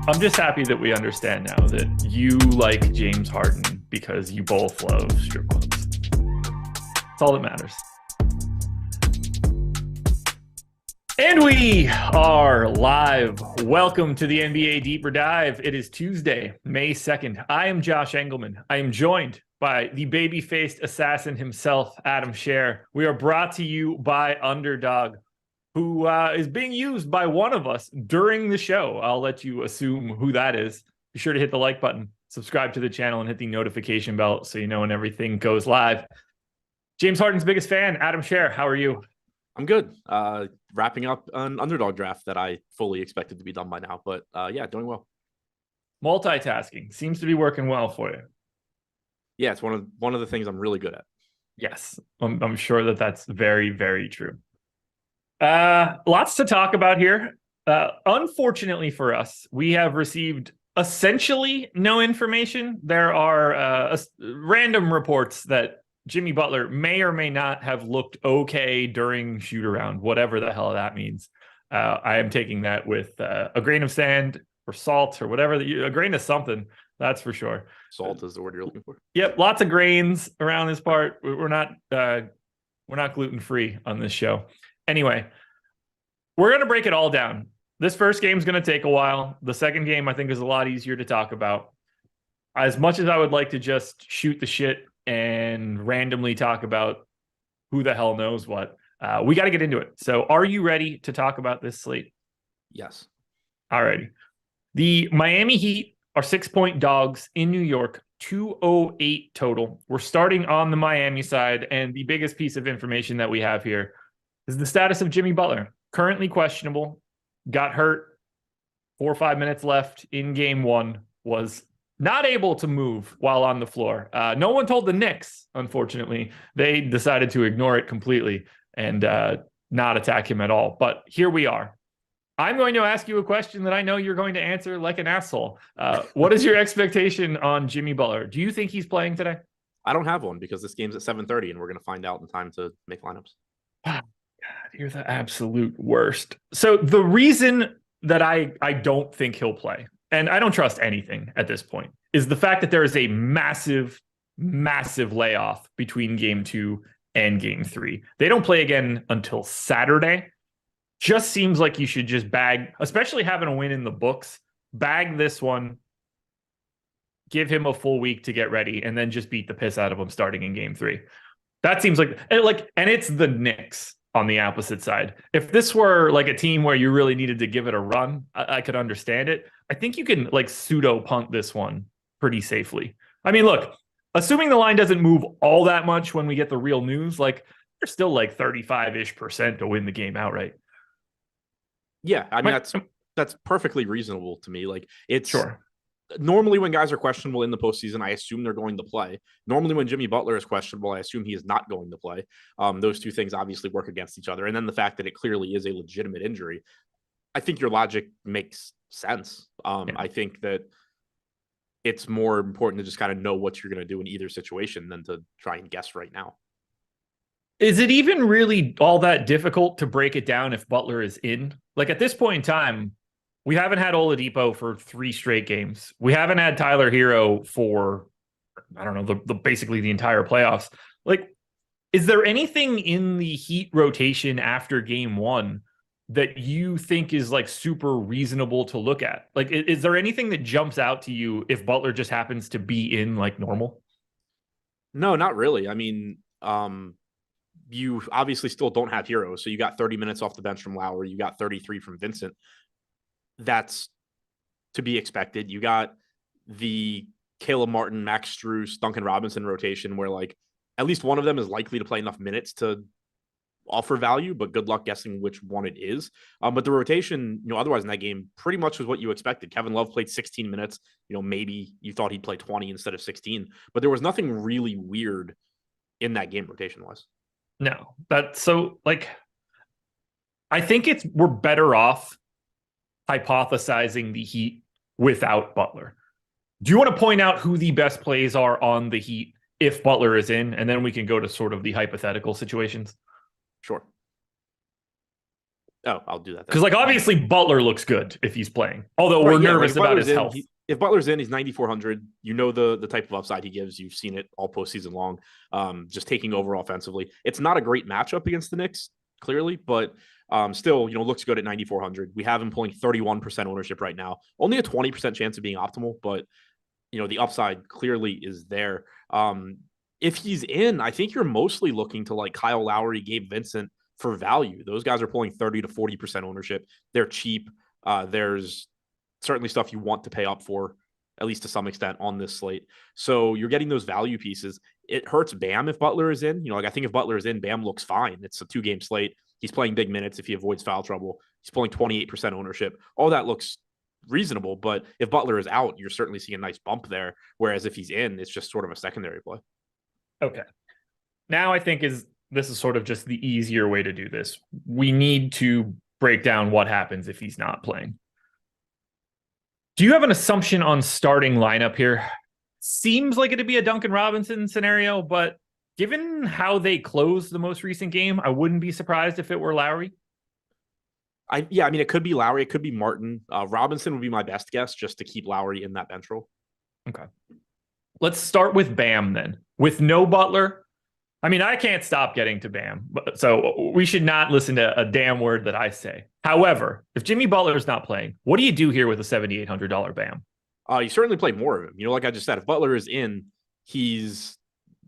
I'm just happy that we understand now that you like James Harden because you both love strip clubs. That's all that matters. And we are live. Welcome to the NBA Deeper Dive. It is Tuesday, May 2nd. I am Josh Engleman. I am joined by the baby-faced assassin himself, Adam Scherer. We are brought to you by Underdog, who is being used by one of us during the show. I'll let you assume who that is. Be sure to hit the like button, subscribe to the channel, and hit the notification bell so you know when everything goes live. James Harden's biggest fan, Adam Scherer. How are you? I'm good. Wrapping up an Underdog draft that I fully expected to be done by now. But yeah, doing well. Multitasking seems to be working well for you. Yeah, it's one of the things I'm really good at. Yes, I'm sure that that's very, very true. Lots to talk about here. Unfortunately for us, we have received essentially no information. There are random reports that Jimmy Butler may or may not have looked okay during shoot around, whatever the hell that means. I am taking that with a grain of sand or salt or whatever, a grain of something, that's for sure. Salt is the word you're looking for. Yep, lots of grains around this part. We're not gluten-free on this show. Anyway, we're going to break it all down. This first game is going to take a while. The second game, I think, is a lot easier to talk about. As much as I would like to just shoot the shit and randomly talk about who the hell knows what, we got to get into it. So are you ready to talk about this slate? Yes. All righty. The Miami Heat are 6-point dogs in New York, 208 total. We're starting on the Miami side, and the biggest piece of information that we have here is the status of Jimmy Butler. Currently questionable, got hurt, 4 or 5 minutes left in game one, was not able to move while on the floor. No one told the Knicks, unfortunately. They decided to ignore it completely and not attack him at all. But here we are. I'm going to ask you a question that I know you're going to answer like an asshole. What is your expectation on Jimmy Butler? Do you think he's playing today? I don't have one because this game's at 7:30 and we're going to find out in time to make lineups. God, you're the absolute worst. So the reason that I don't think he'll play, and I don't trust anything at this point, is the fact that there is a massive, massive layoff between game 2 and game 3. They don't play again until Saturday. Just seems like you should just bag, especially having a win in the books, bag this one, give him a full week to get ready, and then just beat the piss out of him starting in game 3. That seems like, and it's the Knicks on the opposite side. If this were like a team where you really needed to give it a run, I could understand it. I think you can like pseudo punt this one pretty safely. I mean, look, assuming the line doesn't move all that much when we get the real news, like there's still like 35-ish% to win the game outright. Yeah, I mean, that's perfectly reasonable to me. Like, it's sure. Normally when guys are questionable in the postseason, I assume they're going to play. Normally when Jimmy Butler is questionable, I assume he is not going to play. Those two things obviously work against each other. And then the fact that it clearly is a legitimate injury, I think your logic makes sense. I think that it's more important to just kind of know what you're going to do in either situation than to try and guess right now. Is it even really all that difficult to break it down if Butler is in? Like at this point in time, we haven't had Oladipo for 3 straight games. We haven't had Tyler Hero for, I don't know, the basically the entire playoffs. Like, is there anything in the Heat rotation after game 1 that you think is like super reasonable to look at? Like, is there anything that jumps out to you if Butler just happens to be in like normal? No, not really. I mean, you obviously still don't have Hero. So you got 30 minutes off the bench from Lowry. You got 33 from Vincent. That's to be expected. You got the Caleb Martin, Max Strus, Duncan Robinson rotation where like at least one of them is likely to play enough minutes to offer value, but good luck guessing which one it is. But the rotation, otherwise in that game pretty much was what you expected. Kevin Love played 16 minutes. Maybe you thought he'd play 20 instead of 16, but there was nothing really weird in that game rotation wise. No, that's so like, I think we're better off hypothesizing the Heat without Butler. Do you want to point out who the best plays are on the Heat if Butler is in, and then we can go to sort of the hypothetical situations? Sure. Oh, I'll do that then. Because like obviously Butler looks good if he's playing, although Right, we're yeah, nervous like, about his health. If Butler's in, he's 9,400. You know the type of upside he gives. You've seen it all postseason long. Just taking over offensively. It's not a great matchup against the Knicks, clearly, but still, looks good at 9,400. We have him pulling 31% ownership right now. Only a 20% chance of being optimal, but the upside clearly is there. If he's in, I think you're mostly looking to like Kyle Lowry, Gabe Vincent for value. Those guys are pulling 30 to 40% ownership. They're cheap. There's certainly stuff you want to pay up for, at least to some extent, on this slate. So you're getting those value pieces. It hurts Bam if Butler is in. I think if Butler is in, Bam looks fine. It's a 2-game slate. He's playing big minutes if he avoids foul trouble. He's pulling 28% ownership. All that looks reasonable, but if Butler is out, you're certainly seeing a nice bump there. Whereas if he's in, it's just sort of a secondary play. Okay. Now I think this is sort of just the easier way to do this. We need to break down what happens if he's not playing. Do you have an assumption on starting lineup here? Seems like it'd be a Duncan Robinson scenario, but given how they closed the most recent game, I wouldn't be surprised if it were Lowry. It could be Lowry. It could be Martin. Robinson would be my best guess just to keep Lowry in that bench role. Okay. Let's start with Bam then. With no Butler, I can't stop getting to Bam, so we should not listen to a damn word that I say. However, if Jimmy Butler is not playing, what do you do here with a $7,800 Bam? You certainly play more of him. Like I just said, if Butler is in,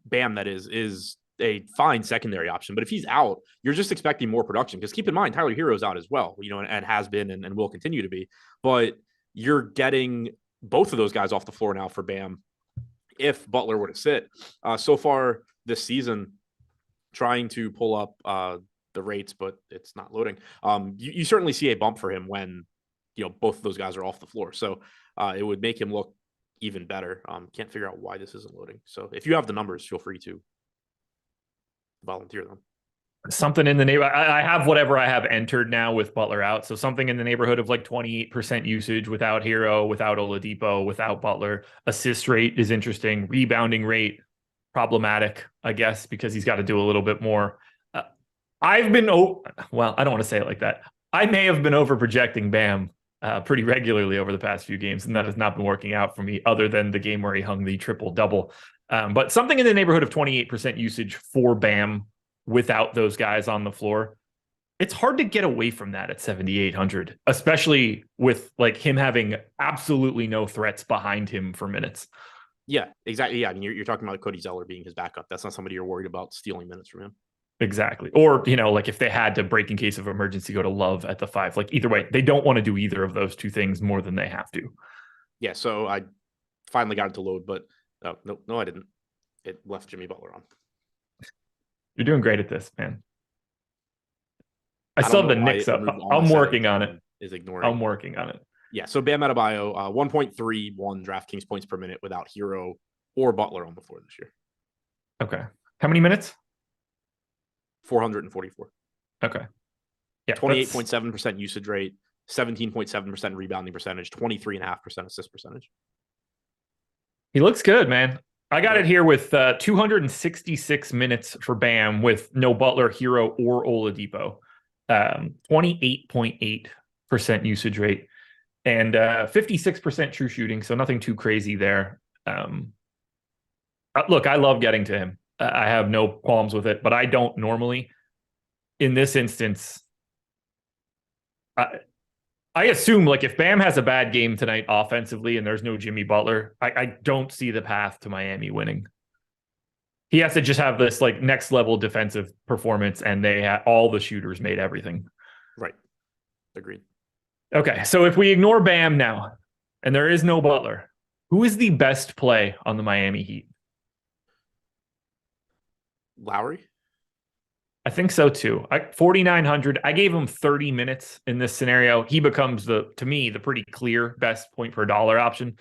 Bam, that is a fine secondary option. But if he's out, you're just expecting more production. Because keep in mind, Tyler Hero's out as well, and has been and will continue to be. But you're getting both of those guys off the floor now for Bam if Butler were to sit. So far this season, trying to pull up the rates, but it's not loading. You certainly see a bump for him when both of those guys are off the floor. So it would make him look even better. Can't figure out why this isn't loading. So if you have the numbers, feel free to volunteer them. Something in the neighborhood. I have whatever I have entered now with Butler out. So something in the neighborhood of like 28% usage without Hero, without Oladipo, without Butler. Assist rate is interesting. Rebounding rate, problematic, I guess, because he's got to do a little bit more. I've been, well, I don't want to say it like that. I may have been over projecting Bam pretty regularly over the past few games, and that has not been working out for me other than the game where he hung the triple-double. But something in the neighborhood of 28% usage for Bam without those guys on the floor. It's hard to get away from that at 7,800, especially with like him having absolutely no threats behind him for minutes. Yeah, exactly. Yeah, you're talking about Cody Zeller being his backup. That's not somebody you're worried about stealing minutes from him. Exactly. Or, like if they had to break in case of emergency, go to Love at the 5. Like either way, they don't want to do either of those two things more than they have to. Yeah, so I finally got it to load, but no, I didn't. It left Jimmy Butler on. You're doing great at this, man. I still have the Knicks up. I'm working on it. Is ignoring. I'm working on it. Yeah, so Bam Adebayo, 1.31 DraftKings points per minute without Hero or Butler on the floor this year. Okay. How many minutes? 444. Okay. Yeah. 28.7% usage rate, 17.7% rebounding percentage, 23.5% assist percentage. He looks good, man. I got it here with 266 minutes for Bam with no Butler, Hero, or Oladipo. 28.8% usage rate and 56% true shooting. So nothing too crazy there. Look, I love getting to him. I have no qualms with it, but I don't normally. In this instance, I assume like if Bam has a bad game tonight offensively and there's no Jimmy Butler, I don't see the path to Miami winning. He has to just have this like next level defensive performance, and all the shooters made everything. Right. Agreed. Okay, so if we ignore Bam now, and there is no Butler, who is the best play on the Miami Heat? Lowry? I think so too. 4,900. I gave him 30 minutes in this scenario. He becomes to me, the pretty clear best point per dollar option.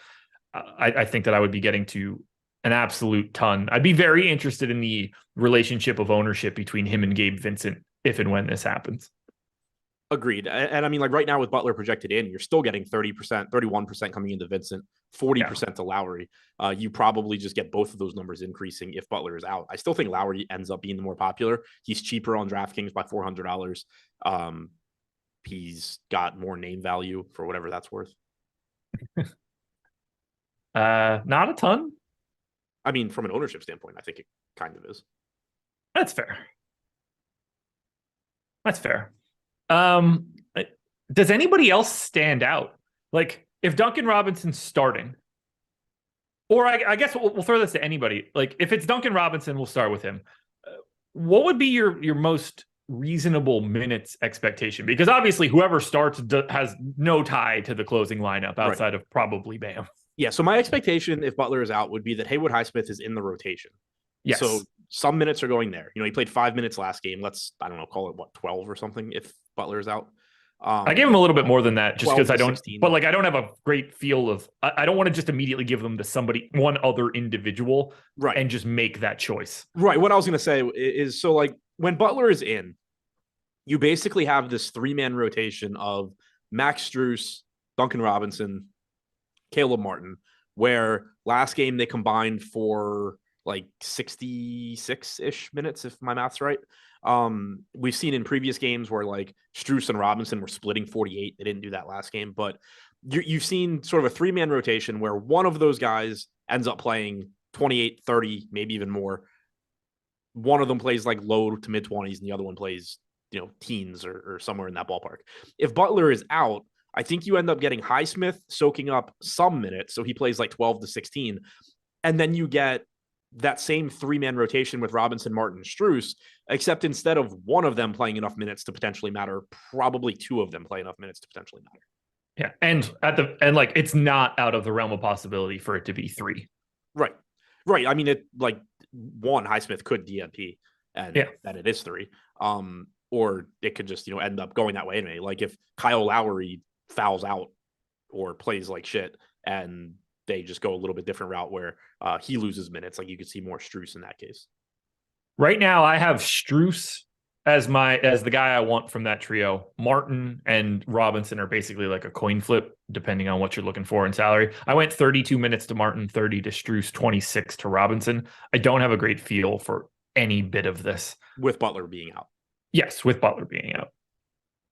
I think that I would be getting to an absolute ton. I'd be very interested in the relationship of ownership between him and Gabe Vincent if and when this happens. Agreed. And I mean, like right now with Butler projected in, you're still getting 30%, 31% coming into Vincent, 40% to Lowry. You probably just get both of those numbers increasing if Butler is out. I still think Lowry ends up being the more popular. He's cheaper on DraftKings by $400. he's got more name value for whatever that's worth. Not a ton. I mean, from an ownership standpoint, I think it kind of is. That's fair. That's fair. Does anybody else stand out? Like, if Duncan Robinson's starting, or I guess we'll throw this to anybody. Like, if it's Duncan Robinson, we'll start with him. What would be your most reasonable minutes expectation? Because obviously, whoever starts has no tie to the closing lineup outside of probably Bam. Yeah, so my expectation if Butler is out would be that Haywood Highsmith is in the rotation. Yes. So some minutes are going there. He played 5 minutes last game. Let's, I don't know, call it 12 or something if Butler is out. I gave him a little bit more than that just because I don't, 16. but like I don't have a great feel of, I don't want to just immediately give them to one other individual, right, and just make that choice. Right. What I was going to say is, so like when Butler is in, you basically have this 3-man rotation of Max Strus, Duncan Robinson, Caleb Martin, where last game they combined for like 66-ish minutes, if my math's right. We've seen in previous games where like Strus and Robinson were splitting 48. They didn't do that last game, but you've seen sort of a 3-man rotation where one of those guys ends up playing 28, 30, maybe even more. One of them plays like low to mid 20s and the other one plays, teens or somewhere in that ballpark. If Butler is out, I think you end up getting Highsmith soaking up some minutes. So he plays like 12 to 16. And then you get that same 3-man rotation with Robinson, Martin, Strus, except instead of one of them playing enough minutes to potentially matter, probably 2 of them play enough minutes to potentially matter. Yeah. And like, it's not out of the realm of possibility for it to be 3. Right. I mean, it like one Highsmith could DNP and then it is 3. Or it could just, end up going that way anyway. Like if Kyle Lowry fouls out or plays like shit and they just go a little bit different route where he loses minutes, like you could see more Strus in that case. Right now, I have Strus as the guy I want from that trio. Martin and Robinson are basically like a coin flip, depending on what you're looking for in salary. I went 32 minutes to Martin, 30 to Strus, 26 to Robinson. I don't have a great feel for any bit of this. With Butler being out. Yes, with Butler being out.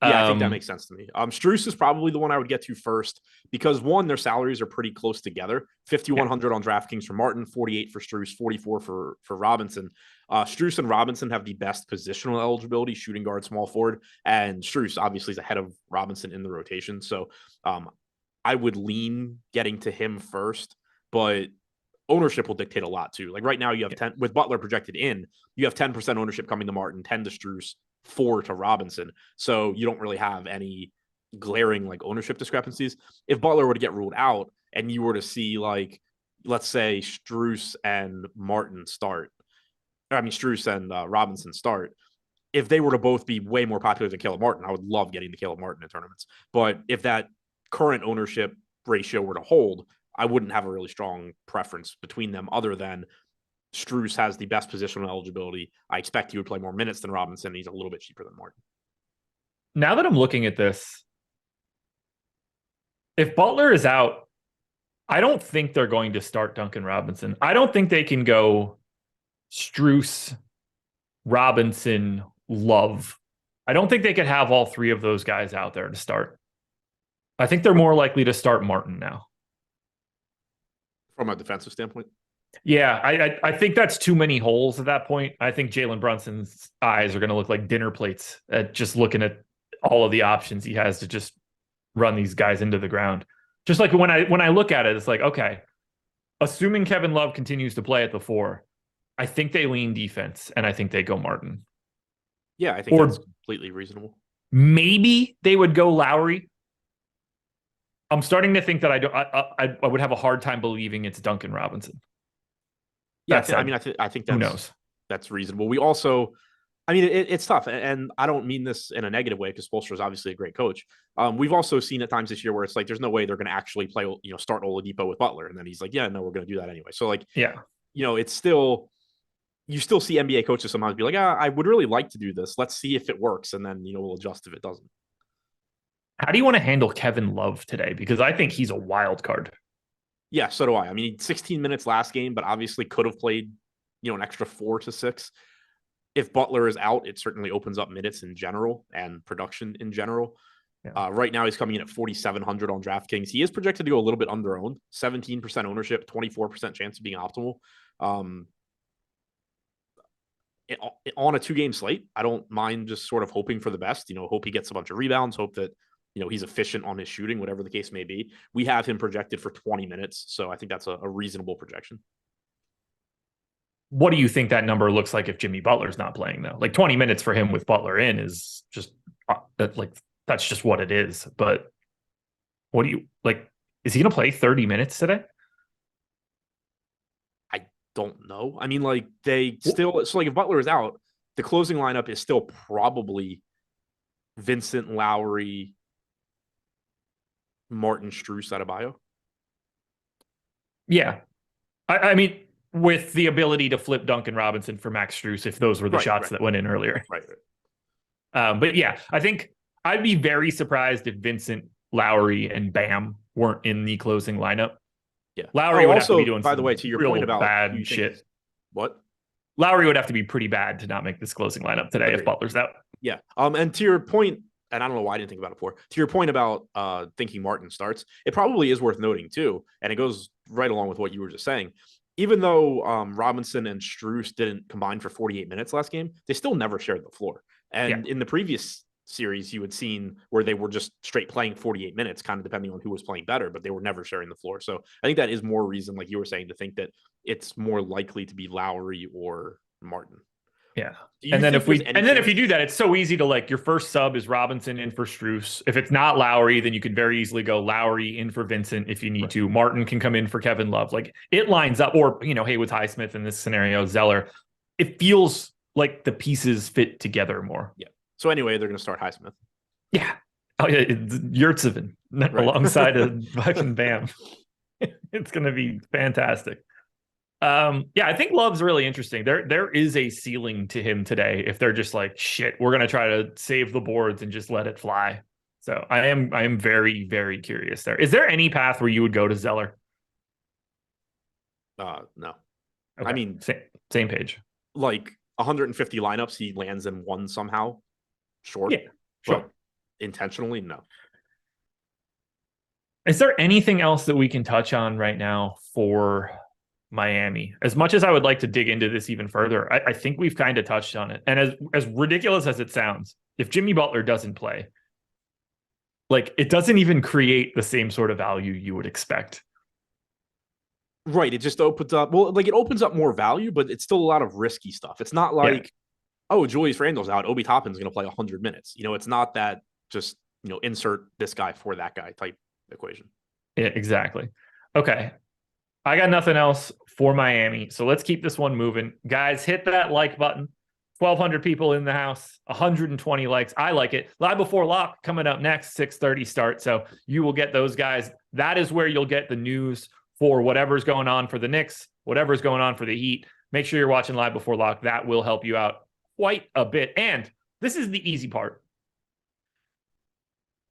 Yeah, I think that makes sense to me. Strus is probably the one I would get to first because one, their salaries are pretty close together. 5,100 on DraftKings for Martin, 48 for Strus, 44 for Robinson. Strus and Robinson have the best positional eligibility, shooting guard, small forward, and Strus obviously is ahead of Robinson in the rotation. So I would lean getting to him first, but ownership will dictate a lot too. Like right now you have 10 with Butler projected in, you have 10% ownership coming to Martin, 10 to Strus, 4 to Robinson. So you don't really have any glaring like ownership discrepancies. If Butler were to get ruled out and you were to see like, let's say Strus and Martin start, Strus and Robinson start, if they were to both be way more popular than Caleb Martin, I would love getting to Caleb Martin in tournaments. But if that current ownership ratio were to hold, I wouldn't have a really strong preference between them other than Strus has the best positional eligibility. I expect he would play more minutes than Robinson. He's a little bit cheaper than Martin. Now that I'm looking at this, if Butler is out, I don't think they're going to start Duncan Robinson. I don't think they can go Strus, Robinson, Love. I don't think they could have all 3 of those guys out there to start. I think they're more likely to start Martin now. From a defensive standpoint? Yeah, I think that's too many holes at that point. I think Jalen Brunson's eyes are going to look like dinner plates at just looking at all of the options he has to just run these guys into the ground. Just like when I look at it, it's like, okay, assuming Kevin Love continues to play at the 4, I think they lean defense and I think they go Martin. Yeah, I think that's completely reasonable. Maybe they would go Lowry. I'm starting to think that I would have a hard time believing it's Duncan Robinson. Yeah, I think that's, who knows? That's reasonable. We also, it's tough, and I don't mean this in a negative way because Spoelstra is obviously a great coach. We've also seen at times this year where it's like there's no way they're going to actually play, start Oladipo with Butler, and then he's like, yeah, no, we're going to do that anyway. So like, it's still, you still see NBA coaches sometimes be like, I would really like to do this. Let's see if it works, and then we'll adjust if it doesn't. How do you want to handle Kevin Love today? Because I think he's a wild card. Yeah, so do I. 16 minutes last game, but obviously could have played, an extra 4 to 6. If Butler is out, it certainly opens up minutes in general and production in general. Right now, he's coming in at 4,700 on DraftKings. He is projected to go a little bit under owned, 17% ownership, 24% chance of being optimal. On a 2-game slate, I don't mind just sort of hoping for the best. Hope he gets a bunch of rebounds. Hope that he's efficient on his shooting, whatever the case may be. We have him projected for 20 minutes, so I think that's a reasonable projection. What do you think that number looks like if Jimmy Butler's not playing, though? Like 20 minutes for him with Butler in is just that's just what it is. But what do you like? Is he going to play 30 minutes today? I don't know. I mean, like they still, so like if Butler is out, the closing lineup is still probably Vincent, Lowry, Martin, Strus, Adebayo. Yeah. I mean, with the ability to flip Duncan Robinson for Max Strus, if those were the shots that went in earlier. Right. But yeah, I think I'd be very surprised if Vincent, Lowry, and Bam weren't in the closing lineup. Yeah. Lowry would also, have to be doing, by the way, to your point about bad shit. What? Lowry would have to be pretty bad to not make this closing lineup today if Butler's out. Yeah. And to your point, and I don't know why I didn't think about it before, to your point about thinking Martin starts, it probably is worth noting too, and it goes right along with what you were just saying. Even though Robinson and Strus didn't combine for 48 minutes last game, they still never shared the floor. And in the previous series, you had seen where they were just straight playing 48 minutes, kind of depending on who was playing better, but they were never sharing the floor. So I think that is more reason, like you were saying, to think that it's more likely to be Lowry or Martin. Yeah. And then if you do that, it's so easy to like your first sub is Robinson in for Strus. If it's not Lowry, then you can very easily go Lowry in for Vincent if you need to. Martin can come in for Kevin Love. Like it lines up, or Haywood Highsmith in this scenario, Zeller. It feels like the pieces fit together more. Yeah. So anyway, they're going to start Highsmith. Yeah. Oh yeah, Yurtsevin alongside a fucking Bam. It's going to be fantastic. I think Love's really interesting. There is a ceiling to him today if they're just like, shit, we're going to try to save the boards and just let it fly. So I am very, very curious there. Is there any path where you would go to Zeller? No. Okay. I mean, same page. Like 150 lineups, he lands in one somehow. Sure. Yeah, sure. But intentionally, no. Is there anything else that we can touch on right now for Miami? As much as I would like to dig into this even further, I think we've kind of touched on it. And as ridiculous as it sounds, if Jimmy Butler doesn't play, like it doesn't even create the same sort of value you would expect. Right. It just opens up, it opens up more value, but it's still a lot of risky stuff. It's not like, Julius Randle's out, Obi Toppin's going to play 100 minutes. It's not that just, insert this guy for that guy type equation. Yeah, exactly. Okay. I got nothing else for Miami. So let's keep this one moving. Guys, hit that like button. 1,200 people in the house, 120 likes. I like it. Live Before Lock coming up next, 6:30 start. So you will get those guys. That is where you'll get the news for whatever's going on for the Knicks, whatever's going on for the Heat. Make sure you're watching Live Before Lock. That will help you out quite a bit. And this is the easy part.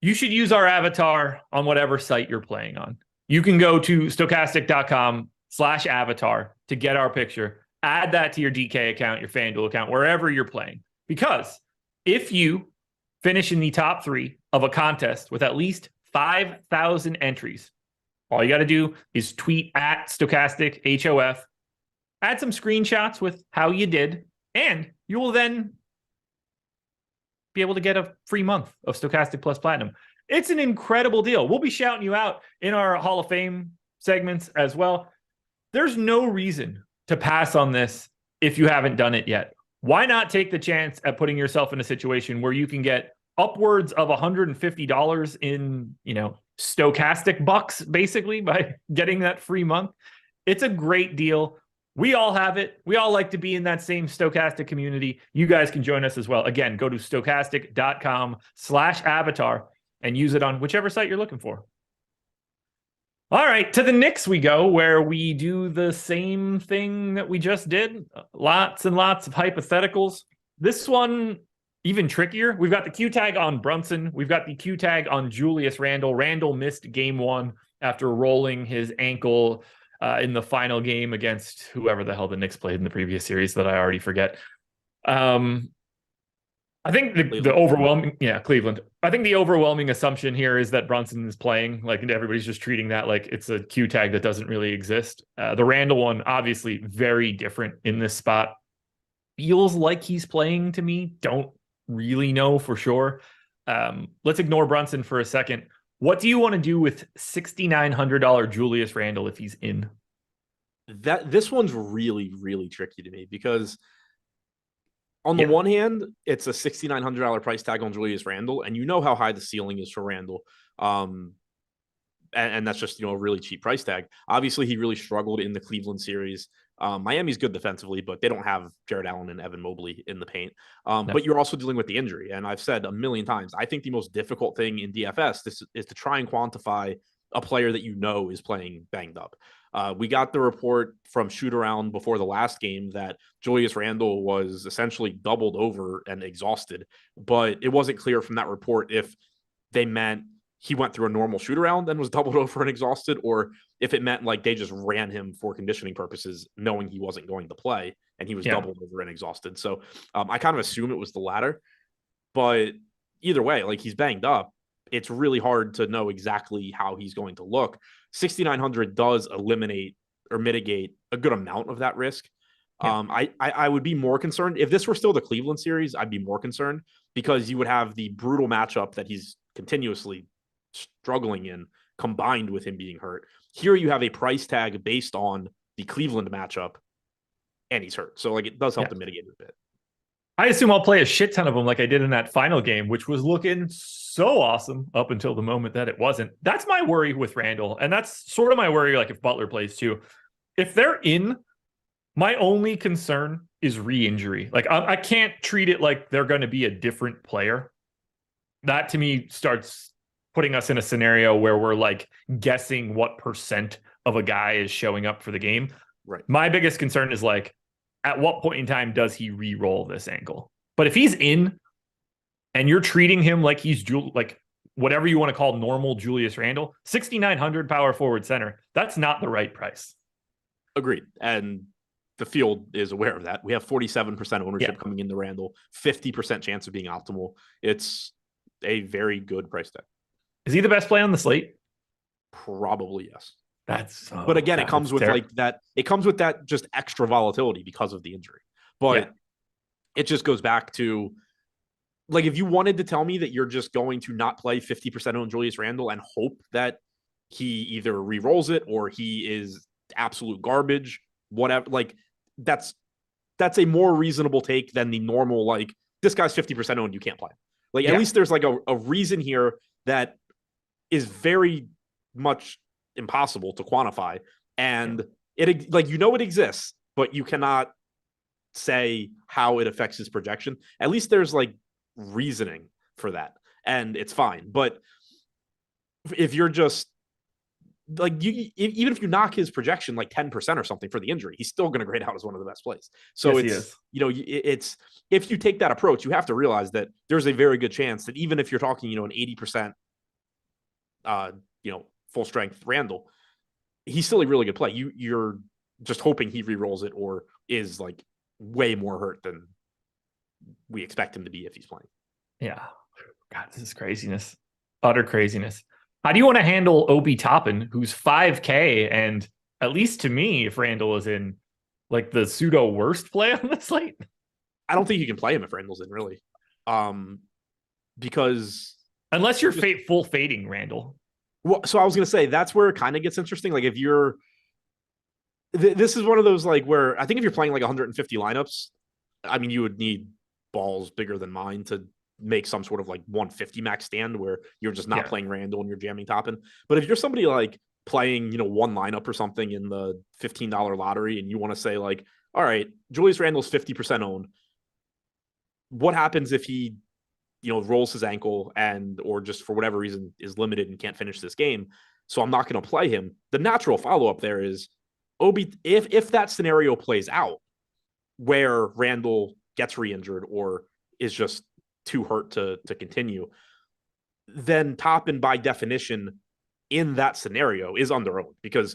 You should use our avatar on whatever site you're playing on. You can go to stokastic.com/avatar to get our picture. Add that to your DK account, your FanDuel account, wherever you're playing. Because if you finish in the top 3 of a contest with at least 5,000 entries, all you got to do is tweet at StokasticHOF, add some screenshots with how you did, and you will then be able to get a free month of Stokastic Plus Platinum. It's an incredible deal. We'll be shouting you out in our Hall of Fame segments as well. There's no reason to pass on this if you haven't done it yet. Why not take the chance at putting yourself in a situation where you can get upwards of $150 in, Stokastic bucks, basically, by getting that free month? It's a great deal. We all have it. We all like to be in that same Stokastic community. You guys can join us as well. Again, go to stokastic.com/avatar and use it on whichever site you're looking for. All right, to the Knicks we go, where we do the same thing that we just did. Lots and lots of hypotheticals. This one, even trickier. We've got the Q tag on Brunson. We've got the Q tag on Julius Randle. Randle missed game 1 after rolling his ankle in the final game against whoever the hell the Knicks played in the previous series that I already forget. I think the overwhelming, Cleveland. I think the overwhelming assumption here is that Brunson is playing. Like, everybody's just treating that like it's a Q tag that doesn't really exist. The Randle one, obviously, very different in this spot. Feels like he's playing to me. Don't really know for sure. Let's ignore Brunson for a second. What do you want to do with $6,900 Julius Randle if he's in? This one's really, really tricky to me because on the one hand, it's a $6,900 price tag on Julius Randle, and you know how high the ceiling is for Randle. And that's just, a really cheap price tag. Obviously, he really struggled in the Cleveland series. Miami's good defensively, but they don't have Jared Allen and Evan Mobley in the paint. No. But you're also dealing with the injury. And I've said a million times, I think the most difficult thing in DFS is to try and quantify a player that is playing banged up. We got the report from Showdown before the last game that Julius Randle was essentially doubled over and exhausted, but it wasn't clear from that report if they meant he went through a normal shoot around and was doubled over and exhausted, or if it meant like they just ran him for conditioning purposes, knowing he wasn't going to play and he was doubled over and exhausted. So I kind of assume it was the latter, but either way, like he's banged up. It's really hard to know exactly how he's going to look. 6,900 does eliminate or mitigate a good amount of that risk. I would be more concerned if this were still the Cleveland series. I'd be more concerned because you would have the brutal matchup that he's continuously struggling in, combined with him being hurt. Here you have a price tag based on the Cleveland matchup, and he's hurt. So like it does help to mitigate it a bit. I assume I'll play a shit ton of them like I did in that final game, which was looking so awesome up until the moment that it wasn't. That's my worry with Randle. And that's sort of my worry, like if Butler plays too. If they're in, my only concern is re-injury. Like I can't treat it like they're going to be a different player. That to me starts putting us in a scenario where we're like guessing what percent of a guy is showing up for the game. Right. My biggest concern is like, at what point in time does he re-roll this ankle? But if he's in and you're treating him like he's like whatever you want to call normal Julius Randle, 6,900 power forward center, that's not the right price. Agreed. And the field is aware of that. We have 47% ownership coming into Randle, 50% chance of being optimal. It's a very good price tag. Is he the best play on the slate? Probably yes. But again, it comes with like that. It comes with that just extra volatility because of the injury. But it just goes back to like if you wanted to tell me that you're just going to not play 50% on Julius Randle and hope that he either re-rolls it or he is absolute garbage, whatever. Like that's a more reasonable take than the normal like this guy's 50% owned, you can't play. Like at least there's like a reason here that is very much impossible to quantify, and it like it exists, but you cannot say how it affects his projection. At least there's like reasoning for that, and it's fine. But if you're just like even if you knock his projection like 10% or something for the injury, he's still going to grade out as one of the best plays. So it's it's if you take that approach, you have to realize that there's a very good chance that even if you're talking an 80% full strength Randle, he's still a really good play. You're just hoping he re-rolls it or is like way more hurt than we expect him to be if he's playing. Yeah. God, this is craziness. Utter craziness. How do you want to handle OB Toppin, who's 5K, and at least to me, if Randle is in, like the pseudo worst play on the slate? I don't think you can play him if Randle's in, really. Because unless you're full fading Randle. Well, so I was going to say, that's where it kind of gets interesting. Like if you're, this is one of those like where I think if you're playing like 150 lineups, I mean, you would need balls bigger than mine to make some sort of like 150 max stand where you're just not playing Randle and you're jamming Toppin. But if you're somebody like playing, one lineup or something in the $15 lottery and you want to say like, all right, Julius Randle's 50% owned. What happens if he rolls his ankle or just for whatever reason is limited and can't finish this game? So I'm not going to play him. The natural follow-up there is if that scenario plays out where Randle gets re-injured or is just too hurt to continue, then Toppin by definition in that scenario is under-owned because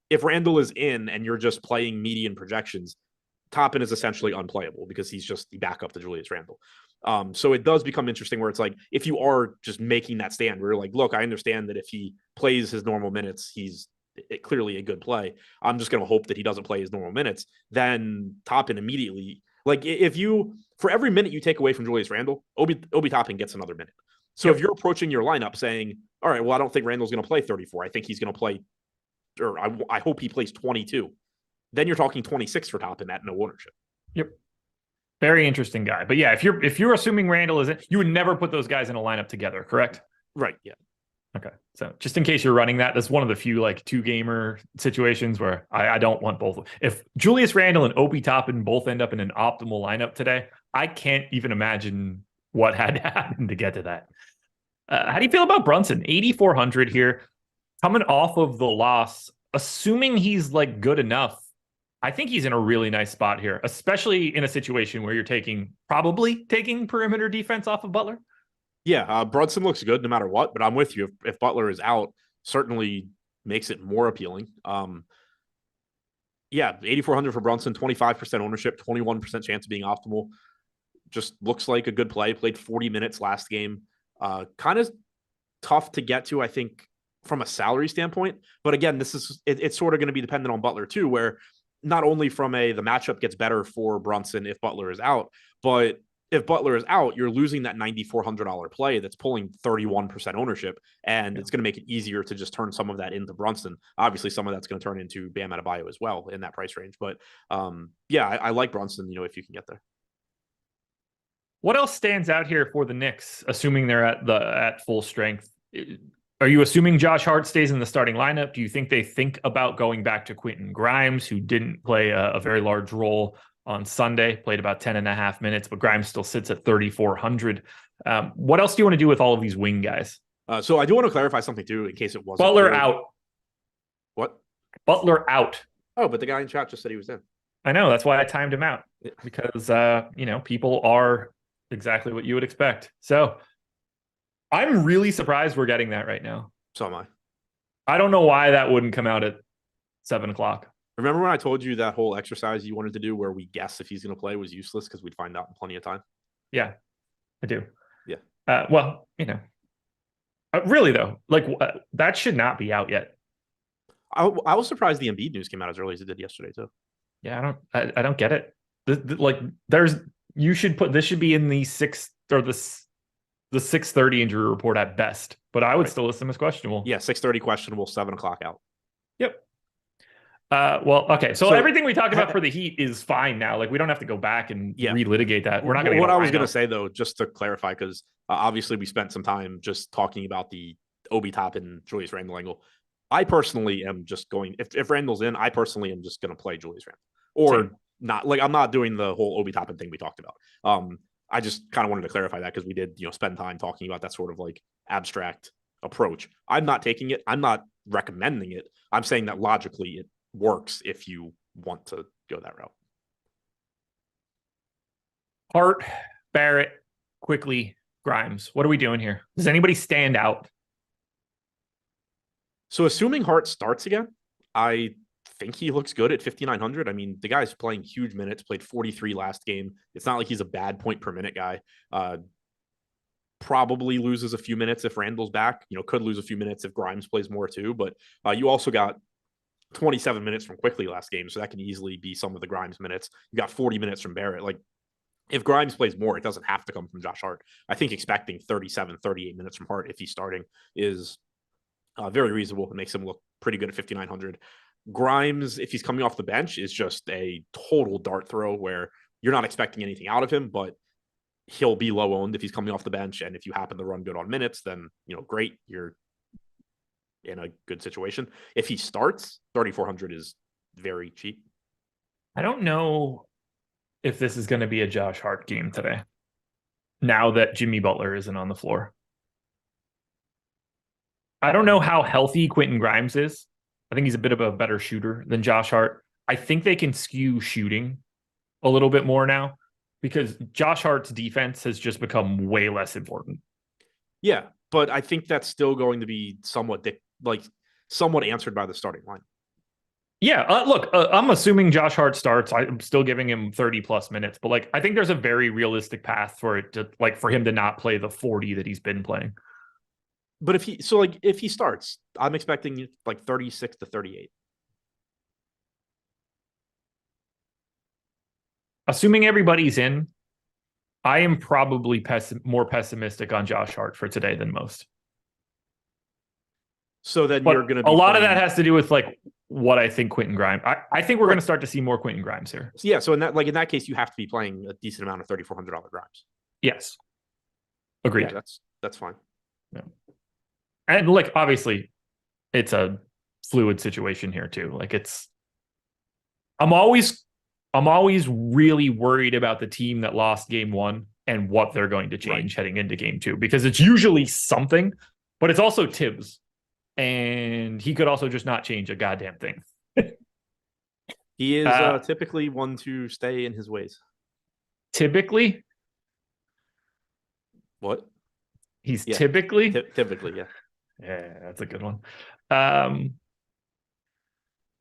if Randle is in and you're just playing median projections, Toppin is essentially unplayable because he's just the backup to Julius Randle. So it does become interesting where it's like, if you are just making that stand, where you're like, look, I understand that if he plays his normal minutes, he's clearly a good play. I'm just going to hope that he doesn't play his normal minutes. Then Toppin immediately, like if you, for every minute you take away from Julius Randle, Obi Toppin gets another minute. So if you're approaching your lineup saying, all right, well, I don't think Randle's going to play 34. I think he's going to play, or I hope he plays 22. Then you're talking 26 for Toppin at no ownership. Yep. Very interesting guy. But yeah, if you're assuming Randle isn't, you would never put those guys in a lineup together, correct? Right. Yeah. Okay. So just in case you're running that's one of the few like 2-gamer situations where I don't want both. If Julius Randle and Obi Toppin both end up in an optimal lineup today, I can't even imagine what had to happen to get to that. How do you feel about Brunson? 8,400 here, coming off of the loss, assuming he's like good enough. I think he's in a really nice spot here, especially in a situation where you're probably taking perimeter defense off of Butler. Yeah, Brunson looks good no matter what, but I'm with you. If Butler is out, certainly makes it more appealing. Yeah, 8,400 for Brunson, 25% ownership, 21% chance of being optimal. Just looks like a good play. Played 40 minutes last game. Kind of tough to get to, I think, from a salary standpoint. But again, it's sort of going to be dependent on Butler too, where not only from the matchup gets better for Brunson if Butler is out, but if Butler is out, you're losing that $9,400 play that's pulling 31% ownership, and it's going to make it easier to just turn some of that into Brunson. Obviously, some of that's going to turn into Bam Adebayo as well in that price range. But I like Brunson, if you can get there. What else stands out here for the Knicks, assuming they're at full strength? Are you assuming Josh Hart stays in the starting lineup? Do you think they think about going back to Quentin Grimes, who didn't play a very large role on Sunday, played about 10.5 minutes, but Grimes still sits at 3,400. What else do you want to do with all of these wing guys? So I do want to clarify something too, in case it wasn't Butler out. What? Butler out. Oh, but the guy in chat just said he was in. I know. That's why I timed him out, because people are exactly what you would expect. So I'm really surprised we're getting that right now. So am I. I don't know why that wouldn't come out at 7:00. Remember when I told you that whole exercise you wanted to do where we guess if he's going to play was useless because we'd find out in plenty of time? Yeah, I do. Yeah. Well, really though, that should not be out yet. I was surprised the Embiid news came out as early as it did yesterday too. Yeah, I don't get it. This should be in the 6th or the 6:30 injury report at best, but I would still list them as questionable. Yeah, 6:30 questionable, 7:00 out. Yep. Well, okay. So everything we talked about for the Heat is fine now. Like, we don't have to go back and relitigate that. We're not going to. What I was going to say though, just to clarify, because obviously we spent some time just talking about the Obi Toppin, Julius Randle angle. I personally am just going, if Randle's in, I personally am just going to play Julius Randle, or not. Like, I'm not doing the whole Obi Toppin thing we talked about. I just kind of wanted to clarify that because we did, spend time talking about that sort of like abstract approach. I'm not taking it. I'm not recommending it. I'm saying that logically it works if you want to go that route. Hart, Barrett, quickly, Grimes. What are we doing here? Does anybody stand out? So assuming Hart starts again, I think he looks good at 5,900. I mean, the guy's playing huge minutes, played 43 last game. It's not like he's a bad point per minute guy. Probably loses a few minutes if Randle's back. Could lose a few minutes if Grimes plays more too. But you also got 27 minutes from Quickly last game, so that can easily be some of the Grimes minutes. You got 40 minutes from Barrett. Like, if Grimes plays more, it doesn't have to come from Josh Hart. I think expecting 37, 38 minutes from Hart if he's starting is very reasonable. It makes him look pretty good at 5,900. Grimes, if he's coming off the bench, is just a total dart throw where you're not expecting anything out of him, but he'll be low owned if he's coming off the bench. And if you happen to run good on minutes, then, great. You're in a good situation. If he starts, 3,400 is very cheap. I don't know if this is going to be a Josh Hart game today, now that Jimmy Butler isn't on the floor. I don't know how healthy Quentin Grimes is. I think he's a bit of a better shooter than Josh Hart. I think they can skew shooting a little bit more now because Josh Hart's defense has just become way less important. Yeah, but I think that's still going to be somewhat answered by the starting line. Yeah, look, I'm assuming Josh Hart starts. I'm still giving him 30 plus minutes, but like I think there's a very realistic path for it to like for him to not play the 40 that he's been playing. But if he starts, I'm expecting like 36 to 38. Assuming everybody's in, I am probably more pessimistic on Josh Hart for today than most. So then but you're going to be a lot of that has to do with like what I think Quentin Grimes. I think we're going to start to see more Quentin Grimes here. Yeah, so in that case, you have to be playing a decent amount of $3,400 Grimes. Yes, agreed. Yeah, that's fine. Yeah. And like obviously, it's a fluid situation here too. Like I'm always really worried about the team that lost game one and what they're going to change heading into game two, because it's usually something, but it's also Tibbs. And he could also just not change a goddamn thing. He is typically one to stay in his ways. Typically? What? He's typically? Typically, yeah. Yeah, that's a good one. How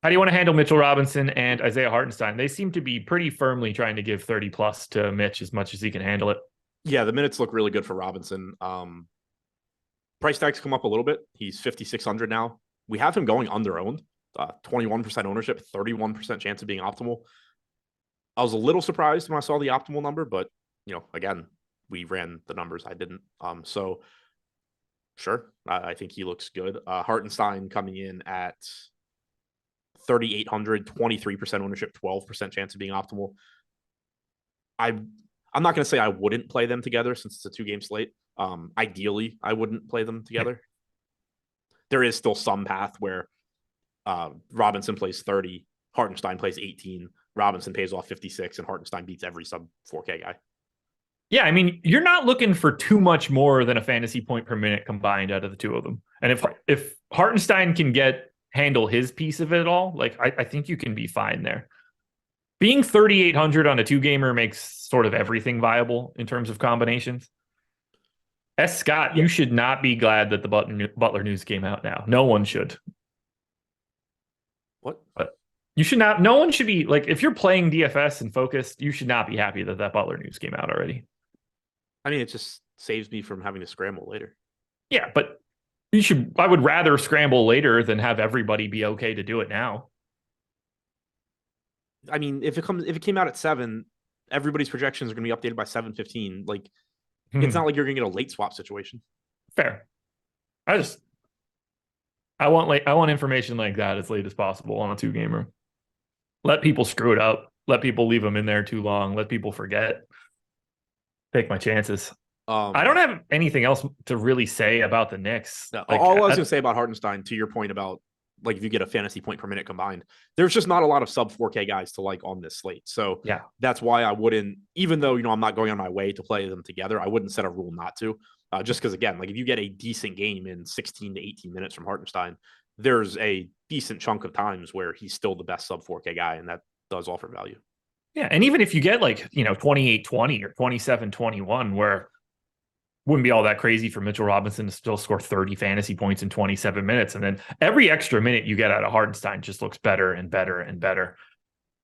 do you want to handle Mitchell Robinson and Isaiah Hartenstein? They seem to be pretty firmly trying to give 30 plus to Mitch as much as he can handle it. Yeah, the minutes look really good for Robinson. Price tags come up a little bit. He's 5,600 now. We have him going under-owned, 21% ownership, 31% chance of being optimal. I was a little surprised when I saw the optimal number, but, again, we ran the numbers. I didn't. So, sure, I think he looks good. Hartenstein coming in at 3,800, 23% ownership, 12% chance of being optimal. I'm not going to say I wouldn't play them together since it's a 2-game slate. Ideally, I wouldn't play them together. There is still some path where Robinson plays 30, Hartenstein plays 18, Robinson pays off 56, and Hartenstein beats every sub 4K guy. Yeah, I mean, you're not looking for too much more than a fantasy point per minute combined out of the two of them. And if Hartenstein can handle his piece of it all, like I think you can be fine there. Being 3,800 on a 2-gamer makes sort of everything viable in terms of combinations. Scott, you should not be glad that the Butler news came out now. No one should. What? But you should not. No one should be like, if you're playing DFS and focused, you should not be happy that Butler news came out already. I mean, it just saves me from having to scramble later. Yeah, but I would rather scramble later than have everybody be okay to do it now. I mean, if it came out at 7, everybody's projections are going to be updated by 7:15. Like, it's not like you're going to get a late swap situation. Fair. I want information like that as late as possible on a 2-gamer. Let people screw it up. Let people leave them in there too long. Let people forget. Take my chances. I don't have anything else to really say about the Knicks. No, all I was going to say about Hartenstein, to your point about like if you get a fantasy point per minute combined, there's just not a lot of sub 4K guys to like on this slate. So yeah, that's why I wouldn't, even though, I'm not going on my way to play them together, I wouldn't set a rule not to. Just because, again, like if you get a decent game in 16 to 18 minutes from Hartenstein, there's a decent chunk of times where he's still the best sub 4K guy, and that does offer value. Yeah, and even if you get like, 28-20 or 27-21, where wouldn't be all that crazy for Mitchell Robinson to still score 30 fantasy points in 27 minutes. And then every extra minute you get out of Hartenstein just looks better and better and better.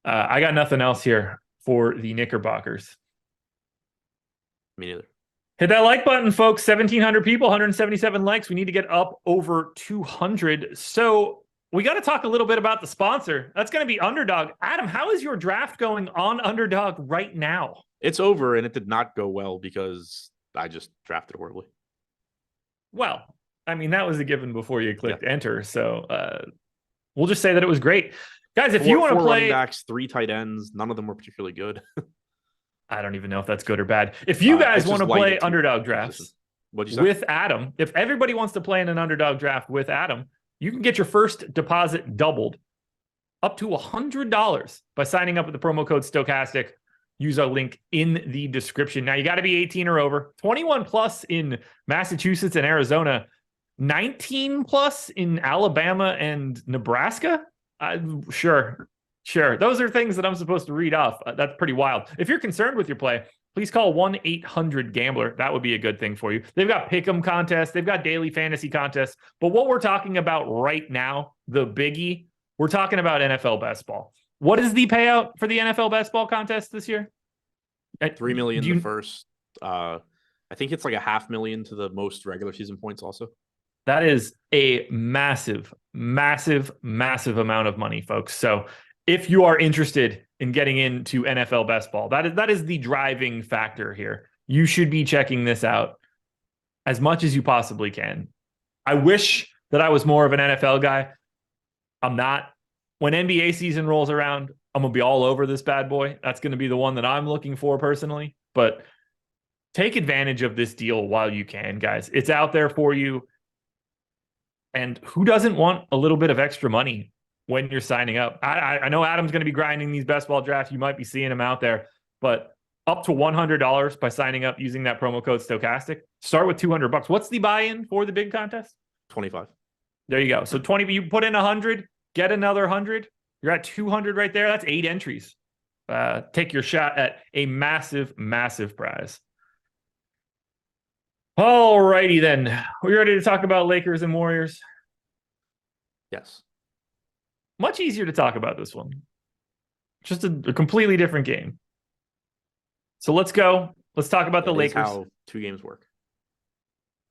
I got nothing else here for the Knickerbockers. Me neither. Hit that like button, folks. 1,700 people, 177 likes. We need to get up over 200. So we got to talk a little bit about the sponsor. That's going to be Underdog. Adam, how is your draft going on Underdog right now? It's over, and it did not go well because I just drafted horribly. Well, I mean, that was a given before you clicked enter. So we'll just say that it was great. Guys, if you want to play running backs, 3 tight ends, none of them were particularly good. I don't even know if that's good or bad. If you guys want to play Underdog drafts with Adam, if everybody wants to play in an Underdog draft with Adam, you can get your first deposit doubled up to $100 by signing up with the promo code Stochastic. Use our link in the description. Now, you got to be 18 or over, 21 plus in Massachusetts and Arizona, 19 plus in Alabama and Nebraska. Sure. Those are things that I'm supposed to read off. That's pretty wild. If you're concerned with your play, please call 1-800-GAMBLER. That would be a good thing for you. They've got pick'em contests. They've got daily fantasy contests. But what we're talking about right now, the biggie, we're talking about NFL best ball. What is the payout for the NFL best ball contest this year? $3 million the first. I think it's like $500,000 to the most regular season points also. That is a massive, massive, massive amount of money, folks. So if you are interested in getting into NFL best ball, that is the driving factor here. You should be checking this out as much as you possibly can. I wish that I was more of an NFL guy. I'm not. When NBA season rolls around, I'm going to be all over this bad boy. That's going to be the one that I'm looking for personally. But take advantage of this deal while you can, guys. It's out there for you. And who doesn't want a little bit of extra money when you're signing up? I know Adam's going to be grinding these best ball drafts. You might be seeing him out there, but up to $100 by signing up using that promo code Stochastic. Start with $200. What's the buy-in for the big contest? 25. There you go. So 20, you put in 100, get another 100. You're at 200 right there. That's 8 entries. Take your shot at a massive, massive prize. All righty then. We ready to talk about Lakers and Warriors? Yes. Much easier to talk about this one. Just a completely different game. So let's go. Let's talk about the Lakers. How 2 games work.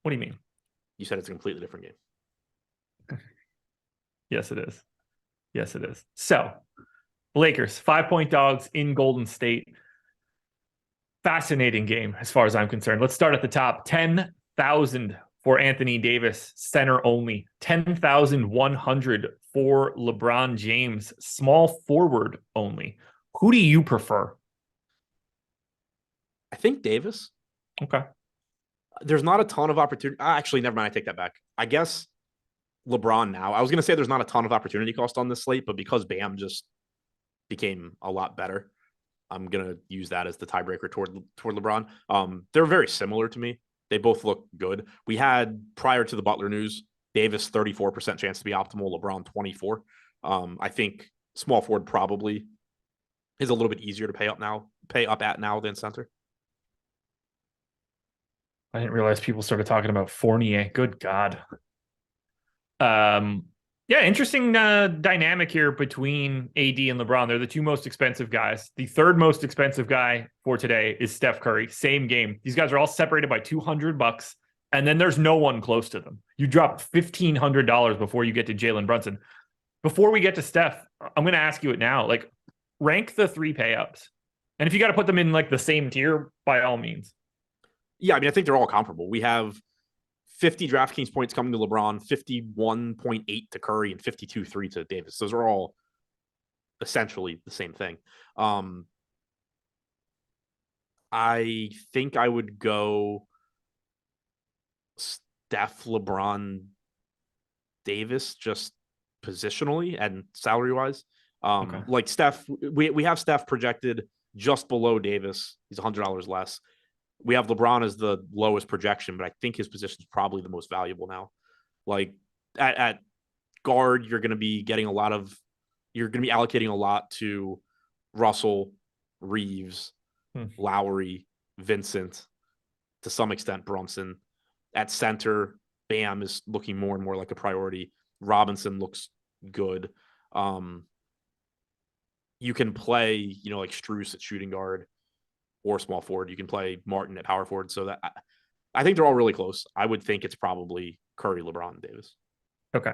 What do you mean? You said it's a completely different game. Yes, it is. Yes, it is. So, Lakers, 5-point dogs in Golden State. Fascinating game as far as I'm concerned. Let's start at the top. 10,000 for Anthony Davis, center only. 10,100 for LeBron James, small forward only. Who do you prefer? I think Davis. Okay. There's not a ton of opportunity. Actually, never mind. I take that back. I guess LeBron now. I was going to say there's not a ton of opportunity cost on this slate, but because Bam just became a lot better, I'm going to use that as the tiebreaker toward LeBron. They're very similar to me. They both look good. We had, prior to the Butler news, Davis 34% chance to be optimal, LeBron 24. I think small forward probably is a little bit easier to pay up at now than center. I didn't realize people started talking about Fournier. Good God. Yeah, interesting dynamic here between AD and LeBron. They're the 2 most expensive guys. The 3rd most expensive guy for today is Steph Curry. Same game. These guys are all separated by $200, and then there's no one close to them. You drop $1,500 before you get to Jalen Brunson. Before we get to Steph, I'm going to ask you it now. Like, rank the 3 payups. And if you got to put them in like the same tier, by all means. Yeah, I mean, I think they're all comparable. We have 50 DraftKings points coming to LeBron, 51.8 to Curry, and 52.3 to Davis. Those are all essentially the same thing. I think I would go Steph, LeBron, Davis, just positionally and salary-wise. Okay. Like Steph, we have Steph projected just below Davis. He's $100 less. We have LeBron as the lowest projection, but I think his position is probably the most valuable now. Like at guard, you're going to be allocating a lot to Russell, Reeves, Lowry, Vincent, to some extent Brunson. At center, Bam is looking more and more like a priority. Robinson looks good. You can play, like Strus at shooting guard or small forward. You can play Martin at power forward. So that I think they're all really close. I would think it's probably Curry, LeBron, and Davis. Okay.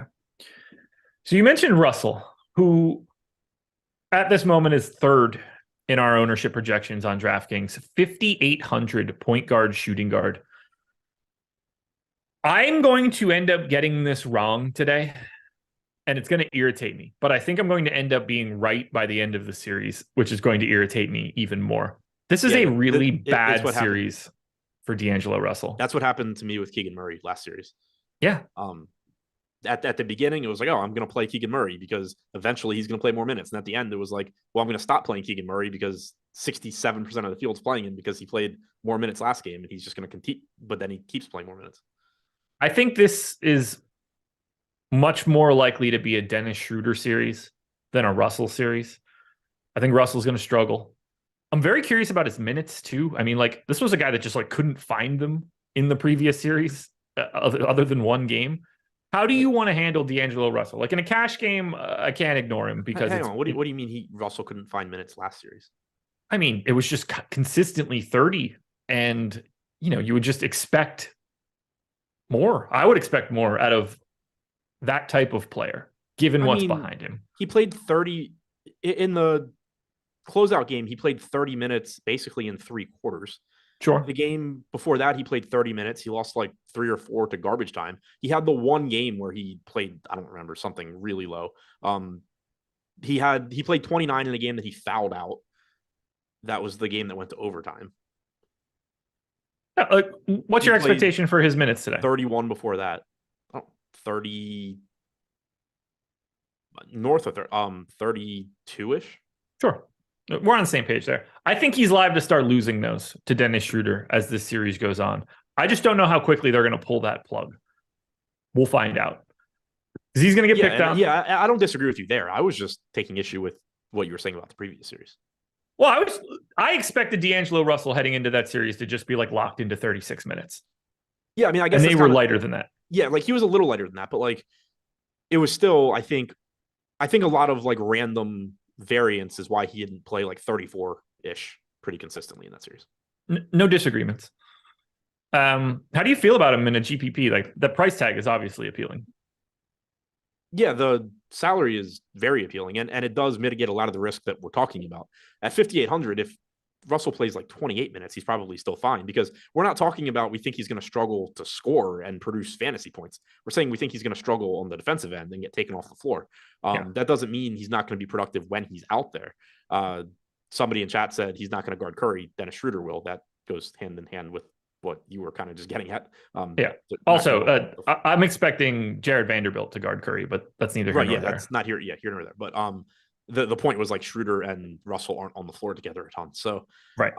So you mentioned Russell, who at this moment is 3rd in our ownership projections on DraftKings, 5,800 point guard, shooting guard. I'm going to end up getting this wrong today, and it's going to irritate me. But I think I'm going to end up being right by the end of the series, which is going to irritate me even more. This is a really bad series for D'Angelo Russell. That's what happened to me with Keegan Murray last series. Yeah. At the beginning, it was like, oh, I'm going to play Keegan Murray because eventually he's going to play more minutes. And at the end, it was like, well, I'm going to stop playing Keegan Murray because 67% of the field's playing him because he played more minutes last game and he's just going to compete. But then he keeps playing more minutes. I think this is much more likely to be a Dennis Schroeder series than a Russell series. I think Russell's going to struggle. I'm very curious about his minutes too. I mean, like, this was a guy that just like couldn't find them in the previous series other than one game. How do you want to handle D'Angelo Russell? Like in a cash game, I can't ignore him because hang on. What do you mean Russell couldn't find minutes last series? I mean, it was just consistently 30, and you would just expect more. I would expect more out of that type of player, given what's behind him. He played 30 in the closeout game. He played 30 minutes basically in 3 quarters. Sure. The game before that, he played 30 minutes. He lost like 3 or 4 to garbage time. He had the one game where he played, I don't remember, something really low. He played 29 in a game that he fouled out. That was the game that went to overtime. What's your expectation for his minutes today? 31 before that. 30 north of 32-ish. Sure. We're on the same page there. I think he's live to start losing those to Dennis Schroeder as this series goes on. I just don't know how quickly they're going to pull that plug. We'll find out. Because he's going to get picked up. Yeah, I don't disagree with you there. I was just taking issue with what you were saying about the previous series. Well, I expected D'Angelo Russell heading into that series to just be like locked into 36 minutes. Yeah, I mean, I guess they were lighter than that. Yeah, like he was a little lighter than that, but like it was still, I think a lot of like random variance is why he didn't play like 34-ish pretty consistently in that series. No disagreements. How do you feel about him in a GPP? Like the price tag is obviously appealing. Yeah, the salary is very appealing, and it does mitigate a lot of the risk that we're talking about. At 5,800, if Russell plays like 28 minutes, he's probably still fine, because we're not talking about we think he's going to struggle to score and produce fantasy points. We're saying we think he's going to struggle on the defensive end and get taken off the floor. That doesn't mean he's not going to be productive when he's out there. Somebody in chat said he's not going to guard Curry. Dennis Schroeder will. That goes hand in hand with what you were kind of just getting at. Also, I'm expecting Jared Vanderbilt to guard Curry, but that's neither here nor there. That's not here. Yeah, here nor there. But the point was like Schroeder and Russell aren't on the floor together a ton. So right.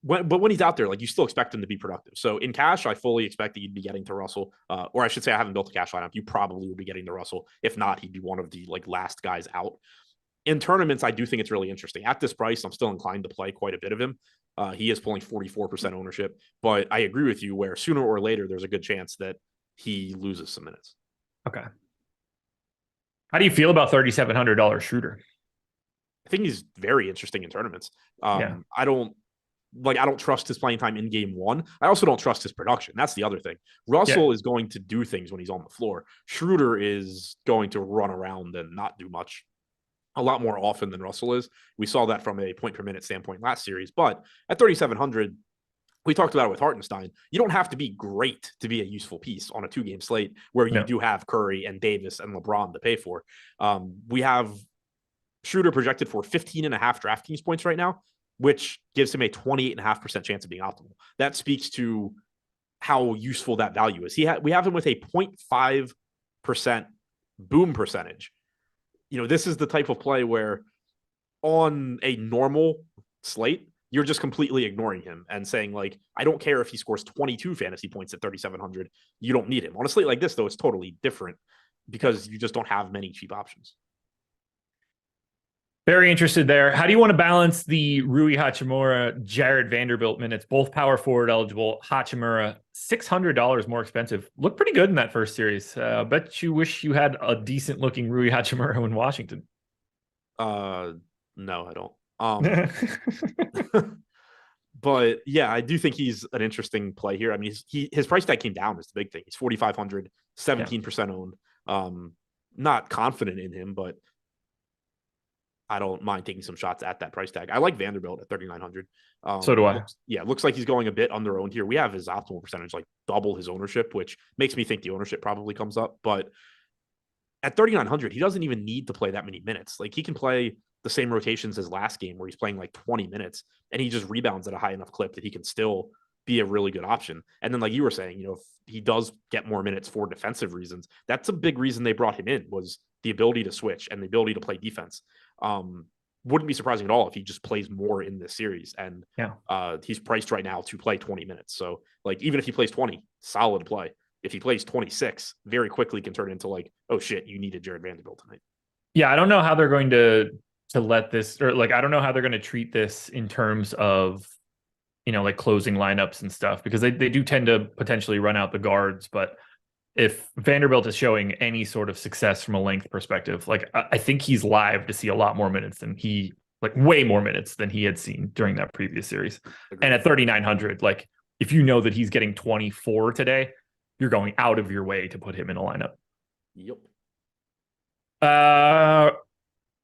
When he's out there, like you still expect him to be productive. So in cash, I fully expect that you'd be getting to Russell, or I should say, I haven't built a cash lineup. You probably would be getting to Russell. If not, he'd be one of the like last guys out. In tournaments, I do think it's really interesting. At this price, I'm still inclined to play quite a bit of him. He is pulling 44% ownership, but I agree with you where sooner or later, there's a good chance that he loses some minutes. Okay. How do you feel about $3,700 Schroeder? I think he's very interesting in tournaments. I don't trust his playing time in game one. I also don't trust his production. That's the other thing. Russell is going to do things when he's on the floor. Schroeder is going to run around and not do much a lot more often than Russell is. We saw that from a point per minute standpoint last series, but at 3,700, we talked about it with Hartenstein. You don't have to be great to be a useful piece on a 2-game slate where you do have Curry and Davis and LeBron to pay for. We have Schroeder projected for 15.5 DraftKings points right now, which gives him a 28.5% chance of being optimal. That speaks to how useful that value is. We have him with a 0.5% boom percentage. This is the type of play where on a normal slate, you're just completely ignoring him and saying, like, I don't care if he scores 22 fantasy points at 3,700. You don't need him. On a slate like this, though, it's totally different because you just don't have many cheap options. Very interested there. How do you want to balance the Rui Hachimura, Jared Vanderbilt minutes? Both power forward eligible. Hachimura, $600 more expensive. Looked pretty good in that first series. Bet you wish you had a decent looking Rui Hachimura in Washington. No, I don't. But yeah, I do think he's an interesting play here. I mean, his price tag came down is the big thing. He's 4,500, 17% owned. Not confident in him, but I don't mind taking some shots at that price tag. I like Vanderbilt at 3,900. So do I. Looks like he's going a bit under owned here. We have his optimal percentage like double his ownership, which makes me think the ownership probably comes up. But at 3,900, he doesn't even need to play that many minutes. Like he can play the same rotations as last game where he's playing like 20 minutes and he just rebounds at a high enough clip that he can still be a really good option. And then like you were saying, if he does get more minutes for defensive reasons, that's a big reason they brought him in was the ability to switch and the ability to play defense. Wouldn't be surprising at all if he just plays more in this series. And he's priced right now to play 20 minutes. So like, even if he plays 20, solid play. If he plays 26, very quickly can turn into like, oh shit, you needed Jared Vanderbilt tonight. Yeah. I don't know how they're going to let this, or like, I don't know how they're going to treat this in terms of, like closing lineups and stuff, because they do tend to potentially run out the guards, but if Vanderbilt is showing any sort of success from a length perspective, like I think he's live to see a lot more minutes than way more minutes than he had seen during that previous series. Agreed. And at 3,900, like if you know that he's getting 24 today, you're going out of your way to put him in a lineup. Yep.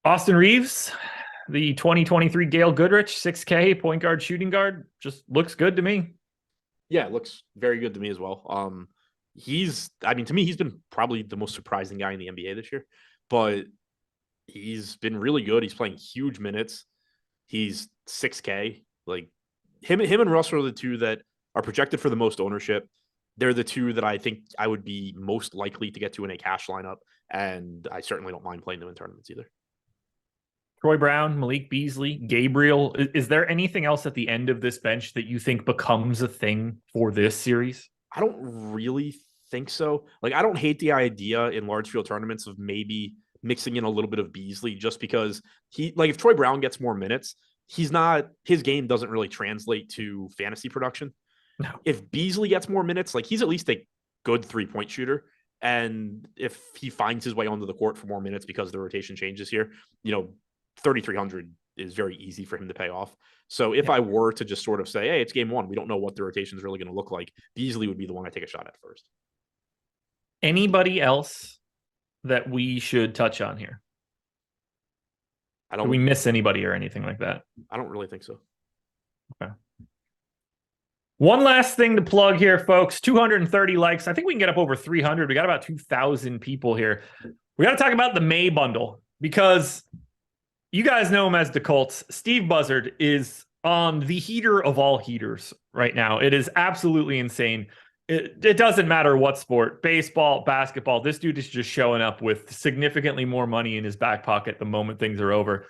Austin Reeves, the 2023 Gale Goodrich, 6K point guard, shooting guard, just looks good to me. Yeah, it looks very good to me as well. To me, he's been probably the most surprising guy in the NBA this year, but he's been really good. He's playing huge minutes. He's 6K. Like him and Russ are the two that are projected for the most ownership. They're the two that I think I would be most likely to get to in a cash lineup, and I certainly don't mind playing them in tournaments either. Troy Brown, Malik Beasley, Gabriel. Is there anything else at the end of this bench that you think becomes a thing for this series? I don't really think so. Like, I don't hate the idea in large field tournaments of maybe mixing in a little bit of Beasley just because if Troy Brown gets more minutes, his game doesn't really translate to fantasy production. No. If Beasley gets more minutes, like he's at least a good 3-point shooter. And if he finds his way onto the court for more minutes because the rotation changes here, 3,300 is very easy for him to pay off. So if I were to just sort of say, hey, it's game one, we don't know what the rotation is really going to look like, Beasley would be the one I take a shot at first. Anybody else that we should touch on here? Did we miss anybody or anything like that? I don't really think so. Okay. One last thing to plug here, folks. 230 likes. I think we can get up over 300. We got about 2,000 people here. We got to talk about the May bundle because you guys know him as the Colts. Steve Buzzard is on the heater of all heaters right now. It is absolutely insane. It doesn't matter what sport, baseball, basketball. This dude is just showing up with significantly more money in his back pocket the moment things are over.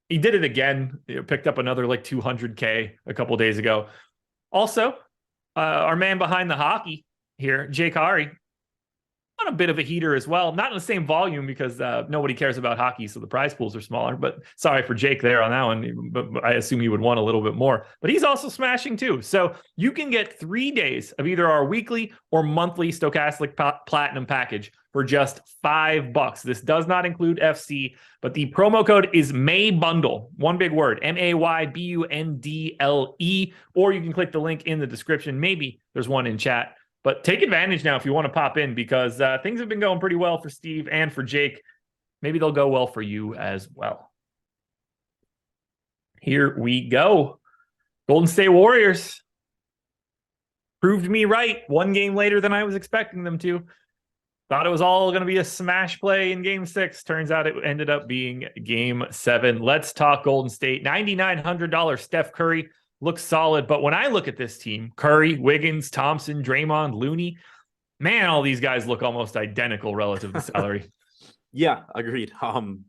He did it again. Picked up another 200K a couple days ago. Also, our man behind the hockey here, Jake Hari, on a bit of a heater as well. Not in the same volume because nobody cares about hockey, so the prize pools are smaller. But sorry for Jake there on that one. But I assume he would want a little bit more. But he's also smashing too. So you can get 3 days of either our weekly or monthly Stochastic Platinum package for just $5. This does not include FC, but the promo code is MAYBUNDLE. One big word, MAYBUNDLE. Or you can click the link in the description. Maybe there's one in chat. But take advantage now if you want to pop in because things have been going pretty well for Steve and for Jake. Maybe they'll go well for you as well. Here we go. Golden State Warriors proved me right 1 game later than I was expecting them to. Thought it was all going to be a smash play in game 6. Turns out it ended up being game 7. Let's talk Golden State. $9,900 Steph Curry. Looks solid, but when I look at this team, Curry, Wiggins, Thompson, Draymond, Looney, man, all these guys look almost identical relative to salary. Yeah, agreed. And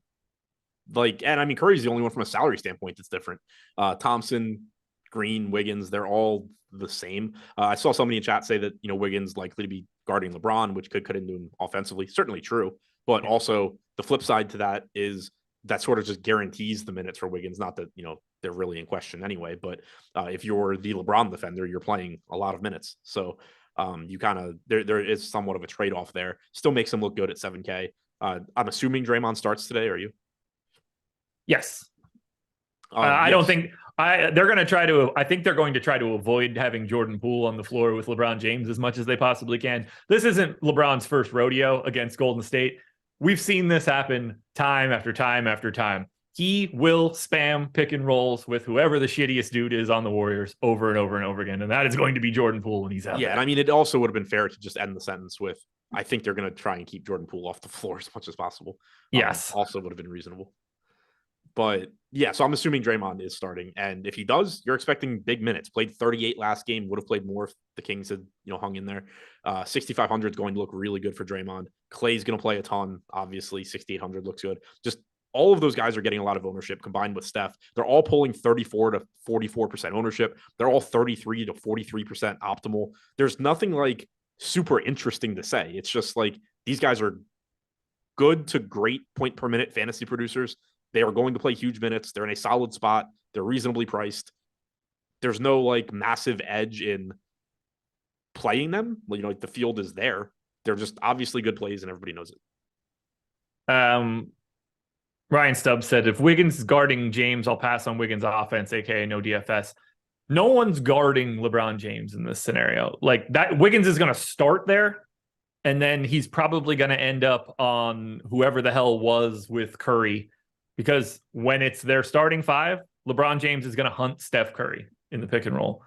I mean, Curry's the only one from a salary standpoint that's different. Thompson, Green, Wiggins, they're all the same. I saw somebody in chat say that, Wiggins likely to be guarding LeBron, which could cut into him offensively. Certainly true. But also the flip side to that is that sort of just guarantees the minutes for Wiggins. Not that, they're really in question anyway, but if you're the LeBron defender, you're playing a lot of minutes. So you kind of, there is somewhat of a trade-off there. Still makes him look good at 7K. I'm assuming Draymond starts today. Are you? Yes. I don't think they're going to try to, I think they're going to try to avoid having Jordan Poole on the floor with LeBron James as much as they possibly can. This isn't LeBron's first rodeo against Golden State. We've seen this happen time after time after time. He will spam pick and rolls with whoever the shittiest dude is on the Warriors over and over and over again. And that is going to be Jordan Poole when he's out. Yeah. there. And I mean, it also would have been fair to just end the sentence with, I think they're going to try and keep Jordan Poole off the floor as much as possible. Yes. Also would have been reasonable. But yeah, so I'm assuming Draymond is starting. And if he does, you're expecting big minutes. Played 38 last game, would have played more if the Kings had, hung in there. 6,500 is going to look really good for Draymond. Clay's going to play a ton. Obviously, 6,800 looks good. Just all of those guys are getting a lot of ownership combined with Steph. They're all pulling 34 to 44% ownership. They're all 33 to 43% optimal. There's nothing super interesting to say. It's just these guys are good to great point per minute fantasy producers. They are going to play huge minutes. They're in a solid spot. They're reasonably priced. There's no massive edge in playing them. The field is there. They're just obviously good plays and everybody knows it. Ryan Stubbs said, if Wiggins is guarding James, I'll pass on Wiggins' offense, aka no DFS. No one's guarding LeBron James in this scenario. Like that, Wiggins is going to start there, and then he's probably going to end up on whoever the hell was with Curry, because when it's their starting five, LeBron James is going to hunt Steph Curry in the pick and roll.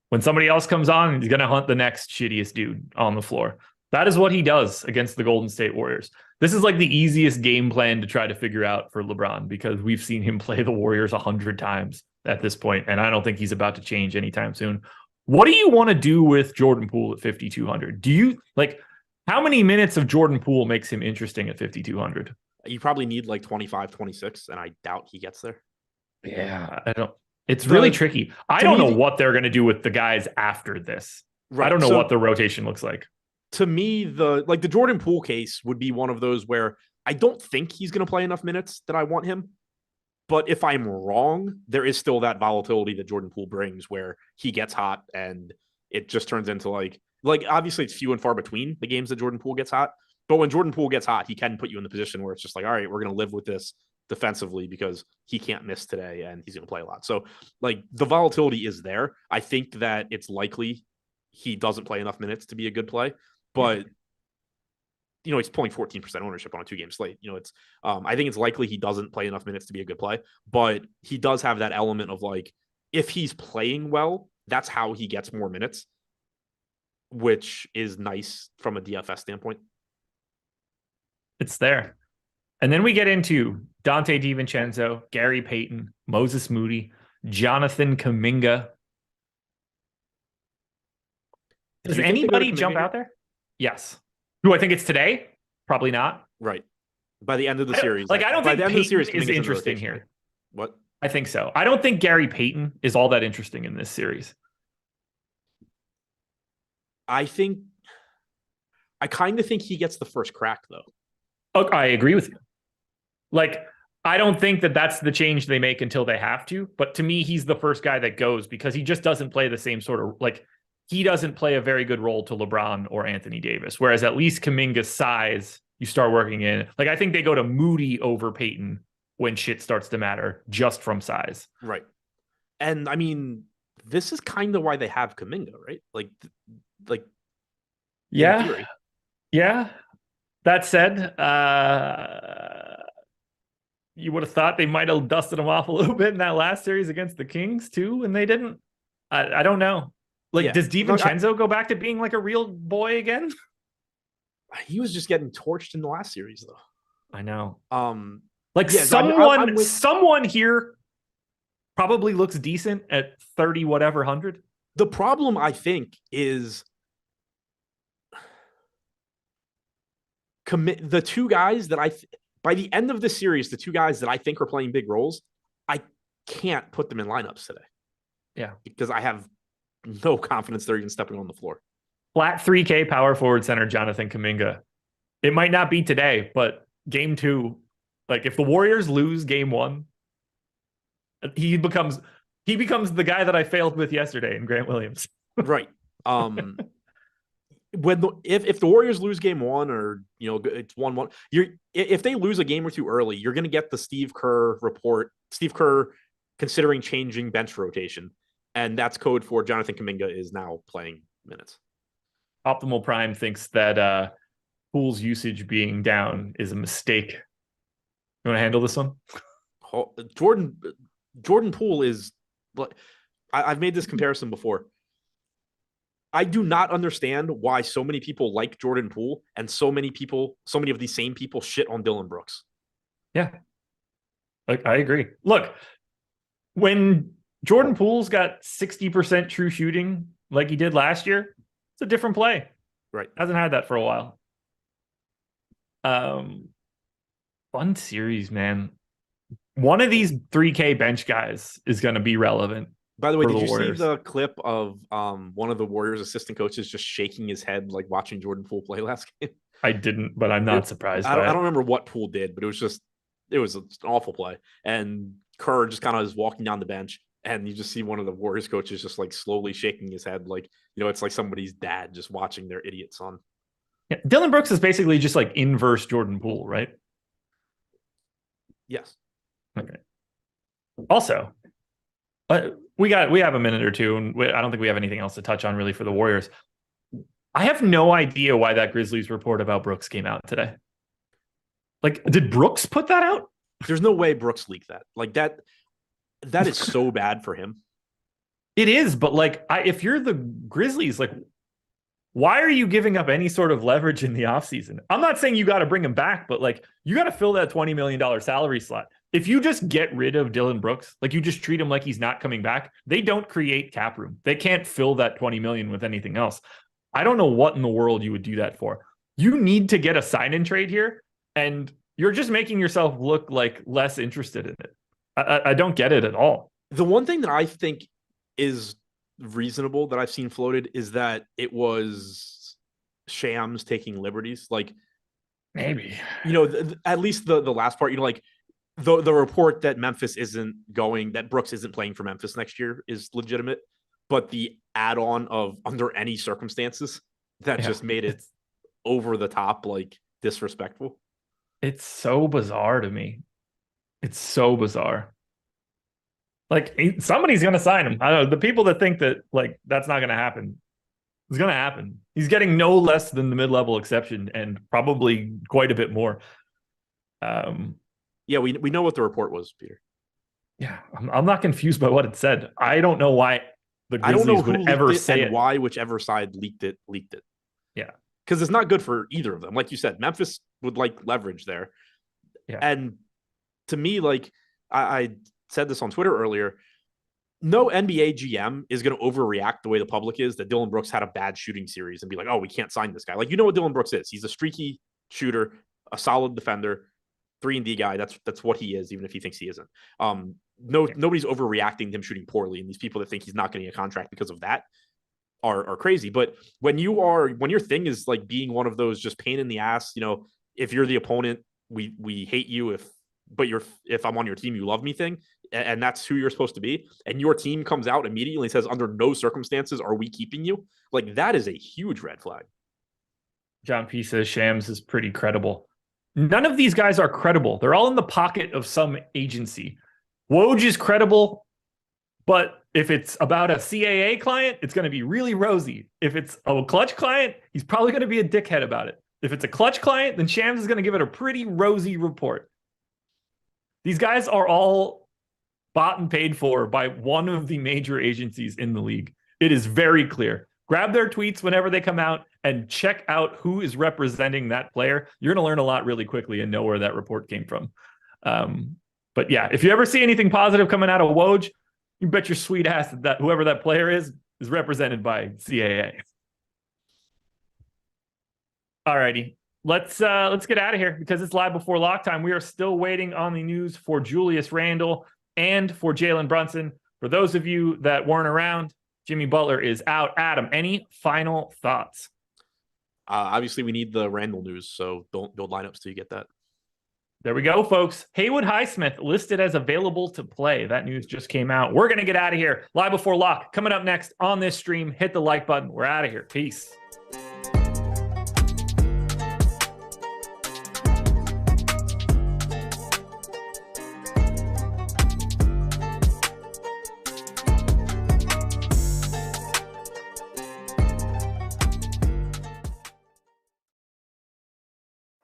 When somebody else comes on, he's going to hunt the next shittiest dude on the floor. That is what he does against the Golden State Warriors. This is like the easiest game plan to try to figure out for LeBron, because we've seen him play the Warriors 100 times at this point, and I don't think he's about to change anytime soon. What do you want to do with Jordan Poole at 5,200? Do you like, how many minutes of Jordan Poole makes him interesting at 5,200? You probably need like 25, 26, and I doubt he gets there. Yeah, I don't. It's really tricky. I don't know what they're going to do with the guys after this. Right. I don't know what the rotation looks like. To me, the Jordan Poole case would be one of those where I don't think he's going to play enough minutes that I want him. But if I'm wrong, there is still that volatility that Jordan Poole brings where he gets hot and it just turns into like obviously it's few and far between the games that Jordan Poole gets hot. But when Jordan Poole gets hot, he can put you in the position where it's just like, all right, we're going to live with this defensively because he can't miss today and he's going to play a lot. So like the volatility is there. I think that it's likely he doesn't play enough minutes to be a good play, but he's pulling 14% ownership on a 2-game slate. It's I think it's likely he doesn't play enough minutes to be a good play, but he does have that element of like, if he's playing well, that's how he gets more minutes, which is nice from a DFS standpoint. It's there. And then we get into Dante DiVincenzo, Gary Payton, Moses Moody, Jonathan Kuminga. Does anybody jump out there? Yes. Do I think it's today? Probably not. Right. By the end of the series. I don't think Payton is interesting here. What? I think so. I don't think Gary Payton is all that interesting in this series. I kind of think he gets the first crack, though. Okay, I agree with you. Like, I don't think that that's the change they make until they have to. But to me, he's the first guy that goes because he just doesn't play the same sort of, like, he doesn't play a very good role to LeBron or Anthony Davis. Whereas at least Kuminga's size, you start working in. Like, I think they go to Moody over Payton when shit starts to matter just from size. Right. And I mean, this is kind of why they have Kuminga, right? Like, yeah. Yeah. That said, you would have thought they might have dusted him off a little bit in that last series against the Kings too, and they didn't. I don't know. Like, does DiVincenzo go back to being like a real boy again? He was just getting torched in the last series, though. I know. Someone here probably looks decent at 30 whatever 100. The problem, I think, is the two guys that by the end of the series, the two guys that I think are playing big roles, I can't put them in lineups today. Yeah. Because I have no confidence they're even stepping on the floor. Flat 3K power forward center Jonathan Kuminga. It might not be today, but game 2, like if the Warriors lose game 1, he becomes the guy that I failed with yesterday in Grant Williams. Right. If the Warriors lose game 1 or it's 1-1, if they lose a game or two early, you're going to get the Steve Kerr report. Steve Kerr considering changing bench rotation, and that's code for Jonathan Kuminga is now playing minutes. Optimal Prime thinks that Poole's usage being down is a mistake. You want to handle this one? Jordan Poole is. I've made this comparison before. I do not understand why so many people like Jordan Poole and so many of these same people shit on Dillon Brooks. Yeah. I agree. Look, when Jordan Poole's got 60% true shooting like he did last year, it's a different play. Right. Hasn't had that for a while. Fun series, man. One of these 3K bench guys is going to be relevant. By the way, did you see the clip of one of the Warriors assistant coaches just shaking his head like watching Jordan Poole play last game? I didn't, but I'm not surprised. I don't remember what Poole did, but it was an awful play. And Kerr just kind of is walking down the bench, and you just see one of the Warriors coaches just like slowly shaking his head, like it's like somebody's dad just watching their idiot son. Yeah, Dylan Brooks is basically just like inverse Jordan Poole, right? Yes. Okay. Also, we have a minute or two, and I don't think we have anything else to touch on really for the Warriors. I have no idea why that Grizzlies report about Brooks came out today. Like, did Brooks put that out? There's no way Brooks leaked that. Like that is so bad for him. It is, but like, if you're the Grizzlies, like, why are you giving up any sort of leverage in the offseason? I'm not saying you got to bring him back, but like, you got to fill that $20 million salary slot. If you just get rid of Dylan Brooks, like you just treat him like he's not coming back, they don't create cap room. They can't fill that 20 million with anything else. I don't know what in the world you would do that for. You need to get a sign-in trade here, and you're just making yourself look like less interested in it. I don't get it at all. The one thing that I think is reasonable that I've seen floated is that it was Shams taking liberties. Like, maybe, at least the last part, like the report that that Brooks isn't playing for Memphis next year is legitimate, but the add-on of under any circumstances that just made it over the top, like disrespectful. It's so bizarre to me. It's so bizarre. Like, somebody's going to sign him. I don't know. The people that think that like that's not going to happen, it's going to happen. He's getting no less than the mid-level exception and probably quite a bit more. Yeah, we know what the report was, Peter. Yeah, I'm not confused by what it said. I don't know why the Grizzlies would ever say it. Why whichever side leaked it. Yeah. Because it's not good for either of them. Like you said, Memphis would like leverage there. Yeah. And to me, like I said this on Twitter earlier, no NBA GM is going to overreact the way the public is that Dylan Brooks had a bad shooting series and be like, oh, we can't sign this guy. Like, what Dylan Brooks is. He's a streaky shooter, a solid defender, 3-and-D guy. That's what he is, even if he thinks he isn't. Nobody's overreacting to him shooting poorly. And these people that think he's not getting a contract because of that are crazy. But when your thing is like being one of those just pain in the ass, if you're the opponent, we hate you. If I'm on your team, you love me thing. And that's who you're supposed to be. And your team comes out immediately and says, under no circumstances are we keeping you. Like, that is a huge red flag. John P says Shams is pretty credible. None of these guys are credible. They're all in the pocket of some agency. Woj is credible, but if it's about a CAA client, it's going to be really rosy. If it's a clutch client, he's probably going to be a dickhead about it. If it's a clutch client, then Shams is going to give it a pretty rosy report. These guys are all bought and paid for by one of the major agencies in the league. It is very clear. Grab their tweets whenever they come out and check out who is representing that player. You're going to learn a lot really quickly and know where that report came from. But yeah, if you ever see anything positive coming out of Woj, you bet your sweet ass that whoever that player is represented by CAA. All righty. Let's get out of here because it's live before lock time. We are still waiting on the news for Julius Randle and for Jalen Brunson. For those of you that weren't around, Jimmy Butler is out. Adam, any final thoughts? Obviously, we need the Randle news, so don't build lineups till you get that. There we go, folks. Haywood Highsmith listed as available to play. That news just came out. We're going to get out of here. Live before lock. Coming up next on this stream, hit the like button. We're out of here. Peace.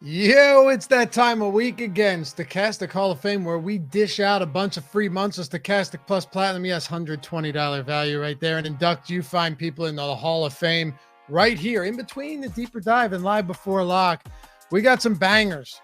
Yo, it's that time of week again. Stochastic Hall of Fame, where we dish out a bunch of free months of Stochastic Plus Platinum. Yes, $120 value right there, and induct you fine people into the Hall of Fame right here in between the deeper dive and live before lock. We got some bangers,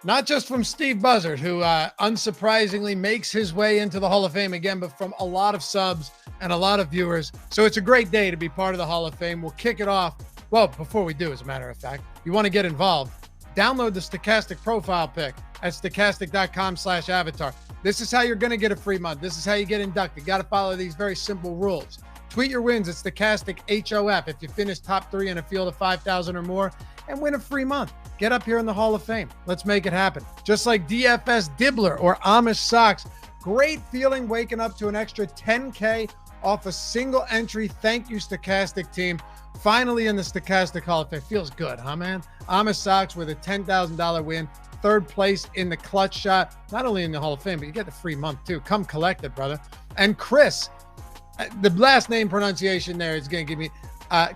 not just from Steve Buzzard, who unsurprisingly makes his way into the Hall of Fame again, but from a lot of subs and a lot of viewers. So it's a great day to be part of the Hall of Fame. We'll kick it off. Well, before we do, as a matter of fact, you want to get involved. Download the Stochastic profile pic at stochastic.com/avatar. This is how you're going to get a free month. This is how you get inducted. Got to follow these very simple rules. Tweet your wins at Stochastic HOF if you finish top 3 in a field of 5,000 or more and win a free month. Get up here in the Hall of Fame. Let's make it happen. Just like DFS Dibbler or Amish Socks. Great feeling waking up to an extra $10K off a single entry. Thank you, Stochastic team. Finally in the Stochastic Hall of Fame. Feels good, huh, man? Amos Sox with a $10,000 win. Third place in the clutch shot. Not only in the Hall of Fame, but you get the free month too. Come collect it, brother. And Chris, the last name pronunciation there is going to give me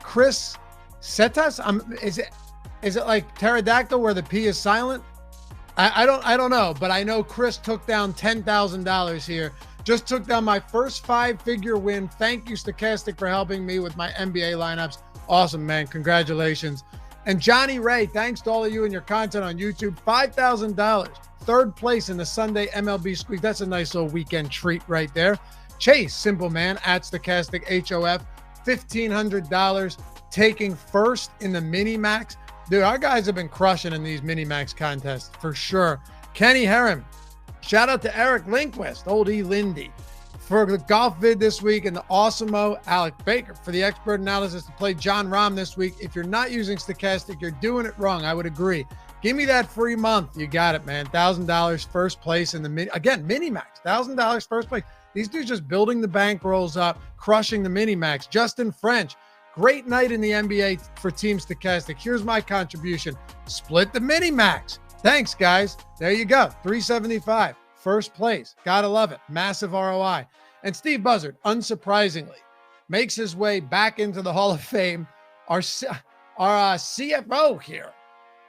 Chris Setas. Is it like pterodactyl where the P is silent? I don't know, but I know Chris took down $10,000 here. Just took down my first 5-figure win. Thank you, Stochastic, for helping me with my NBA lineups. Awesome, man. Congratulations. And Johnny Ray, thanks to all of you and your content on YouTube. $5,000. Third place in the Sunday MLB Squeeze. That's a nice little weekend treat right there. Chase, simple man, at Stochastic HOF. $1,500. Taking first in the mini max. Dude, our guys have been crushing in these mini max contests for sure. Kenny Herron, shout out to Eric Lindquist, old E. Lindy, for the golf vid this week, and the Awesome-O Alec Baker for the expert analysis to play John Rahm this week. If you're not using Stochastic, you're doing it wrong. I would agree. Give me that free month. You got it, man. $1,000 first place in the mini max. $1,000 first place. These dudes just building the bankrolls up, crushing the mini max. Justin French. Great night in the NBA for Team Stochastic. Here's my contribution. Split the mini max. Thanks, guys. There you go. $375. First place. Gotta love it. Massive ROI. And Steve Buzzard, unsurprisingly, makes his way back into the Hall of Fame. Our CFO here,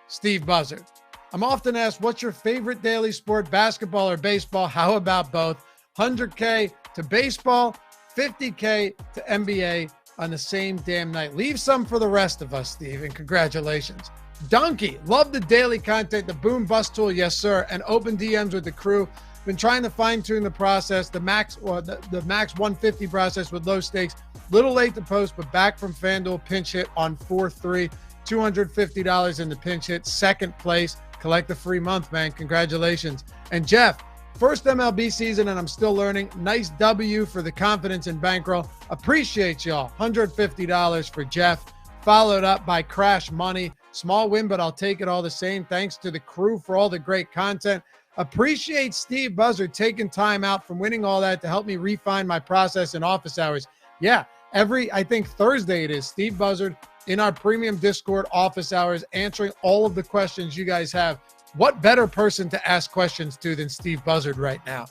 Steve Buzzard. I'm often asked, what's your favorite daily sport, basketball or baseball? How about both? 100K to baseball, 50K to NBA. On the same damn night. Leave some for the rest of us, Steve, and congratulations. Donkey, love the daily content, the boom bust tool, yes, sir, and open DMs with the crew. Been trying to fine-tune the process, the max 150 process with low stakes. Little late to post, but back from FanDuel, pinch hit on 4-3, $250 in the pinch hit, second place. Collect the free month, man. Congratulations. And Jeff, first MLB season, and I'm still learning. Nice W for the confidence in bankroll. Appreciate y'all. $150 for Jeff. Followed up by Crash Money. Small win, but I'll take it all the same. Thanks to the crew for all the great content. Appreciate Steve Buzzard taking time out from winning all that to help me refine my process in office hours. Yeah, I think Thursday it is, Steve Buzzard in our premium Discord office hours, answering all of the questions you guys have. What better person to ask questions to than Steve Buzzard right now?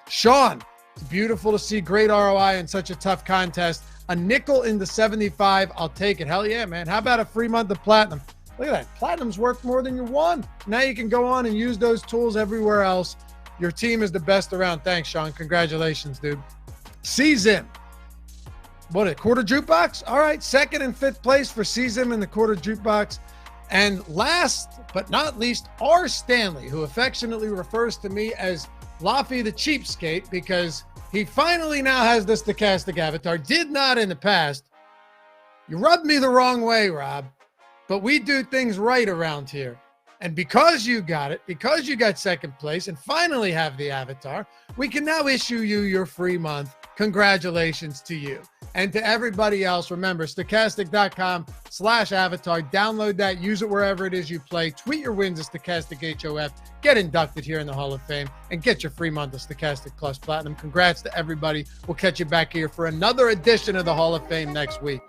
Sean, it's beautiful to see great ROI in such a tough contest. A nickel into 75, I'll take it. Hell yeah, man. How about a free month of Platinum? Look at that. Platinum's worth more than you won. Now you can go on and use those tools everywhere else. Your team is the best around. Thanks, Sean. Congratulations, dude. Season. What, a quarter jukebox? All right, second and fifth place for Season in the quarter jukebox. And last but not least, R. Stanley, who affectionately refers to me as Laffy the Cheapskate because he finally now has the Stochastic avatar. Did not in the past. You rubbed me the wrong way, Rob, but we do things right around here. And because you got it, because you got second place and finally have the avatar, we can now issue you your free month. Congratulations to you. And to everybody else, remember, stochastic.com/avatar. Download that, use it wherever it is you play. Tweet your wins at Stochastic HOF. Get inducted here in the Hall of Fame and get your free month of Stochastic Plus Platinum. Congrats to everybody. We'll catch you back here for another edition of the Hall of Fame next week.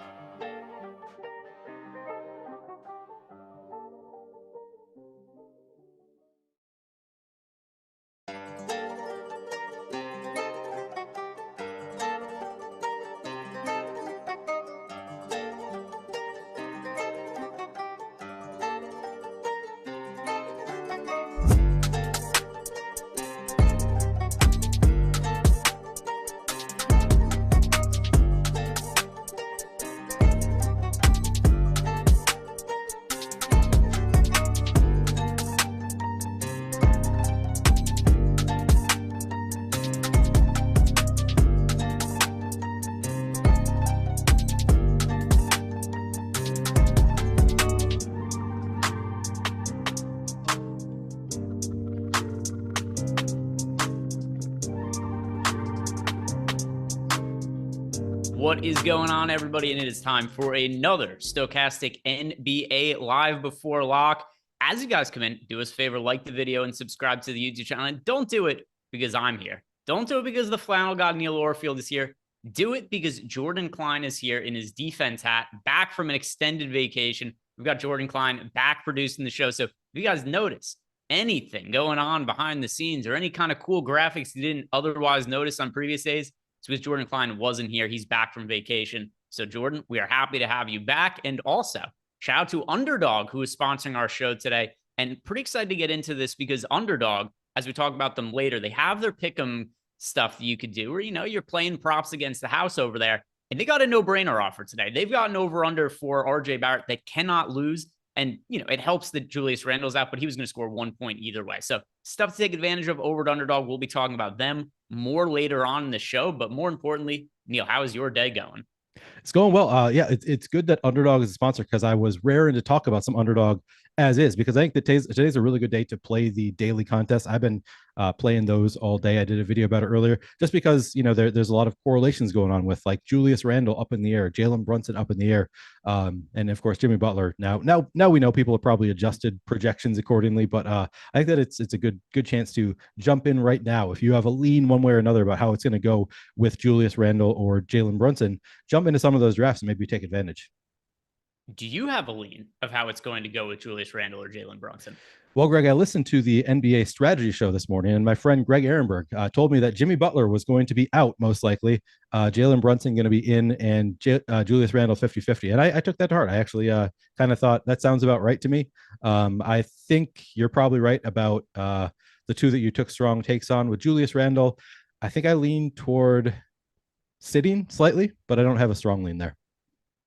What is going on, everybody? And it is time for another Stochastic NBA Live Before Lock. As you guys come in, do us a favor, like the video and subscribe to the YouTube channel. And don't do it because I'm here. Don't do it because the flannel god Neil Orfield is here. Do it because Jordan Klein is here in his defense hat, back from an extended vacation. We've got Jordan Klein back producing the show. So if you guys notice anything going on behind the scenes or any kind of cool graphics you didn't otherwise notice on previous days, it's because Jordan Klein wasn't here. He's back from vacation. So Jordan, we are happy to have you back. And also shout out to Underdog, who is sponsoring our show today. And pretty excited to get into this because Underdog, as we talk about them later, they have their pick'em stuff that you could do where, you're playing props against the house over there. And they got a no-brainer offer today. They've got an over-under for RJ Barrett that cannot lose. And, it helps that Julius Randle's out, but he was going to score 1 point either way. So stuff to take advantage of over at Underdog. We'll be talking about them more later on in the show. But more importantly, Neil, how is your day going? It's going well. Yeah, it's good that Underdog is a sponsor because I was raring to talk about some Underdog as is, because I think that today's a really good day to play the daily contest. I've been playing those all day. I did a video about it earlier just because, there's a lot of correlations going on with like Julius Randle up in the air, Jalen Brunson up in the air. And of course, Jimmy Butler. Now we know people have probably adjusted projections accordingly, but I think that it's a good chance to jump in right now. If you have a lean one way or another about how it's going to go with Julius Randle or Jalen Brunson, jump into some of those drafts and maybe take advantage. Do you have a lean of how it's going to go with Julius Randle or Jalen Brunson? Well, Greg, I listened to the NBA strategy show this morning, and my friend Greg Ehrenberg told me that Jimmy Butler was going to be out, most likely. Jalen Brunson going to be in, and Julius Randle 50-50. And I took that to heart. I actually kind of thought that sounds about right to me. I think you're probably right about the two that you took strong takes on. With Julius Randle, I think I lean toward sitting slightly, but I don't have a strong lean there.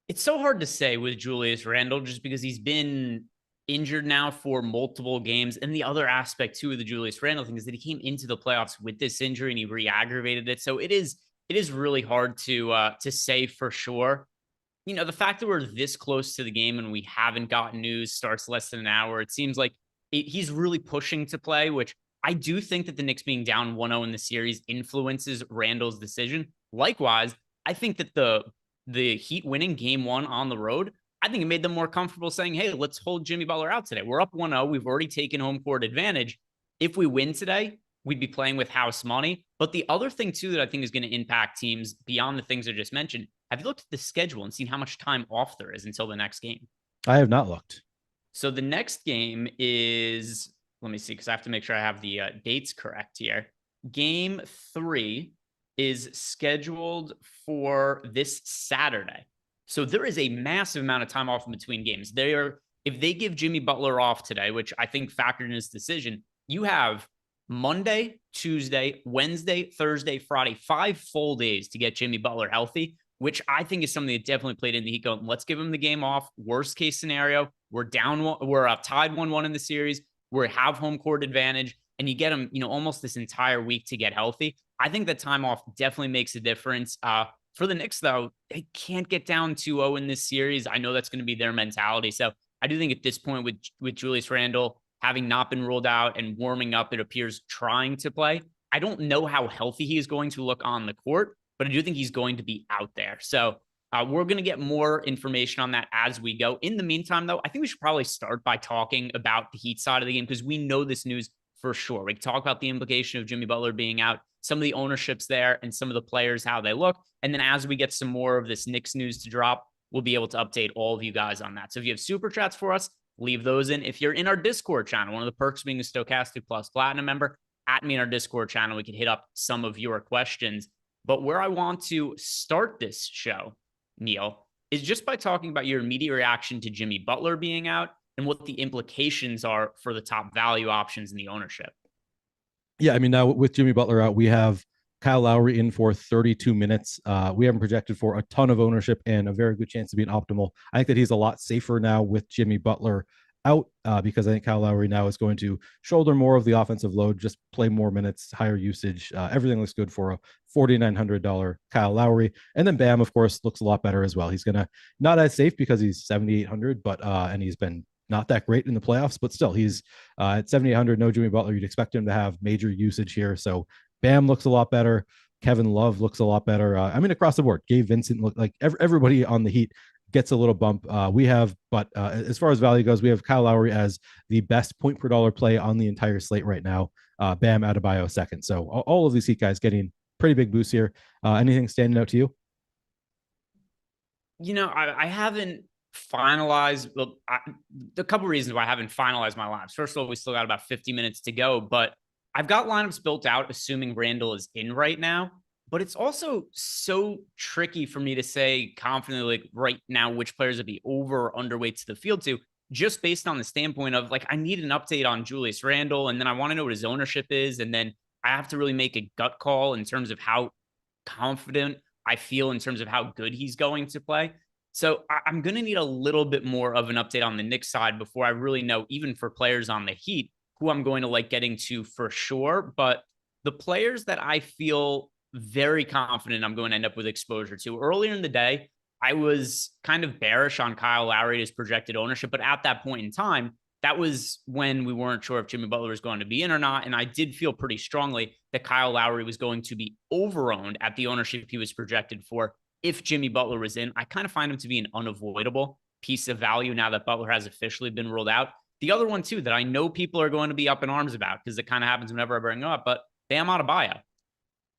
It's so hard to say with Julius Randle just because he's been injured now for multiple games. And the other aspect too of the Julius Randle thing is that he came into the playoffs with this injury and he re-aggravated it. So it is really hard to say for sure. The fact that we're this close to the game and we haven't gotten news, starts less than an hour, it seems like he's really pushing to play, which I do think that the Knicks being down 1-0 in the series influences Randle's decision. Likewise, I think that the Heat winning game 1 on the road, I think it made them more comfortable saying, hey, let's hold Jimmy Butler out today. We're up 1-0. We've already taken home court advantage. If we win today, we'd be playing with house money. But the other thing, too, that I think is going to impact teams beyond the things I just mentioned, have you looked at the schedule and seen how much time off there is until the next game? I have not looked. So the next game is, let me see, because I have to make sure I have the dates correct here. Game 3 is scheduled for this Saturday. So there is a massive amount of time off in between games. If they give Jimmy Butler off today, which I think factored in his decision, you have Monday, Tuesday, Wednesday, Thursday, Friday, 5 full days to get Jimmy Butler healthy, which I think is something that definitely played in the Heat going, let's give him the game off. Worst case scenario, we're tied 1-1 in the series. We have home court advantage, and you get him, almost this entire week to get healthy. I think that time off definitely makes a difference. For the Knicks, though, they can't get down 2-0 in this series. I know that's going to be their mentality. So I do think at this point with Julius Randle having not been ruled out and warming up, it appears trying to play. I don't know how healthy he is going to look on the court, but I do think he's going to be out there. So we're going to get more information on that as we go. In the meantime, though, I think we should probably start by talking about the Heat side of the game because we know this news for sure. We can talk about the implication of Jimmy Butler being out, some of the ownerships there, and some of the players, how they look. And then as we get some more of this Knicks news to drop, we'll be able to update all of you guys on that. So if you have super chats for us, leave those in. If you're in our Discord channel, one of the perks being a Stochastic Plus Platinum member, at me in our Discord channel, we can hit up some of your questions. But where I want to start this show, Neil, is just by talking about your immediate reaction to Jimmy Butler being out and what the implications are for the top value options in the ownership. Yeah, I mean, now with Jimmy Butler out, we have Kyle Lowry in for 32 minutes. We haven't projected for a ton of ownership and a very good chance to be an optimal. I think that he's a lot safer now with Jimmy Butler out because I think Kyle Lowry now is going to shoulder more of the offensive load, just play more minutes, higher usage. Everything looks good for a $4,900 Kyle Lowry. And then Bam, of course, looks a lot better as well. He's going to not as safe because he's 7,800, but and he's been not that great in the playoffs, but still he's at 7,800. No Jimmy Butler. You'd expect him to have major usage here. So Bam looks a lot better. Kevin Love looks a lot better. I mean, across the board, Gabe Vincent looked like everybody on the Heat gets a little bump. But as far as value goes, we have Kyle Lowry as the best point per dollar play on the entire slate right now. Bam Adebayo second. So all of these Heat guys getting pretty big boosts here. Anything standing out to you? I haven't finalized. Well, a couple reasons why I haven't finalized my lineups. First of all, we still got about 50 minutes to go, but I've got lineups built out, assuming Randle is in right now. But it's also so tricky for me to say confidently, like right now, which players would be over or underweight to the field to, just based on the standpoint of like, I need an update on Julius Randle, and then I want to know what his ownership is. And then I have to really make a gut call in terms of how confident I feel in terms of how good he's going to play. So I'm going to need a little bit more of an update on the Knicks side before I really know, even for players on the Heat, who I'm going to like getting to for sure. But the players that I feel very confident I'm going to end up with exposure to earlier in the day, I was kind of bearish on Kyle Lowry, his projected ownership. But at that point in time, that was when we weren't sure if Jimmy Butler was going to be in or not. And I did feel pretty strongly that Kyle Lowry was going to be overowned at the ownership he was projected for if Jimmy Butler was in. I kind of find him to be an unavoidable piece of value now that Butler has officially been ruled out. The other one, too, that I know people are going to be up in arms about, because it kind of happens whenever I bring it up, but Bam Adebayo.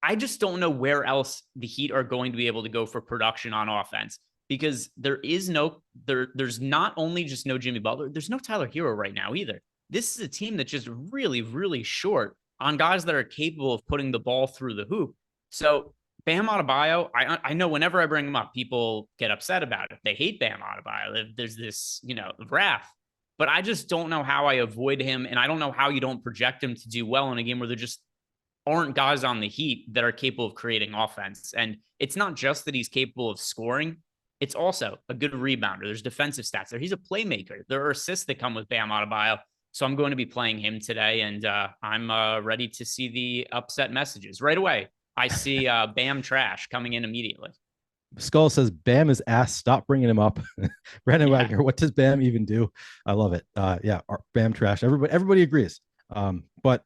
I just don't know where else the Heat are going to be able to go for production on offense, because there's not only just no Jimmy Butler, there's no Tyler Hero right now either. This is a team that's just really, really short on guys that are capable of putting the ball through the hoop. So Bam Adebayo, I know whenever I bring him up, people get upset about it. They hate Bam Adebayo. There's this, wrath. But I just don't know how I avoid him, and I don't know how you don't project him to do well in a game where there just aren't guys on the Heat that are capable of creating offense. And it's not just that he's capable of scoring. It's also a good rebounder. There's defensive stats there. He's a playmaker. There are assists that come with Bam Adebayo. So I'm going to be playing him today, and I'm ready to see the upset messages. Right away, I see Bam trash coming in immediately. Skull says Bam is ass. Stop bringing him up. Brandon Wagner, what does Bam even do? I love it. Bam trash. Everybody agrees. But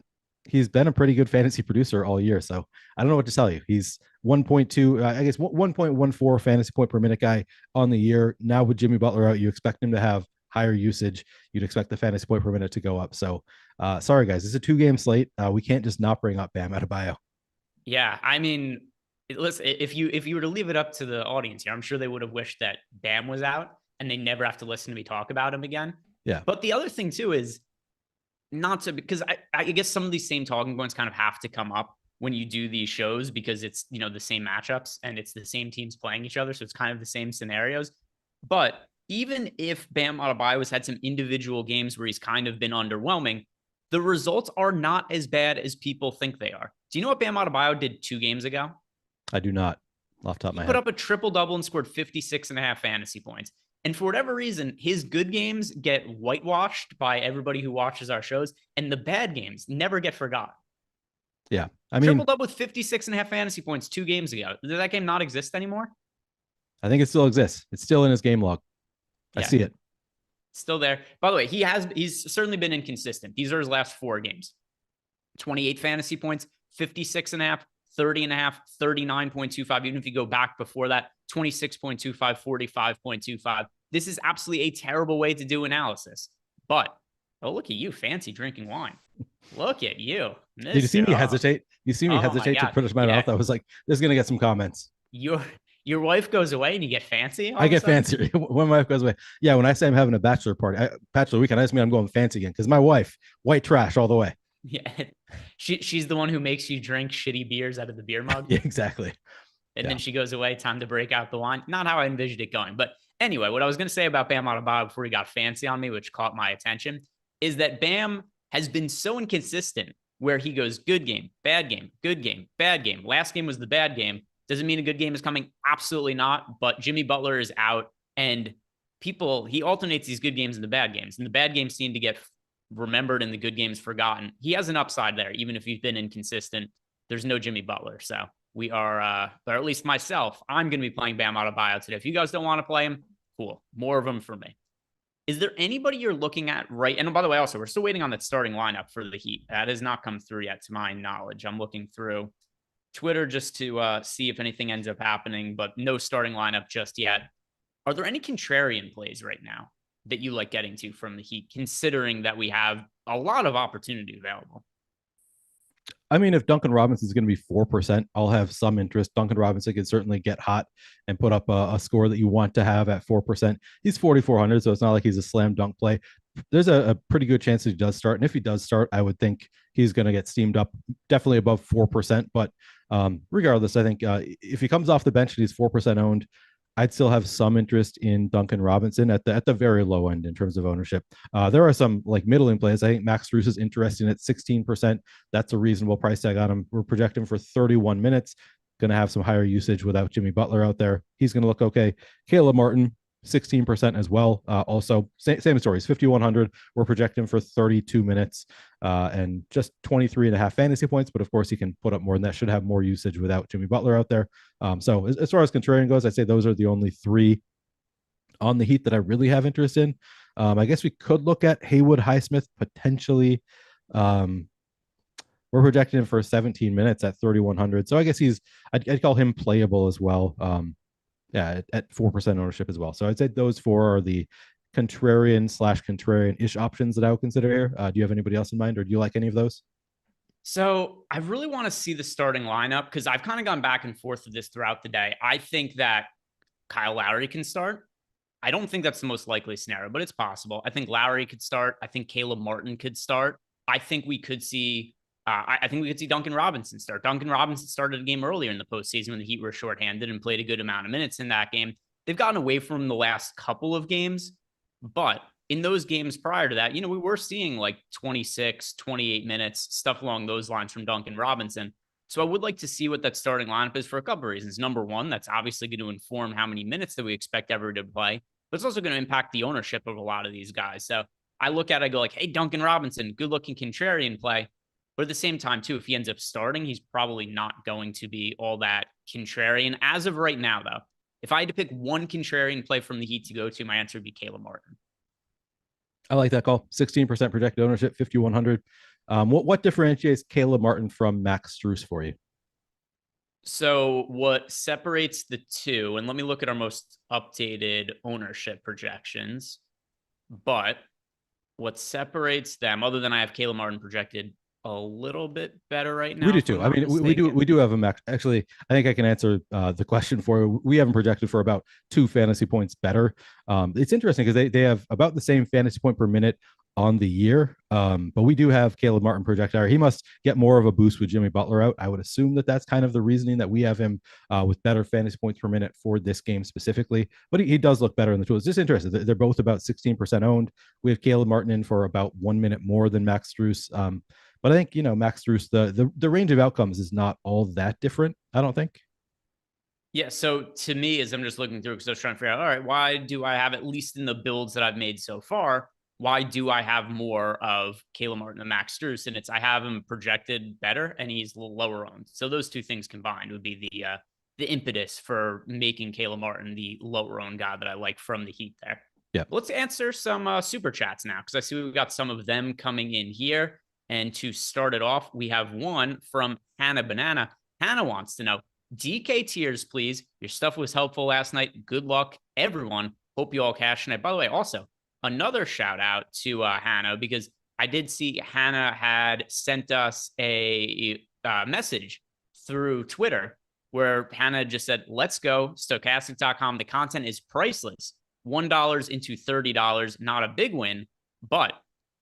he's been a pretty good fantasy producer all year. So I don't know what to tell you. He's 1.14 fantasy point per minute guy on the year. Now with Jimmy Butler out, you expect him to have higher usage. You'd expect the fantasy point per minute to go up. So sorry guys, it's a 2-game slate. We can't just not bring up Bam Adebayo. Yeah, I mean, listen, if you were to leave it up to the audience here, I'm sure they would have wished that Bam was out and they never have to listen to me talk about him again. Yeah. But the other thing too is not to, because I guess some of these same talking points kind of have to come up when you do these shows, because it's, the same matchups and it's the same teams playing each other. So it's kind of the same scenarios. But even if Bam Adebayo has had some individual games where he's kind of been underwhelming, the results are not as bad as people think they are. Do you know what Bam Adebayo did 2 games ago? I do not, off the top of my head. Put up a triple-double and scored 56.5 fantasy points. And for whatever reason, his good games get whitewashed by everybody who watches our shows, and the bad games never get forgotten. Yeah. I mean, triple-double with 56.5 fantasy points 2 games ago. Did that game not exist anymore? I think it still exists. It's still in his game log. I see it. Still there. By the way, he's certainly been inconsistent. These are his last 4 games. 28 fantasy points, 56.5, 30.5, 39.25. Even if you go back before that, 26.25, 45.25. This is absolutely a terrible way to do analysis. But, look at you, fancy drinking wine. Look at you. Did you see me hesitate? You see me hesitate to put it in my mouth? I was like, this is going to get some comments. Your wife goes away and you get fancy? I get fancy when my wife goes away. Yeah, when I say I'm having a bachelor party, bachelor weekend, I just mean I'm going fancy again, because my wife, white trash all the way. Yeah, she's the one who makes you drink shitty beers out of the beer mug. Yeah, exactly. And then she goes away, time to break out the wine. Not how I envisioned it going. But anyway, what I was going to say about Bam Adebayo before he got fancy on me, which caught my attention, is that Bam has been so inconsistent where he goes good game, bad game, good game, bad game. Last game was the bad game. Doesn't mean a good game is coming. Absolutely not. But Jimmy Butler is out, and he alternates these good games and the bad games. And the bad games seem to get remembered and the good games forgotten. He has an upside there, even if he's been inconsistent. There's no Jimmy Butler. So we are, or at least myself, I'm going to be playing Bam Adebayo today. If you guys don't want to play him, cool. More of them for me. Is there anybody you're looking at right? And by the way, also, we're still waiting on that starting lineup for the Heat. That has not come through yet, to my knowledge. I'm looking through Twitter just to see if anything ends up happening, but no starting lineup just yet. Are there any contrarian plays right now that you like getting to from the Heat, considering that we have a lot of opportunity available? I mean, if Duncan Robinson is going to be 4%, I'll have some interest. Duncan Robinson can certainly get hot and put up a score that you want to have at 4%. He's 4,400, so it's not like he's a slam dunk play. There's a pretty good chance he does start. And if he does start, I would think he's going to get steamed up definitely above 4%. But regardless, I think if he comes off the bench and he's 4% owned, I'd still have some interest in Duncan Robinson at the very low end in terms of ownership. There are some like middling plays. I think Max Strus is interesting at 16%. That's a reasonable price tag on him. We're projecting for 31 minutes. Going to have some higher usage without Jimmy Butler out there. He's going to look okay. Caleb Martin, 16% as well. Also, same stories, 5,100. We're projecting for 32 minutes and just 23.5 fantasy points. But of course, he can put up more than that. Should have more usage without Jimmy Butler out there. So as far as contrarian goes, I'd say those are the only three on the Heat that I really have interest in. I guess we could look at Haywood Highsmith potentially. We're projecting him for 17 minutes at 3,100. So I guess I'd call him playable as well. Yeah, at 4% ownership as well. So I'd say those four are the contrarian/contrarian-ish options that I would consider here. Do you have anybody else in mind, or do you like any of those? So I really want to see the starting lineup because I've kind of gone back and forth with this throughout the day. I think that Kyle Lowry can start. I don't think that's the most likely scenario, but it's possible. I think Lowry could start. I think Caleb Martin could start. I think we could see I think we could see Duncan Robinson start. Duncan Robinson started a game earlier in the postseason when the Heat were shorthanded and played a good amount of minutes in that game. They've gotten away from the last couple of games, but in those games prior to that, we were seeing like 26, 28 minutes, stuff along those lines from Duncan Robinson. So I would like to see what that starting lineup is for a couple of reasons. Number one, that's obviously going to inform how many minutes that we expect everyone to play, but it's also going to impact the ownership of a lot of these guys. So I look at it, I go like, hey, Duncan Robinson, good looking contrarian play. But at the same time, too, if he ends up starting, he's probably not going to be all that contrarian. As of right now, though, if I had to pick one contrarian play from the Heat to go to, my answer would be Caleb Martin. I like that call. 16% projected ownership, 5,100. What differentiates Caleb Martin from Max Strus for you? So what separates the two, and let me look at our most updated ownership projections, but what separates them, other than I have Caleb Martin projected a little bit better right now. We do too. I mean, we do have a max. Actually, I think I can answer the question for you. We haven't projected for about 2 fantasy points better. It's interesting because they have about the same fantasy point per minute on the year. But we do have Caleb Martin projected. He must get more of a boost with Jimmy Butler out. I would assume that that's kind of the reasoning that we have him with better fantasy points per minute for this game specifically. But he does look better in the tools. Just interesting. They're both about 16% owned. We have Caleb Martin in for about 1 minute more than Max Strus. But I think, Max Strus, the range of outcomes is not all that different, I don't think. Yeah, so to me, as I'm just looking through, because I was trying to figure out, all right, why do I have, at least in the builds that I've made so far, why do I have more of Caleb Martin and Max Strus? And I have him projected better and he's lower owned. So those two things combined would be the impetus for making Caleb Martin the lower owned guy that I like from the Heat there. Yeah. Let's answer some super chats now, because I see we've got some of them coming in here. And to start it off, we have one from Hannah Banana. Hannah wants to know, DK tiers, please. Your stuff was helpful last night. Good luck, everyone. Hope you all cash tonight. By the way, also, another shout out to Hannah, because I did see Hannah had sent us a message through Twitter where Hannah just said, let's go, stochastic.com. The content is priceless. $1 into $30, not a big win, but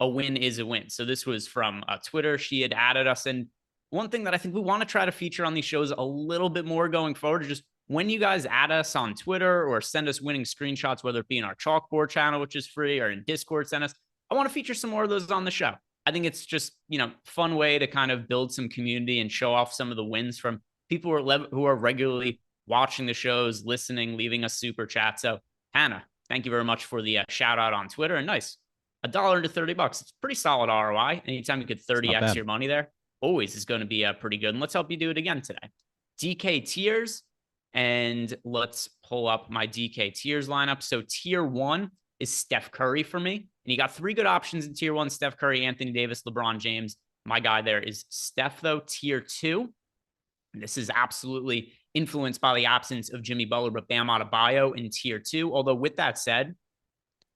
a win is a win. So this was from Twitter. She had added us. And one thing that I think we want to try to feature on these shows a little bit more going forward is just when you guys add us on Twitter or send us winning screenshots, whether it be in our chalkboard channel, which is free, or in Discord, send us. I want to feature some more of those on the show. I think it's just, fun way to kind of build some community and show off some of the wins from people who are regularly watching the shows, listening, leaving us super chat. So Hannah, thank you very much for the shout out on Twitter. And nice. $1 into $30. It's pretty solid ROI. Anytime you get 30x your money there, always is going to be pretty good. And let's help you do it again today. DK tiers. And let's pull up my DK tiers lineup. So tier 1 is Steph Curry for me. And you got 3 good options in tier 1, Steph Curry, Anthony Davis, LeBron James. My guy there is Steph, though. Tier 2. And this is absolutely influenced by the absence of Jimmy Butler, but Bam Adebayo in tier 2. Although with that said,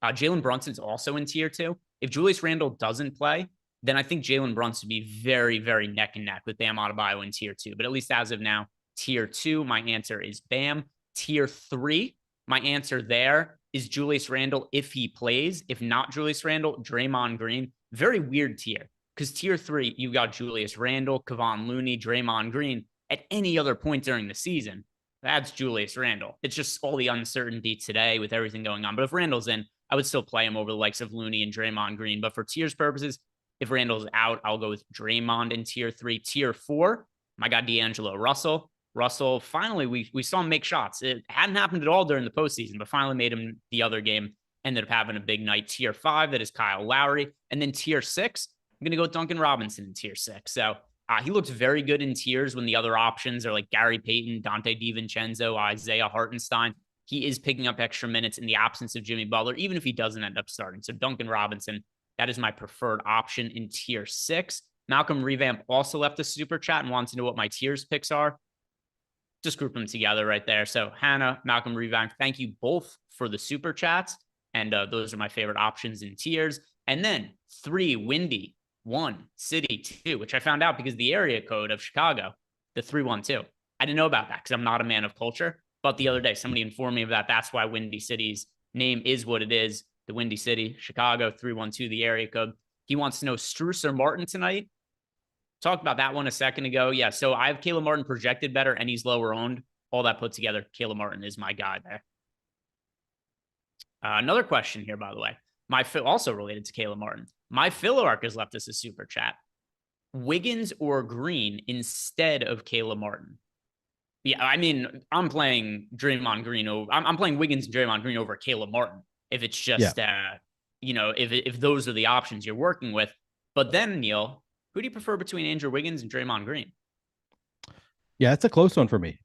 Jalen Brunson's also in tier 2. If Julius Randle doesn't play, then I think Jalen Brunson would be very, very neck and neck with Bam Adebayo in tier 2. But at least as of now, tier 2, my answer is Bam. Tier 3, my answer there is Julius Randle if he plays. If not Julius Randle, Draymond Green. Very weird tier, because tier 3, you got Julius Randle, Kevon Looney, Draymond Green. At any other point during the season, that's Julius Randle. It's just all the uncertainty today with everything going on. But if Randle's in, I would still play him over the likes of Looney and Draymond Green. But for tiers purposes, if Randle's out, I'll go with Draymond in tier 3. Tier 4, my God, D'Angelo Russell. Russell, finally, we saw him make shots. It hadn't happened at all during the postseason, but finally made him the other game. Ended up having a big night. Tier 5, that is Kyle Lowry. And then tier 6, I'm going to go with Duncan Robinson in tier 6. So he looks very good in tiers when the other options are like Gary Payton, Dante DiVincenzo, Isaiah Hartenstein. He is picking up extra minutes in the absence of Jimmy Butler, even if he doesn't end up starting. So Duncan Robinson, that is my preferred option in tier 6. Malcolm Revamp also left a super chat and wants to know what my tiers picks are. Just group them together right there. So Hannah, Malcolm Revamp, thank you both for the super chats. And those are my favorite options in tiers. And then 3, Windy. 1, City 2, which I found out because the area code of Chicago, the 312. I didn't know about that because I'm not a man of culture. But the other day, somebody informed me of that. That's why Windy City's name is what it is. The Windy City, Chicago, 312, the area code. He wants to know Strus or Martin tonight. Talked about that one a second ago. Yeah, so I have Caleb Martin projected better, and he's lower owned. All that put together, Caleb Martin is my guy there. Another question here, by the way. Also related to Caleb Martin. My Philark has left us a super chat. Wiggins or Green instead of Caleb Martin? Yeah, I mean, I'm playing Draymond Green. I'm playing Wiggins and Draymond Green over Caleb Martin. If it's just, if those are the options you're working with. But then, Neil, who do you prefer between Andrew Wiggins and Draymond Green? Yeah, it's a close one for me.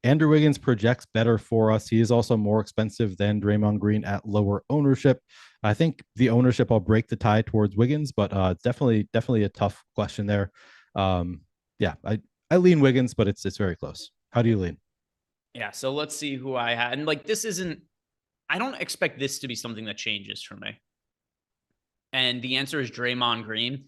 Andrew Wiggins projects better for us. He is also more expensive than Draymond Green at lower ownership. I think the ownership will break the tie towards Wiggins, but it's definitely a tough question there. I lean Wiggins, but it's very close. How do you lean? Yeah, so let's see who I had. And like, I don't expect this to be something that changes for me. And the answer is Draymond Green.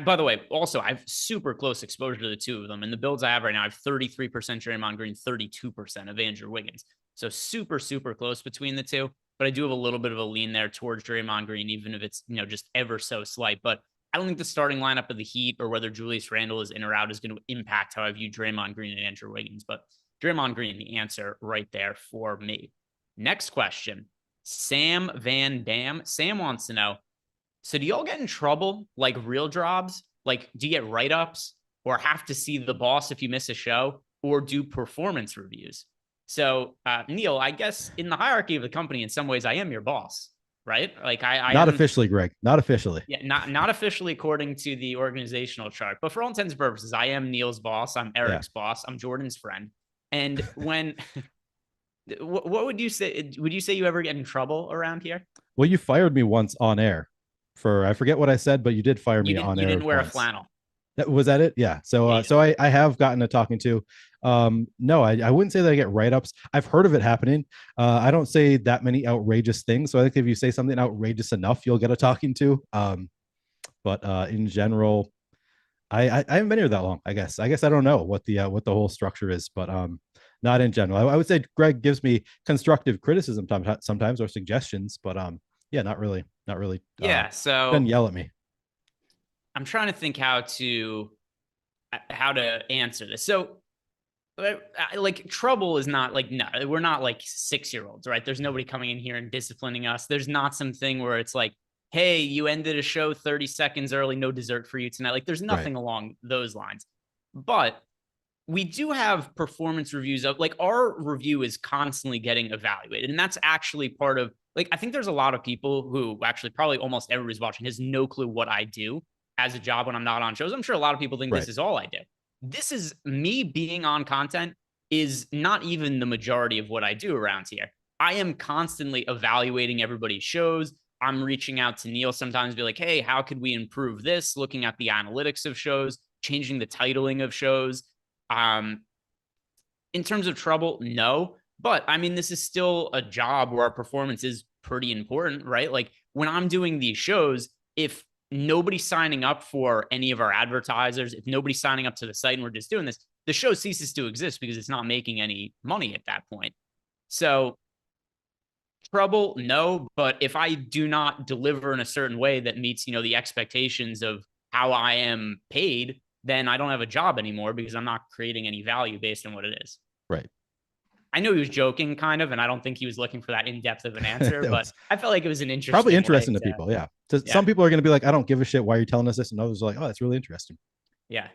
By the way, also, I have super close exposure to the two of them. In the builds I have right now, I have 33% Draymond Green, 32% of Andrew Wiggins. So super, super close between the two. But I do have a little bit of a lean there towards Draymond Green, even if it's, just ever so slight. But I don't think the starting lineup of the Heat or whether Julius Randle is in or out is going to impact how I view Draymond Green and Andrew Wiggins. But Draymond Green, the answer right there for me. Next question, Sam Van Dam. Sam wants to know, so do y'all get in trouble like real jobs? Like, do you get write-ups or have to see the boss if you miss a show or do performance reviews? So, Neil, I guess in the hierarchy of the company, in some ways, I am your boss, right? Like I not officially, Greg, not officially. Yeah, not officially according to the organizational chart, but for all intents and purposes, I am Neil's boss. I'm Eric's boss. I'm Jordan's friend. And when, what would you say? Would you say you ever get in trouble around here? Well, you fired me once on air. I forget what I said, but you did fire me on air. You didn't wear once. A flannel. Was that it? Yeah. So I have gotten a talking to. No, I wouldn't say that I get write-ups. I've heard of it happening. I don't say that many outrageous things. So I think if you say something outrageous enough, you'll get a talking to. But in general, I haven't been here that long. I guess I don't know what the whole structure is, but not in general. I would say Greg gives me constructive criticism sometimes or suggestions, but yeah, not really. Yeah. So doesn't yell at me. I'm trying to think how to answer this. So like trouble is not like, no, we're not like 6-year-olds, right? There's nobody coming in here and disciplining us. There's not something where it's like, hey, you ended a show 30 seconds early, no dessert for you tonight. Like there's nothing along those lines. But we do have performance reviews of like our review is constantly getting evaluated. And that's actually part of like, I think there's a lot of people who actually probably almost everybody's watching has no clue what I do as a job when I'm not on shows. I'm sure a lot of people think this is all I do. This is me being on content is not even the majority of what I do around here. I am constantly evaluating everybody's shows. I'm reaching out to Neil sometimes, be like, hey, how could we improve this? Looking at the analytics of shows, changing the titling of shows. In terms of trouble, no. But I mean, this is still a job where our performance is pretty important, right? Like when I'm doing these shows, if nobody's signing up for any of our advertisers, if nobody's signing up to the site and we're just doing this, the show ceases to exist because it's not making any money at that point. So trouble, no, but if I do not deliver in a certain way that meets, the expectations of how I am paid, then I don't have a job anymore because I'm not creating any value based on what it is. Right. I know he was joking kind of, and I don't think he was looking for that in-depth of an answer, but I felt like it was an interesting, probably interesting to people. Yeah. Some people are going to be like, I don't give a shit why you're telling us this. And others are like, oh, that's really interesting. Yeah.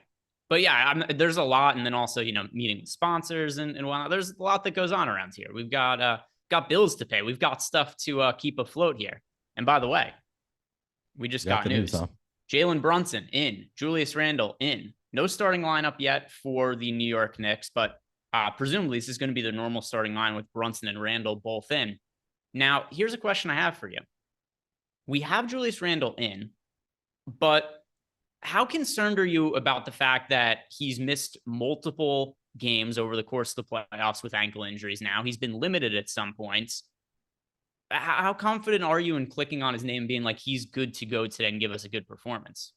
But yeah, there's a lot. And then also, meeting with sponsors and whatnot. There's a lot that goes on around here. We've got bills to pay. We've got stuff to keep afloat here. And by the way, we just got news. Huh? Jalen Brunson in, Julius Randle in. No starting lineup yet for the New York Knicks, but presumably this is going to be the normal starting line with Brunson and Randle both in. Now, here's a question I have for you. We have Julius Randle in, but how concerned are you about the fact that he's missed multiple games over the course of the playoffs with ankle injuries now? He's been limited at some points. How confident are you in clicking on his name being like, he's good to go today and give us a good performance?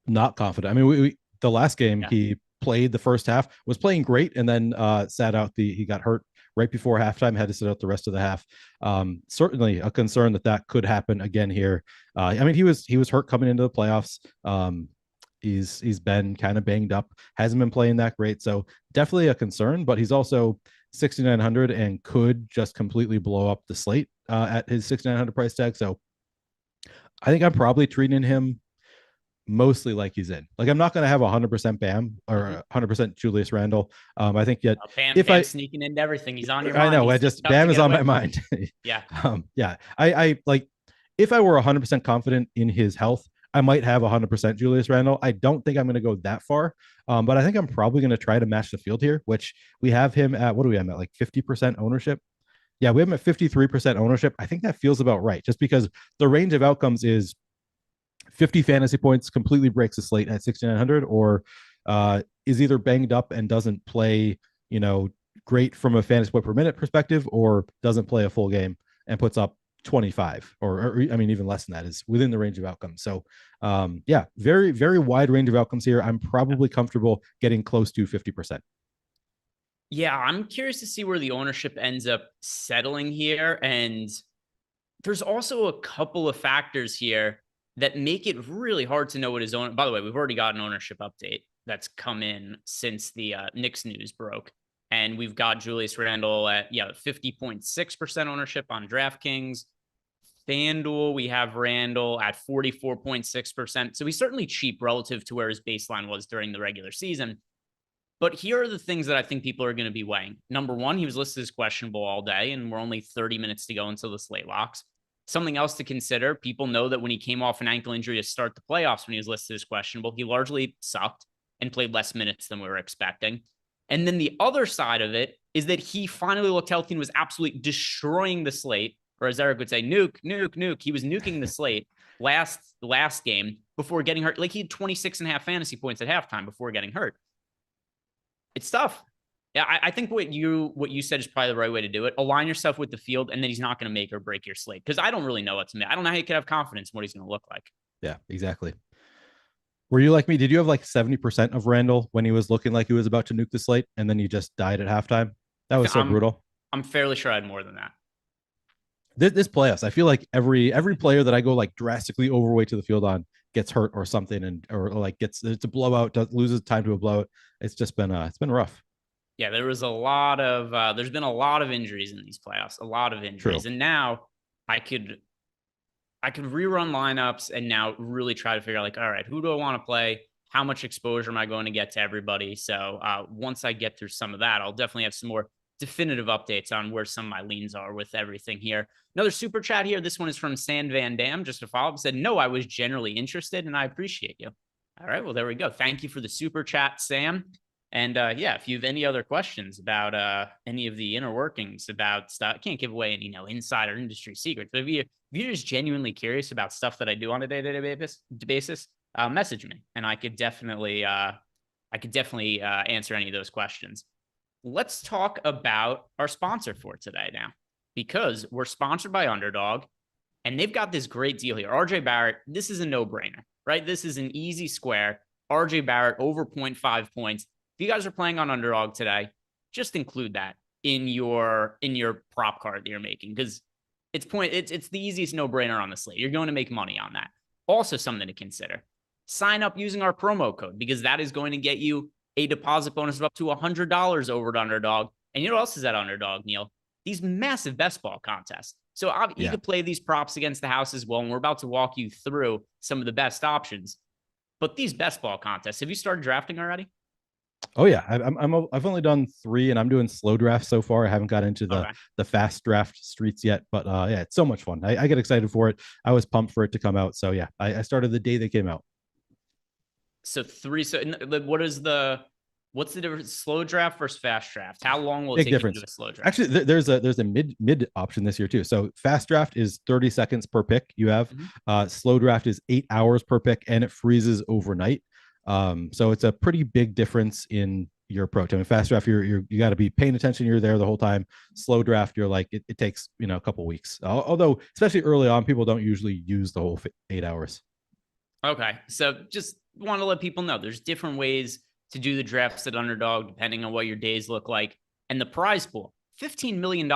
Not confident. I mean, the last game he played the first half, was playing great, and then sat out he got hurt right before halftime, had to sit out the rest of the half. Certainly a concern that could happen again here. I mean, he was hurt coming into the playoffs. He's been kind of banged up, hasn't been playing that great. So definitely a concern, but he's also 6,900 and could just completely blow up the slate at his 6,900 price tag. So I think I'm probably treating him mostly like he's in. Like, I'm not going to have 100% Bam or 100% Julius Randle. I think yet Bam sneaking into everything. He's on your mind. I know. Bam is on my mind. Yeah. I like, if I were 100% confident in his health, I might have 100% Julius Randle. I don't think I'm going to go that far, but I think I'm probably going to try to match the field here, which we have him at, what do we have at, like 50% ownership? Yeah, we have him at 53% ownership. I think that feels about right, just because the range of outcomes is 50 fantasy points, completely breaks the slate at 6,900, or is either banged up and doesn't play, great from a fantasy point per minute perspective, or doesn't play a full game and puts up 25 or I mean, even less than that, is within the range of outcomes. So yeah, very, very wide range of outcomes here. I'm probably comfortable getting close to 50%. Yeah, I'm curious to see where the ownership ends up settling here. And there's also a couple of factors here that make it really hard to know what his own. By the way, we've already got an ownership update that's come in since the Knicks news broke. And we've got Julius Randle at 50.6% ownership on DraftKings. FanDuel, we have Randle at 44.6%. So he's certainly cheap relative to where his baseline was during the regular season. But here are the things that I think people are going to be weighing. Number one, he was listed as questionable all day, and we're only 30 minutes to go until the slate locks. Something else to consider, people know that when he came off an ankle injury to start the playoffs when he was listed as questionable, he largely sucked and played less minutes than we were expecting. And then the other side of it is that he finally looked healthy and was absolutely destroying the slate, or as Eric would say, nuke, nuke, nuke. He was nuking the slate last game before getting hurt. Like, he had 26.5 fantasy points at halftime before getting hurt. It's tough. Yeah, I think what you said is probably the right way to do it. Align yourself with the field, and then he's not going to make or break your slate, because I don't really know what to make. I don't know how you could have confidence in what he's going to look like. Yeah, exactly. Were you like me? Did you have like 70% of Randle when he was looking like he was about to nuke the slate, and then you just died at halftime? That was so brutal. I'm fairly sure I had more than that. This playoffs, I feel like every player that I go like drastically overweight to the field on gets hurt or something, or like it's a blowout, loses time to a blowout. It's just been it's been rough. Yeah, there was a lot of there's been a lot of injuries in these playoffs, a lot of injuries. True. And now I could rerun lineups and now really try to figure out, like, all right, who do I want to play? How much exposure am I going to get to everybody? So once I get through some of that, I'll definitely have some more definitive updates on where some of my leans are with everything here. Another super chat here. This one is from San Van Dam. Just a follow-up, said, no, I was generally interested and I appreciate you. All right, well, there we go. Thank you for the super chat, Sam. And yeah, if you have any other questions about any of the inner workings about stuff, I can't give away any insider industry secrets. But if you're just genuinely curious about stuff that I do on a day-to-day basis, message me, and I could definitely answer any of those questions. Let's talk about our sponsor for today now, because we're sponsored by Underdog, and they've got this great deal here. RJ Barrett, this is a no-brainer. right? This is an easy square. RJ Barrett over 0.5 points. If you guys are playing on Underdog today, just include that in your prop card that you're making, because it's the easiest no-brainer on the slate. You're going to make money on that. Also something to consider. Sign up using our promo code, because that is going to get you a deposit bonus of up to $100 over at Underdog. And you know what else is at Underdog, Neil? These massive best ball contests. So you could play these props against the house as well. And we're about to walk you through some of the best options. But these best ball contests, have you started drafting already? Oh yeah, I've only done 3, and I'm doing slow draft so far. I haven't got into the fast draft streets yet, but yeah, it's so much fun. I get excited for it. I was pumped for it to come out. So yeah, I started the day they came out. So 3. So what's the difference? Slow draft versus fast draft? How long will it Big take difference. you to do a slow draft? Actually, there's a mid option this year too. So fast draft is 30 seconds per pick. You have slow draft is 8 hours per pick, and it freezes overnight. So it's a pretty big difference in your approach. I mean, fast draft, you got to be paying attention. You're there the whole time. Slow draft, you're like, it takes, a couple weeks. Although, especially early on, people don't usually use the whole 8 hours. Okay. So just want to let people know there's different ways to do the drafts at Underdog, depending on what your days look like. And the prize pool, $15 million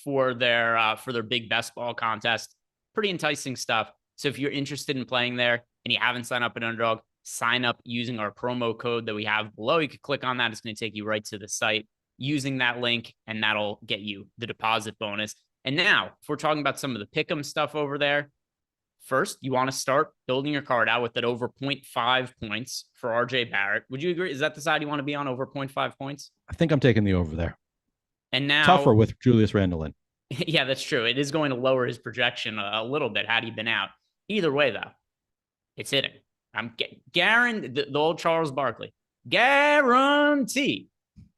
for their big best ball contest. Pretty enticing stuff. So if you're interested in playing there and you haven't signed up at Underdog, sign up using our promo code that we have below. You can click on that. It's going to take you right to the site using that link, and that'll get you the deposit bonus. And now, if we're talking about some of the pick'em stuff over there, first, you want to start building your card out with that over 0.5 points for RJ Barrett. Would you agree? Is that the side you want to be on, over 0.5 points? I think I'm taking the over there. And now, tougher with Julius Randle in. Yeah, that's true. It is going to lower his projection a little bit had he been out. Either way, though, it's hitting. I'm guaranteed, the old Charles Barkley, guarantee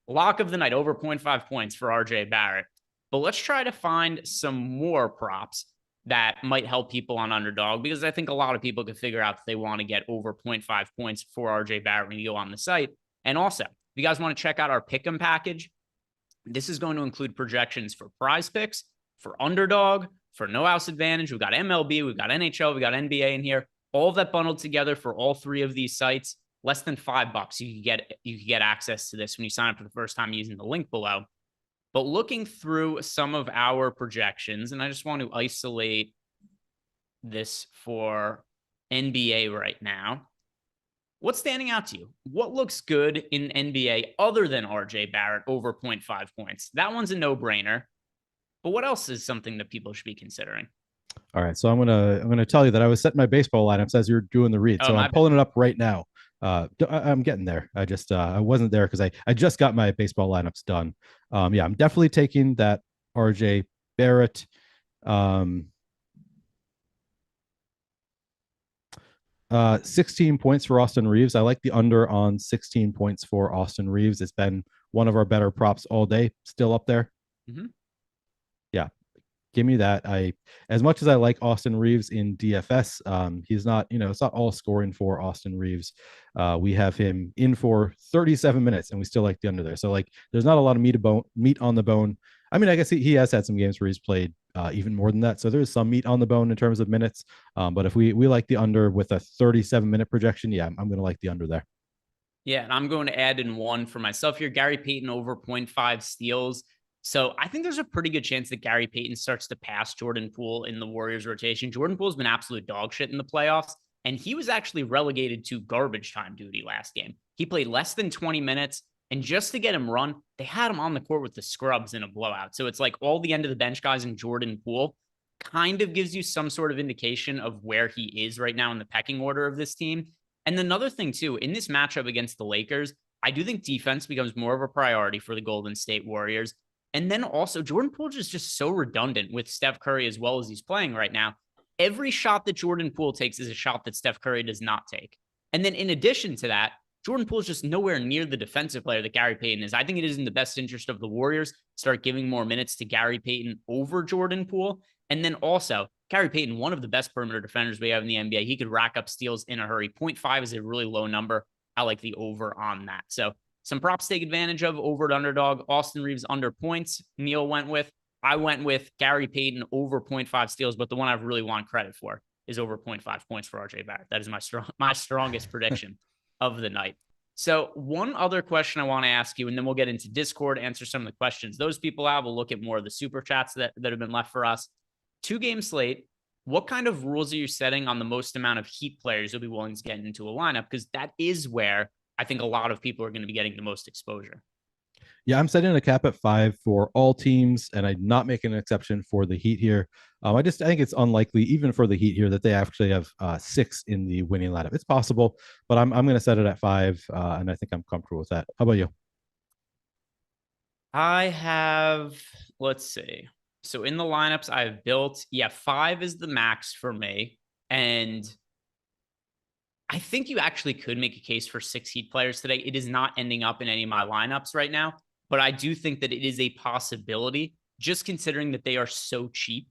lock of the night over 0.5 points for RJ Barrett. But let's try to find some more props that might help people on Underdog, because I think a lot of people could figure out that they want to get over 0.5 points for RJ Barrett when you go on the site. And also, if you guys want to check out our Pick'em package, this is going to include projections for prize picks, for Underdog, for No House Advantage. We've got MLB, we've got NHL, we've got NBA in here. All of that bundled together for all 3 of these sites, less than $5. You can get access to this when you sign up for the first time using the link below. But looking through some of our projections, and I just want to isolate this for NBA right now. What's standing out to you? What looks good in NBA other than RJ Barrett over 0.5 points? That one's a no-brainer. But what else is something that people should be considering? All right, so I'm gonna tell you that I was setting my baseball lineups as you're doing the read. So I'm pulling it up right now. I'm getting there. I wasn't there because I just got my baseball lineups done. Yeah, I'm definitely taking that RJ Barrett. 16 points for Austin Reeves. I like the under on 16 points for Austin Reeves. It's been one of our better props all day. Still up there. Yeah, give me that. As much as I like Austin Reeves in DFS, he's not, it's not all scoring for Austin Reeves. We have him in for 37 minutes and we still like the under there. So like, there's not a lot of meat on the bone. I mean, I guess he has had some games where he's played even more than that. So there's some meat on the bone in terms of minutes. But if we like the under with a 37-minute projection, yeah, I'm going to like the under there. Yeah, and I'm going to add in one for myself here. Gary Payton over 0.5 steals. So I think there's a pretty good chance that Gary Payton starts to pass Jordan Poole in the Warriors rotation. Jordan Poole's been absolute dog shit in the playoffs, and he was actually relegated to garbage time duty last game. He played less than 20 minutes, and just to get him run, they had him on the court with the scrubs in a blowout. So it's like all the end of the bench guys and Jordan Poole kind of gives you some sort of indication of where he is right now in the pecking order of this team. And another thing too, in this matchup against the Lakers, I do think defense becomes more of a priority for the Golden State Warriors. And then also Jordan Poole is just so redundant with Steph Curry as well as he's playing right now. Every shot that Jordan Poole takes is a shot that Steph Curry does not take. And then in addition to that, Jordan Poole is just nowhere near the defensive player that Gary Payton is. I think it is in the best interest of the Warriors start giving more minutes to Gary Payton over Jordan Poole. And then also, Gary Payton, one of the best perimeter defenders we have in the NBA. He could rack up steals in a hurry. 0.5 is a really low number. I like the over on that. So some props to take advantage of over at Underdog. Austin Reeves under points. Neil went with. I went with Gary Payton over 0.5 steals, but the one I really want credit for, is over 0.5 points for RJ Barrett. That is my strongest prediction of the night. So one other question I want to ask you, and then we'll get into Discord, answer some of the questions those people have. We'll look at more of the super chats that have been left for us. 2-game slate. What kind of rules are you setting on the most amount of Heat players you'll be willing to get into a lineup? Because that is where I think a lot of people are going to be getting the most exposure. Yeah, I'm setting a cap at 5 for all teams, and I'm not making an exception for the Heat here. I think it's unlikely, even for the Heat here, that they actually have 6 in the winning lineup. It's possible, but I'm going to set it at 5, and I think I'm comfortable with that. How about you? I have, let's see. So in the lineups I've built, 5 is the max for me. And I think you actually could make a case for 6 Heat players today. It is not ending up in any of my lineups right now, but I do think that it is a possibility, just considering that they are so cheap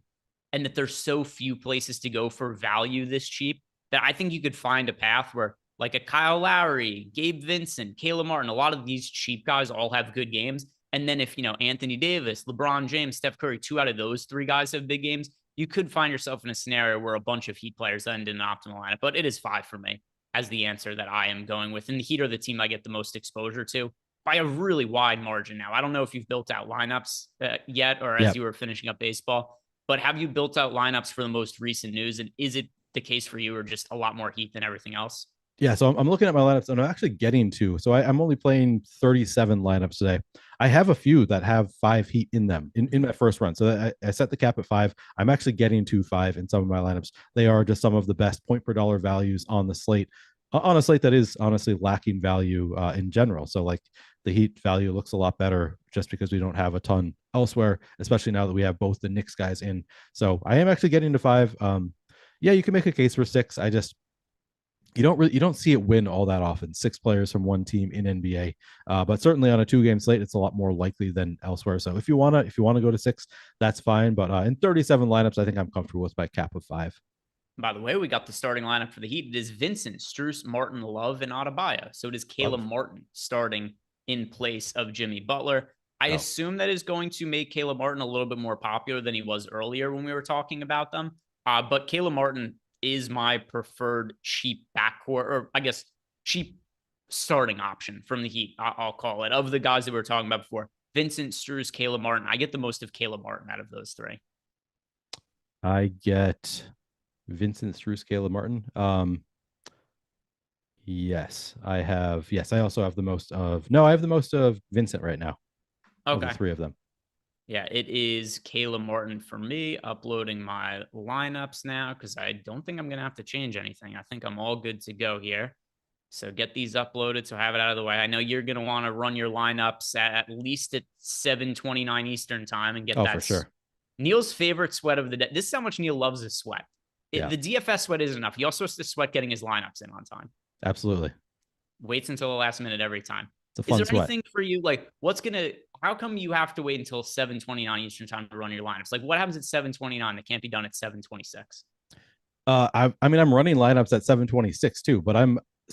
and that there's so few places to go for value this cheap, that I think you could find a path where like a Kyle Lowry, Gabe Vincent, Caleb Martin, a lot of these cheap guys all have good games. And then if, Anthony Davis, LeBron James, Steph Curry, 2 out of those 3 guys have big games, you could find yourself in a scenario where a bunch of Heat players end in an optimal lineup. But it is 5 for me as the answer that I am going with. And the Heat are the team I get the most exposure to by a really wide margin now. I don't know if you've built out lineups yet, or as you were finishing up baseball, but have you built out lineups for the most recent news? And is it the case for you, or just a lot more Heat than everything else? Yeah, so I'm looking at my lineups, and I'm actually getting to. So I'm only playing 37 lineups today. I have a few that have 5 Heat in them in my first run. So I set the cap at 5. I'm actually getting to 5 in some of my lineups. They are just some of the best point per dollar values on the slate, on a slate that is honestly lacking value in general. So like the Heat value looks a lot better just because we don't have a ton elsewhere, especially now that we have both the Knicks guys in. So I am actually getting to 5. Yeah, you can make a case for 6. You don't see it win all that often. 6 players from one team in NBA, but certainly on a 2-game slate, it's a lot more likely than elsewhere. So if you wanna go to 6, that's fine. But in 37 lineups, I think I'm comfortable with my cap of 5. By the way, we got the starting lineup for the Heat. It is Vincent, Strus, Martin, Love, and Adebayo. So it is Caleb Martin starting in place of Jimmy Butler. I assume that is going to make Caleb Martin a little bit more popular than he was earlier when we were talking about them. But Caleb Martin is my preferred cheap backcourt, or I guess cheap starting option from the Heat, I'll call it. Of the guys that we were talking about before, Vincent, Strus, Caleb Martin, I get the most of Caleb Martin out of those 3. I get Vincent, Strus, Caleb Martin. Yes, I have. Yes, I also have the most of. No, I have the most of Vincent right now. Okay, of the 3 of them. Yeah, it is Caleb Martin for me. Uploading my lineups now because I don't think I'm going to have to change anything. I think I'm all good to go here. So get these uploaded so I have it out of the way. I know you're going to want to run your lineups at least at 7:29 Eastern time and get that. For sure. Neil's favorite sweat of the day. This is how much Neil loves his sweat. Yeah. The DFS sweat isn't enough. He also has to sweat getting his lineups in on time. Absolutely. Waits until the last minute every time. It's a fun Is there sweat. anything for you? Like, how come you have to wait until 7:29 Eastern time to run your lineups? Like, what happens at 7:29 that can't be done at 7:26? I mean, I'm running lineups at 7:26 too, but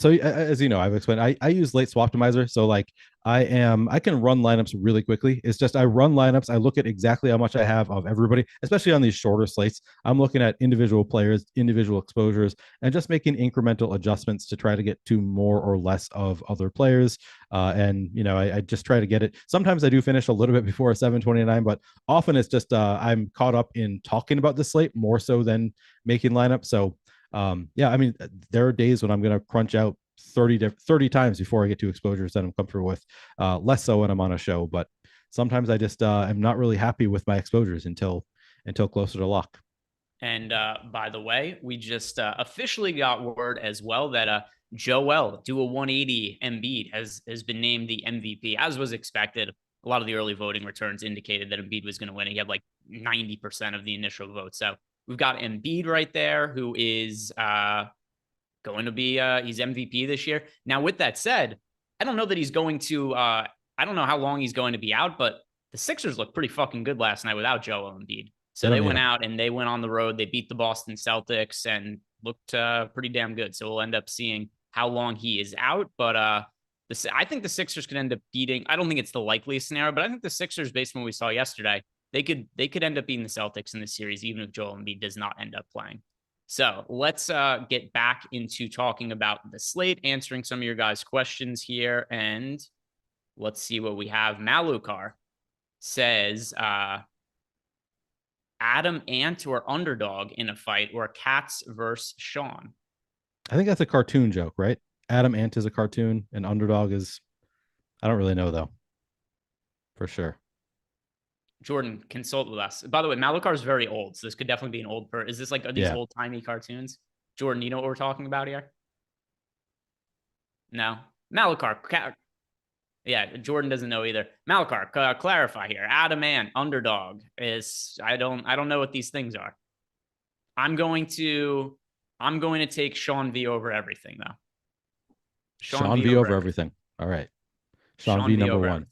as you know, I've explained, I use late swap optimizer. So like I can run lineups really quickly. It's just I run lineups. I look at exactly how much I have of everybody, especially on these shorter slates. I'm looking at individual players, individual exposures, and just making incremental adjustments to try to get to more or less of other players. I just try to get it. Sometimes I do finish a little bit before 7:29, but often it's just I'm caught up in talking about the slate more so than making lineups. So I mean, there are days when I'm going to crunch out 30 times before I get to exposures that I'm comfortable with, less so when I'm on a show, but sometimes I just am not really happy with my exposures until closer to lock. And by the way, we just officially got word as well that Joel, do a 180 Embiid has been named the MVP, as was expected. A lot of the early voting returns indicated that Embiid was going to win. He had like 90% of the initial vote. So we've got Embiid right there, who is going to be he's MVP this year. Now, with that said, I don't know that he's going to I don't know how long he's going to be out, but the Sixers looked pretty fucking good last night without Joel Embiid. So they went out and they went on the road. They beat the Boston Celtics and looked pretty damn good. So we'll end up seeing how long he is out. But I think the Sixers could end up beating. I don't think it's the likeliest scenario, but I think the Sixers, based on what we saw yesterday, they could end up beating the Celtics in this series, even if Joel Embiid does not end up playing. So let's get back into talking about the slate, answering some of your guys' questions here, and let's see what we have. Malukar says Adam Ant or Underdog in a fight, or Cats versus Sean. I think that's a cartoon joke, right? Adam Ant is a cartoon and Underdog is, I don't really know though, for sure. Jordan, consult with us. By the way, Malukar is very old, so this could definitely be an old Is this like, are these old timey cartoons? Jordan, you know what we're talking about here? No, Malukar. Yeah, Jordan doesn't know either. Malukar, clarify here. Adam Ant, Underdog is. I don't know what these things are. I'm going to take Sean V over everything though. Sean V over everything. All right. Sean V number one. Everything.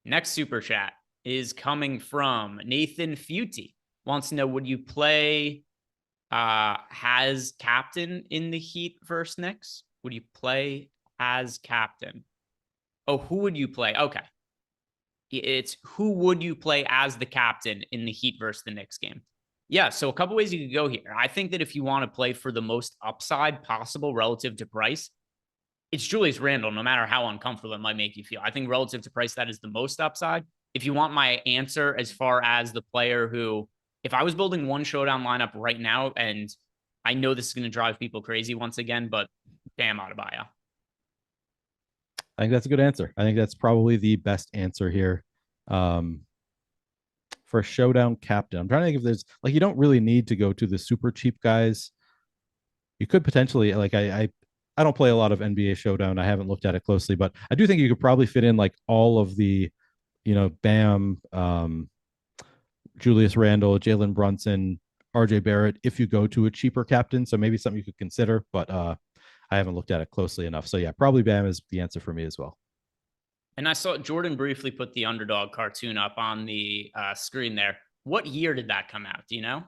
Next super chat is coming from Nathan Futi. Wants to know, would you play has captain in the Heat versus Knicks? Would you play as captain? Oh, who would you play? Okay. It's who would you play as the captain in the Heat versus the Knicks game? Yeah, so a couple ways you could go here. I think that if you want to play for the most upside possible relative to price, it's Julius Randle, no matter how uncomfortable it might make you feel. I think relative to price, that is the most upside. If you want my answer as far as the player who, if I was building one Showdown lineup right now, and I know this is going to drive people crazy once again, but Bam Adebayo. I think that's a good answer. I think that's probably the best answer here. For Showdown captain, I'm trying to think if there's, like, you don't really need to go to the super cheap guys. You could potentially, like, I don't play a lot of NBA Showdown. I haven't looked at it closely, but I do think you could probably fit in like all of the, Bam, Julius Randle, Jalen Brunson, RJ Barrett, if you go to a cheaper captain. So maybe something you could consider, but I haven't looked at it closely enough. So yeah, probably Bam is the answer for me as well. And I saw Jordan briefly put the Underdog cartoon up on the screen there. What year did that come out? Do you know?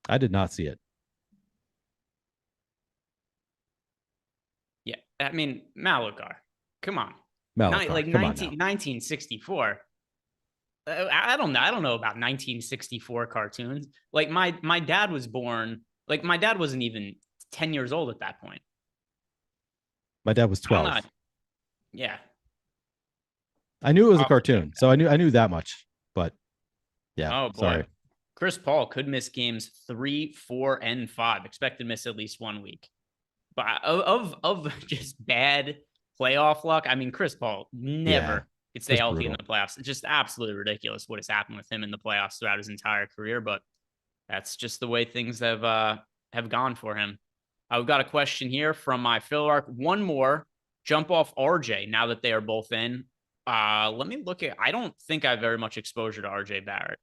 I did not see it. Yeah, I mean, Malukar, come on. Malukar, like come 1964. I don't know. I don't know about 1964 cartoons. Like my dad was born. Like my dad wasn't even 10 years old at that point. My dad was 12. Yeah. I knew it was a cartoon, so I knew that much. But yeah, oh boy. Sorry. Chris Paul could miss games 3, 4, and 5. Expected to miss at least 1 week. But of just bad playoff luck, I mean, Chris Paul never could stay healthy in the playoffs. It's just absolutely ridiculous what has happened with him in the playoffs throughout his entire career. But that's just the way things have gone for him. We've got a question here from my fill arc. One more jump off RJ now that they are both in. Let me look at. I don't think I have very much exposure to RJ Barrett.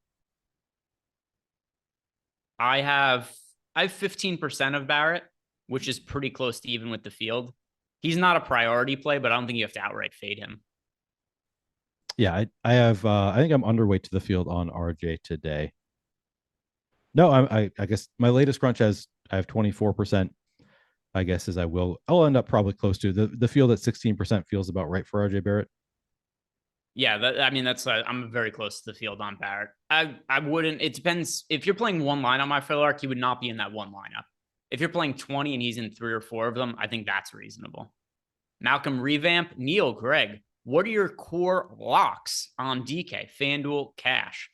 I have 15% of Barrett, which is pretty close to even with the field. He's not a priority play, but I don't think you have to outright fade him. Yeah, I have. I think I'm underweight to the field on RJ today. No, I guess my latest crunch I have 24%. I guess I'll end up probably close to the field at 16% feels about right for RJ Barrett. Yeah, that's I'm very close to the field on Barrett. I wouldn't. It depends. If you're playing one line on my fill arc, he would not be in that one lineup. If you're playing 20 and he's in 3 or 4 of them, I think that's reasonable. Malcolm Revamp, Neil, Greg, what are your core locks on DK, FanDuel, Cash?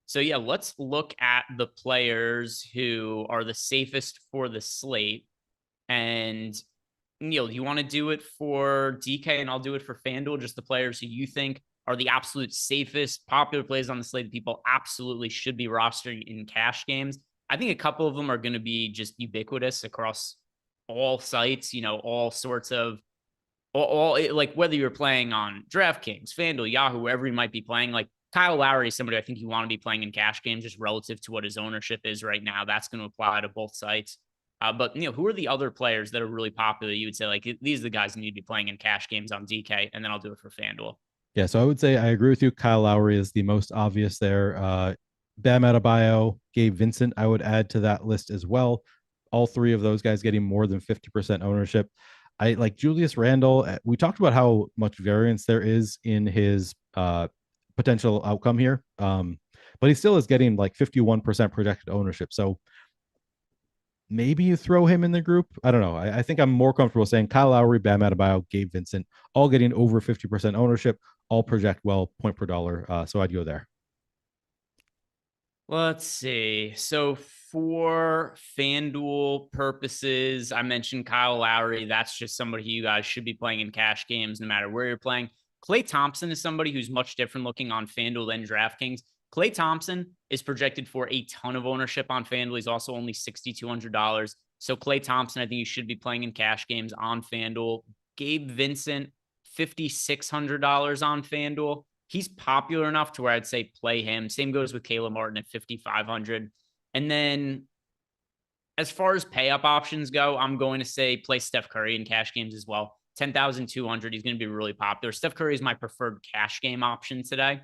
So yeah, let's look at the players who are the safest for the slate. And Neil, do you want to do it for DK and I'll do it for FanDuel? Just the players who you think are the absolute safest, popular plays on the slate that people absolutely should be rostering in cash games. I think a couple of them are going to be just ubiquitous across all sites, all sorts of, all like whether you're playing on DraftKings, FanDuel, Yahoo, wherever you might be playing. Like Kyle Lowry is somebody I think you want to be playing in cash games just relative to what his ownership is right now. That's going to apply to both sites. But who are the other players that are really popular? You would say like these are the guys who need to be playing in cash games on DK, and then I'll do it for FanDuel. Yeah, so I would say I agree with you. Kyle Lowry is the most obvious there. Bam Adebayo, Gabe Vincent, I would add to that list as well. All 3 of those guys getting more than 50% ownership. I like Julius Randle. We talked about how much variance there is in his potential outcome here. but he still is getting like 51% projected ownership. So maybe you throw him in the group. I don't know. I think I'm more comfortable saying Kyle Lowry, Bam Adebayo, Gabe Vincent, all getting over 50% ownership, all project well, point per dollar. So I'd go there. Let's see. So for FanDuel purposes, I mentioned Kyle Lowry. That's just somebody who you guys should be playing in cash games no matter where you're playing. Klay Thompson is somebody who's much different looking on FanDuel than DraftKings. Klay Thompson is projected for a ton of ownership on FanDuel. He's also only $6,200. So Klay Thompson, I think you should be playing in cash games on FanDuel. Gabe Vincent, $5,600 on FanDuel. He's popular enough to where I'd say play him. Same goes with Caleb Martin at 5,500. And then as far as pay up options go, I'm going to say play Steph Curry in cash games as well. 10,200. He's going to be really popular. Steph Curry is my preferred cash game option today.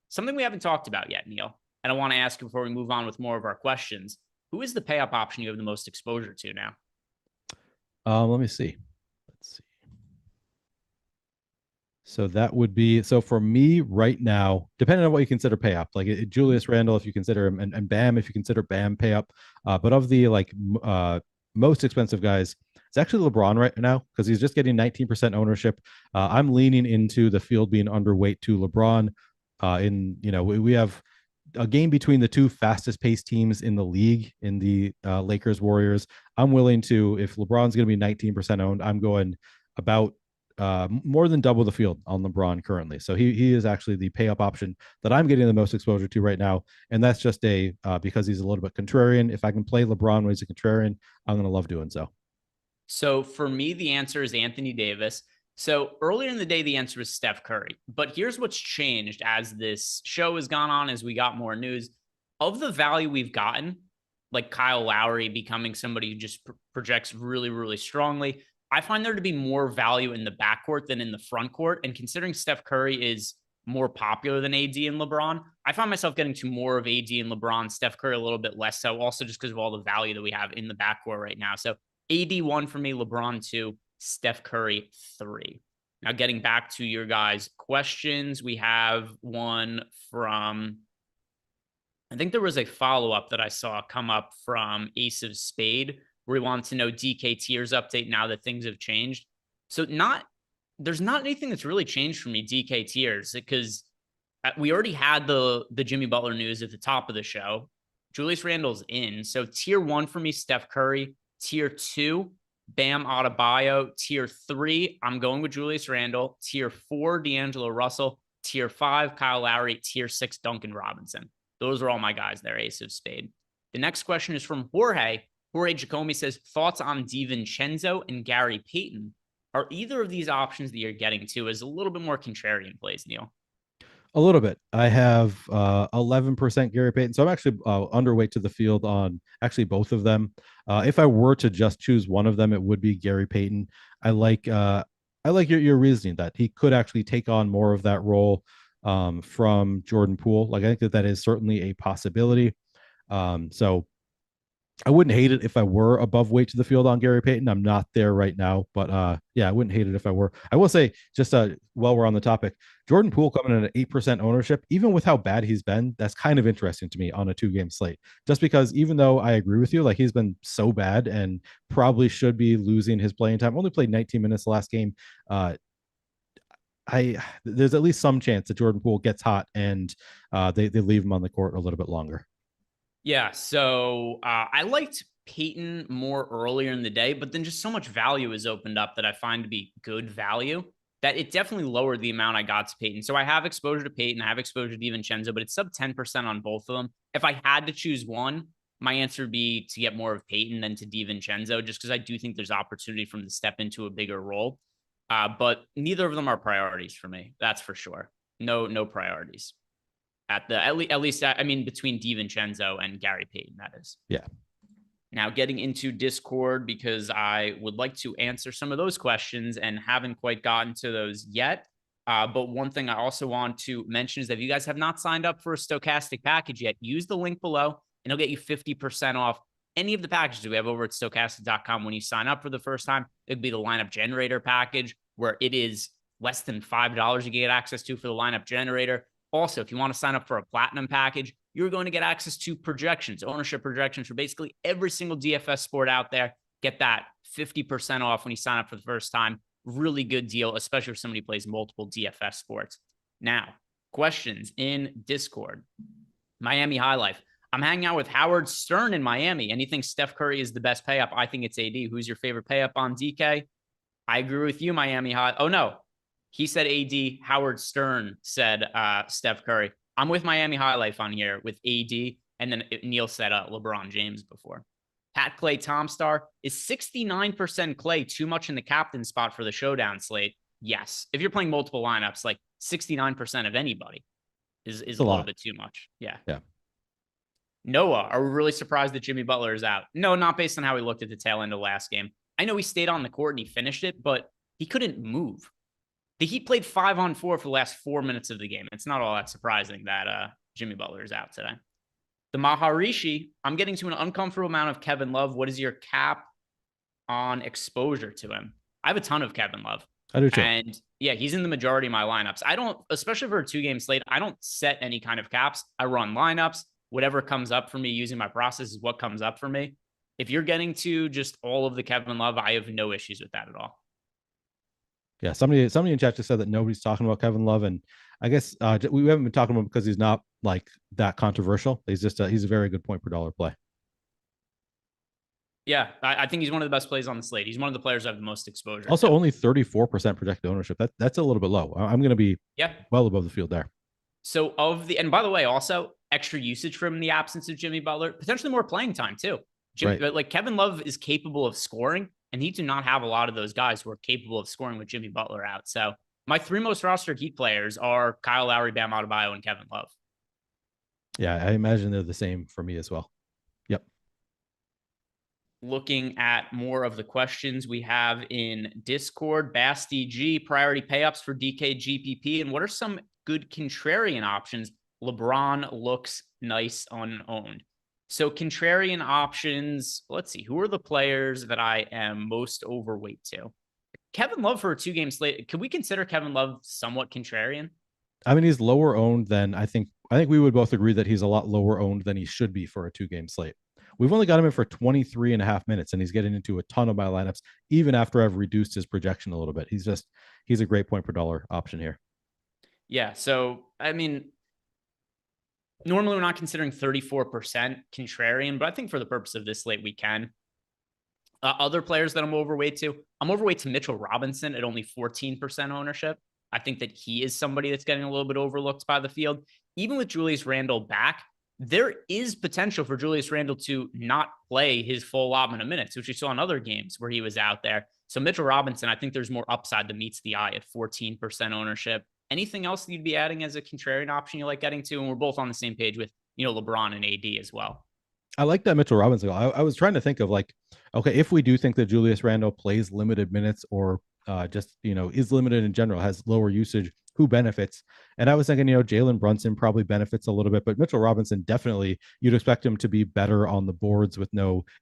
Something we haven't talked about yet, Neil. And I want to ask you before we move on with more of our questions. Who is the pay up option you have the most exposure to now? Let me see. Let's see. So that would be, so for me right now, depending on what you consider pay up, like Julius Randle, if you consider him, and Bam, if you consider Bam pay up, but of the most expensive guys, it's actually LeBron right now because he's just getting 19% ownership. I'm leaning into the field being underweight to LeBron. We have a game between the two fastest paced teams in the league in the Lakers Warriors. I'm willing to, if LeBron's going to be 19% owned, I'm going about more than double the field on LeBron currently. So he is actually the pay up option that I'm getting the most exposure to right now. And that's just because he's a little bit contrarian. If I can play LeBron when he's a contrarian, I'm going to love doing so. So for me, the answer is Anthony Davis. So earlier in the day, the answer was Steph Curry. But here's what's changed as this show has gone on, as we got more news. Of the value we've gotten, like Kyle Lowry becoming somebody who just projects really, really strongly, I find there to be more value in the backcourt than in the front court. And considering Steph Curry is more popular than AD and LeBron, I find myself getting to more of AD and LeBron, Steph Curry a little bit less so, also just because of all the value that we have in the backcourt right now. So AD 1 for me, LeBron 2, Steph Curry 3. Now getting back to your guys' questions, we have one from, I think there was a follow-up that I saw come up from Ace of Spade, where we wanted to know DK tiers update now that things have changed. So there's not anything that's really changed for me, DK tiers, because we already had the Jimmy Butler news at the top of the show. Julius Randle's in. So tier 1 for me, Steph Curry. Tier 2, Bam Adebayo. Tier 3, I'm going with Julius Randle. Tier 4, D'Angelo Russell. Tier 5, Kyle Lowry. Tier 6, Duncan Robinson. Those are all my guys there, Ace of Spade. The next question is from Jorge. Jorge Giacomi says, thoughts on DiVincenzo and Gary Payton? Are either of these options that you're getting to as a little bit more contrarian plays, Neil? A little bit. I have 11% Gary Payton. So I'm actually underweight to the field on actually both of them. If I were to just choose one of them, it would be Gary Payton. I like your reasoning that he could actually take on more of that role from Jordan Poole. Like, I think that is certainly a possibility. So I wouldn't hate it if I were above weight to the field on Gary Payton. I'm not there right now, but yeah, I wouldn't hate it if I were. I will say, just while we're on the topic, Jordan Poole coming in at 8% ownership, even with how bad he's been, that's kind of interesting to me on a 2-game slate. Just because even though I agree with you, like he's been so bad and probably should be losing his playing time, only played 19 minutes the last game. There's at least some chance that Jordan Poole gets hot and they leave him on the court a little bit longer. Yeah, so I liked Peyton more earlier in the day, but then just so much value is opened up that I find to be good value that it definitely lowered the amount I got to Peyton. So I have exposure to Peyton, I have exposure to DiVincenzo, but it's sub 10% on both of them. If I had to choose one, my answer would be to get more of Peyton than to DiVincenzo, just because I do think there's opportunity for him to step into a bigger role. But neither of them are priorities for me. That's for sure. No priorities. At least, I mean, between DiVincenzo and Gary Payton, that is. Yeah. Now getting into Discord, because I would like to answer some of those questions and haven't quite gotten to those yet. But one thing I also want to mention is that if you guys have not signed up for a stochastic package yet, use the link below and it'll get you 50% off any of the packages we have over at stochastic.com when you sign up for the first time. It'd be the lineup generator package, where it is less than $5 you get access to for the lineup generator. Also, if you want to sign up for a platinum package, you're going to get access to projections, ownership projections for basically every single DFS sport out there. Get that 50% off when you sign up for the first time. Really good deal, especially if somebody plays multiple DFS sports. Now, questions in Discord. Miami High Life. I'm hanging out with Howard Stern in Miami, and he thinks Steph Curry is the best pay up. I think it's AD. Who's your favorite pay up on DK? I agree with you, Miami High. Oh, no. He said AD. Howard Stern said Steph Curry. I'm with Miami High Life on here with AD. And then Neil said LeBron James before. Pat Clay Tomstar. Is 69% Clay too much in the captain spot for the showdown slate? Yes. If you're playing multiple lineups, like 69% of anybody is a little bit too much. Yeah. Yeah. Noah, are we really surprised that Jimmy Butler is out? No, not based on how he looked at the tail end of last game. I know he stayed on the court and he finished it, but he couldn't move. The Heat played 5-on-4 for the last 4 minutes of the game. It's not all that surprising that Jimmy Butler is out today. The Maharishi, I'm getting to an uncomfortable amount of Kevin Love. What is your cap on exposure to him? I have a ton of Kevin Love. I do too. And yeah, he's in the majority of my lineups. I don't, especially for a 2-game slate, I don't set any kind of caps. I run lineups. Whatever comes up for me using my process is what comes up for me. If you're getting to just all of the Kevin Love, I have no issues with that at all. Yeah, somebody in chat just said that nobody's talking about Kevin Love, and I guess we haven't been talking about him because he's not like that controversial. He's just he's a very good point per dollar play. Yeah, I think he's one of the best plays on the slate. He's one of the players I have the most exposure. Also, only 34% projected ownership. That's a little bit low. I'm going to be well above the field there. So and by the way, also extra usage from the absence of Jimmy Butler, potentially more playing time too. But like Kevin Love is capable of scoring, and Heat do not have a lot of those guys who are capable of scoring with Jimmy Butler out. So my 3 most rostered Heat players are Kyle Lowry, Bam Adebayo, and Kevin Love. Yeah, I imagine they're the same for me as well. Yep. Looking at more of the questions we have in Discord, Basti G, priority payups for DK GPP, and what are some good contrarian options? LeBron looks nice unowned. So contrarian options, let's see, who are the players that I am most overweight to? Kevin Love for a 2-game slate. Could we consider Kevin Love somewhat contrarian? I mean, he's lower owned than I think we would both agree that he's a lot lower owned than he should be for a 2-game slate. We've only got him in for 23 and a half minutes, and he's getting into a ton of my lineups, even after I've reduced his projection a little bit. He's a great point per dollar option here. Yeah. So, I mean, normally we're not considering 34% contrarian, but I think for the purpose of this slate, we can. Other players that I'm overweight to Mitchell Robinson at only 14% ownership. I think that he is somebody that's getting a little bit overlooked by the field. Even with Julius Randle back, there is potential for Julius Randle to not play his full allotment of minutes, which we saw in other games where he was out there. So Mitchell Robinson, I think there's more upside that meets the eye at 14% ownership. Anything else that you'd be adding as a contrarian option you like getting to? And we're both on the same page with, LeBron and AD as well. I like that Mitchell Robinson. I was trying to think of okay, if we do think that Julius Randle plays limited minutes or is limited in general, has lower usage, who benefits? And I was thinking, Jalen Brunson probably benefits a little bit, but Mitchell Robinson, definitely you'd expect him to be better on the boards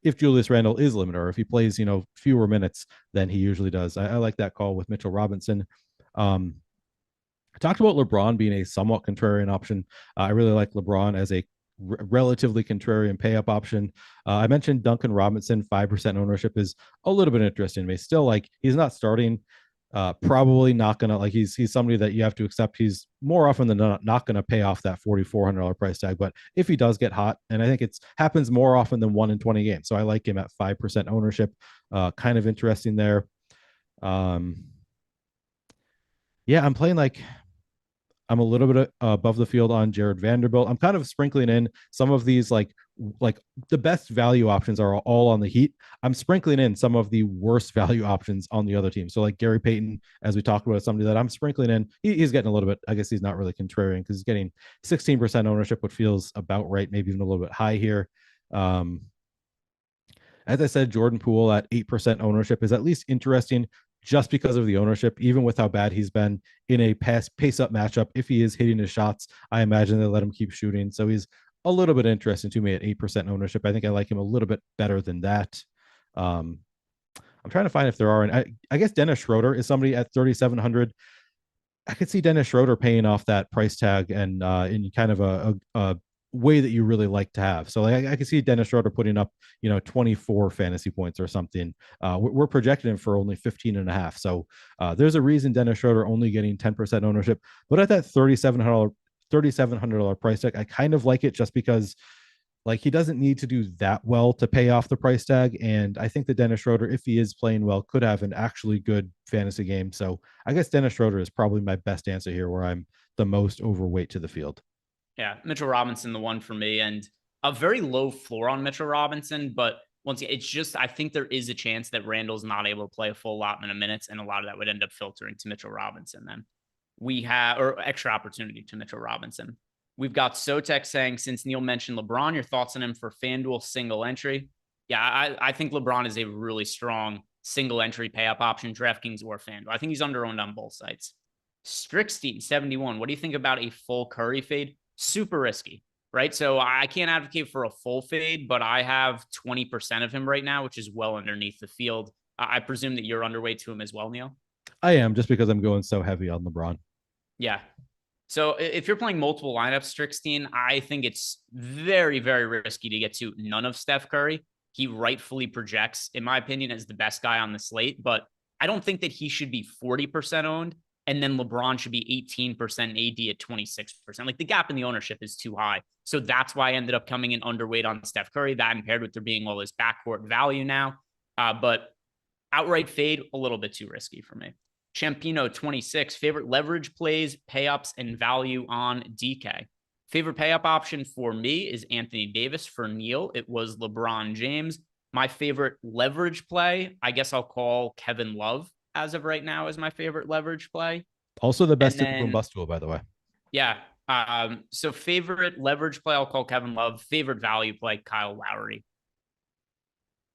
if Julius Randle is limited or if he plays, fewer minutes than he usually does. I like that call with Mitchell Robinson. I talked about LeBron being a somewhat contrarian option. I really like LeBron as a relatively contrarian pay up option. I mentioned Duncan Robinson, 5% ownership is a little bit interesting to me. Still, he's not starting. Probably not gonna he's somebody that you have to accept. He's more often than not gonna pay off that $4,400 price tag. But if he does get hot, and I think it happens more often than 1 in 20 games, so I like him at 5% ownership. Kind of interesting there. Yeah, I'm playing I'm a little bit above the field on Jared Vanderbilt. I'm kind of sprinkling in some of these like the best value options are all on the Heat. I'm sprinkling in some of the worst value options on the other team. So like Gary Payton, as we talked about, somebody that I'm sprinkling in. He's getting a little bit. I guess he's not really contrarian because he's getting 16% ownership, which feels about right, maybe even a little bit high here. As I said, Jordan Poole at 8% ownership is at least interesting, just because of the ownership, even with how bad he's been in a pace-up matchup. If he is hitting his shots, I imagine they let him keep shooting. So he's a little bit interesting to me at 8% ownership. I think I like him a little bit better than that. I'm trying to find if there are, and I guess Dennis Schroeder is somebody at 3,700. I could see Dennis Schroeder paying off that price tag and in kind of a way that you really like to have. So like, I could see Dennis Schroeder putting up, 24 fantasy points or something. We're projecting him for only 15.5. So there's a reason Dennis Schroeder only getting 10% ownership, but at that $3,700 price tag, I kind of like it just because like he doesn't need to do that well to pay off the price tag. And I think that Dennis Schroeder, if he is playing well, could have an actually good fantasy game. So I guess Dennis Schroeder is probably my best answer here where I'm the most overweight to the field. Yeah, Mitchell Robinson, the one for me, and a very low floor on Mitchell Robinson. But once again, it's just, I think there is a chance that Randle's not able to play a full allotment of minutes, and a lot of that would end up filtering to Mitchell Robinson. Then we have, or extra opportunity to Mitchell Robinson. We've got Sotek saying, since Neil mentioned LeBron, your thoughts on him for FanDuel single entry? Yeah, I think LeBron is a really strong single entry pay up option, DraftKings or FanDuel. I think he's under-owned on both sites. Strickstein, 71. What do you think about a full Curry fade? Super risky, right? So I can't advocate for a full fade, but I have 20% of him right now, which is well underneath the field. I presume that you're underweight to him as well, Neil? I am, just because I'm going so heavy on LeBron. Yeah. So if you're playing multiple lineups, Strickstein, I think it's very, very risky to get to none of Steph Curry. He rightfully projects, in my opinion, as the best guy on the slate, but I don't think that he should be 40% owned. And then LeBron should be 18%, AD at 26%. Like the gap in the ownership is too high. So that's why I ended up coming in underweight on Steph Curry, that impaired with there being all this backcourt value now. But outright fade, a little bit too risky for me. Champino 26, favorite leverage plays, payups, and value on DK. Favorite payup option for me is Anthony Davis. For Neil, it was LeBron James. My favorite leverage play, I guess I'll call Kevin Love as of right now as my favorite leverage play. Also the best in the boom bust tool, by the way. Yeah. So favorite leverage play, I'll call Kevin Love. Favorite value play, Kyle Lowry.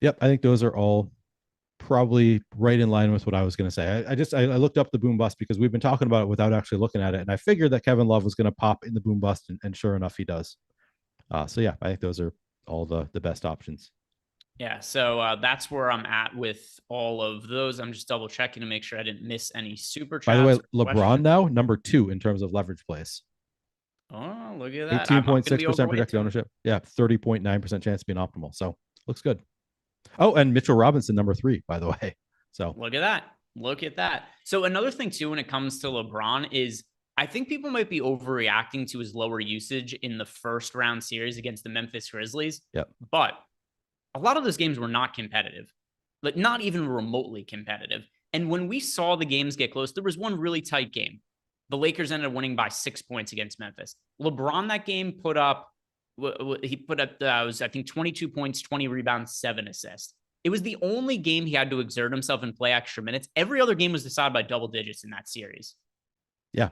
Yep, I think those are all probably right in line with what I was going to say. I looked up the boom bust because we've been talking about it without actually looking at it, and I figured that Kevin Love was going to pop in the boom bust, and sure enough, he does. So yeah, I think those are all the best options. Yeah, so that's where I'm at with all of those. I'm just double checking to make sure I didn't miss any super chats. By the way, LeBron now number 2 in terms of leverage plays. Oh, look at that. 18.6% projected ownership. Yeah, 30.9% chance of being optimal. So looks good. Oh, and Mitchell Robinson, number 3, by the way. So look at that. Look at that. So another thing too, when it comes to LeBron, is I think people might be overreacting to his lower usage in the first round series against the Memphis Grizzlies. Yep. But a lot of those games were not competitive, like not even remotely competitive. And when we saw the games get close, there was one really tight game. The Lakers ended up winning by 6 points against Memphis. LeBron that game put up, was, I think, 22 points, 20 rebounds, 7 assists. It was the only game he had to exert himself and play extra minutes. Every other game was decided by double digits in that series. Yeah.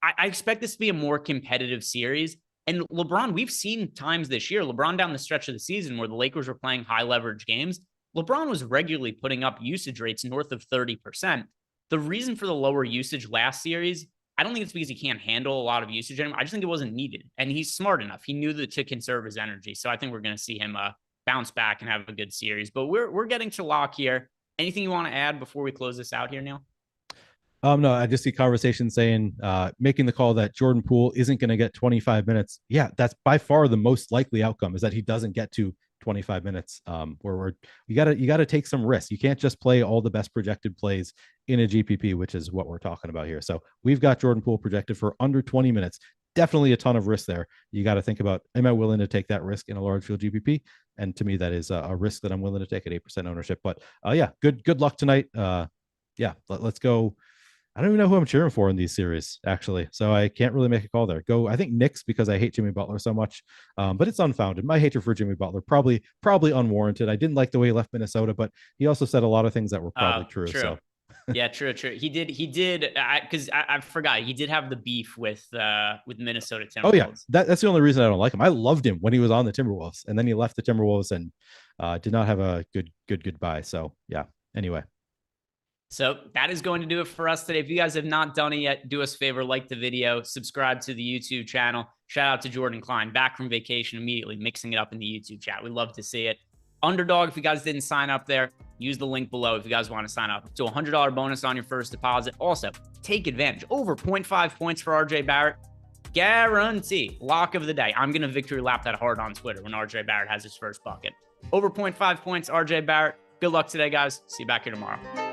I expect this to be a more competitive series. And LeBron, we've seen times this year, LeBron down the stretch of the season where the Lakers were playing high leverage games, LeBron was regularly putting up usage rates north of 30%. The reason for the lower usage last series, I don't think it's because he can't handle a lot of usage anymore. I just think it wasn't needed. And he's smart enough. He knew that to conserve his energy. So I think we're going to see him bounce back and have a good series. But we're getting to lock here. Anything you want to add before we close this out here, Neil? No, I just see conversation saying, making the call that Jordan Poole isn't going to get 25 minutes. Yeah, that's by far the most likely outcome, is that he doesn't get to 25 minutes. Where you got to take some risks. You can't just play all the best projected plays in a GPP, which is what we're talking about here. So we've got Jordan Poole projected for under 20 minutes. Definitely a ton of risk there. You got to think about, am I willing to take that risk in a large field GPP? And to me, that is a risk that I'm willing to take at 8% ownership. But yeah, good luck tonight. Yeah, let's go. I don't even know who I'm cheering for in these series, actually. So I can't really make a call there. I think Knicks, because I hate Jimmy Butler so much. But it's unfounded. My hatred for Jimmy Butler, probably unwarranted. I didn't like the way he left Minnesota, but he also said a lot of things that were probably true. So yeah, true. He did. Because I forgot, he did have the beef with Minnesota Timberwolves. Oh yeah, that's the only reason I don't like him. I loved him when he was on the Timberwolves, and then he left the Timberwolves and did not have a goodbye. So yeah. Anyway. So that is going to do it for us today. If you guys have not done it yet, do us a favor, like the video, subscribe to the YouTube channel. Shout out to Jordan Klein, back from vacation immediately, mixing it up in the YouTube chat. We love to see it. Underdog, if you guys didn't sign up there, use the link below if you guys want to sign up. So $100 bonus on your first deposit. Also, take advantage. Over 0.5 points for RJ Barrett. Guarantee. Lock of the day. I'm going to victory lap that hard on Twitter when RJ Barrett has his first bucket. Over 0.5 points, RJ Barrett. Good luck today, guys. See you back here tomorrow.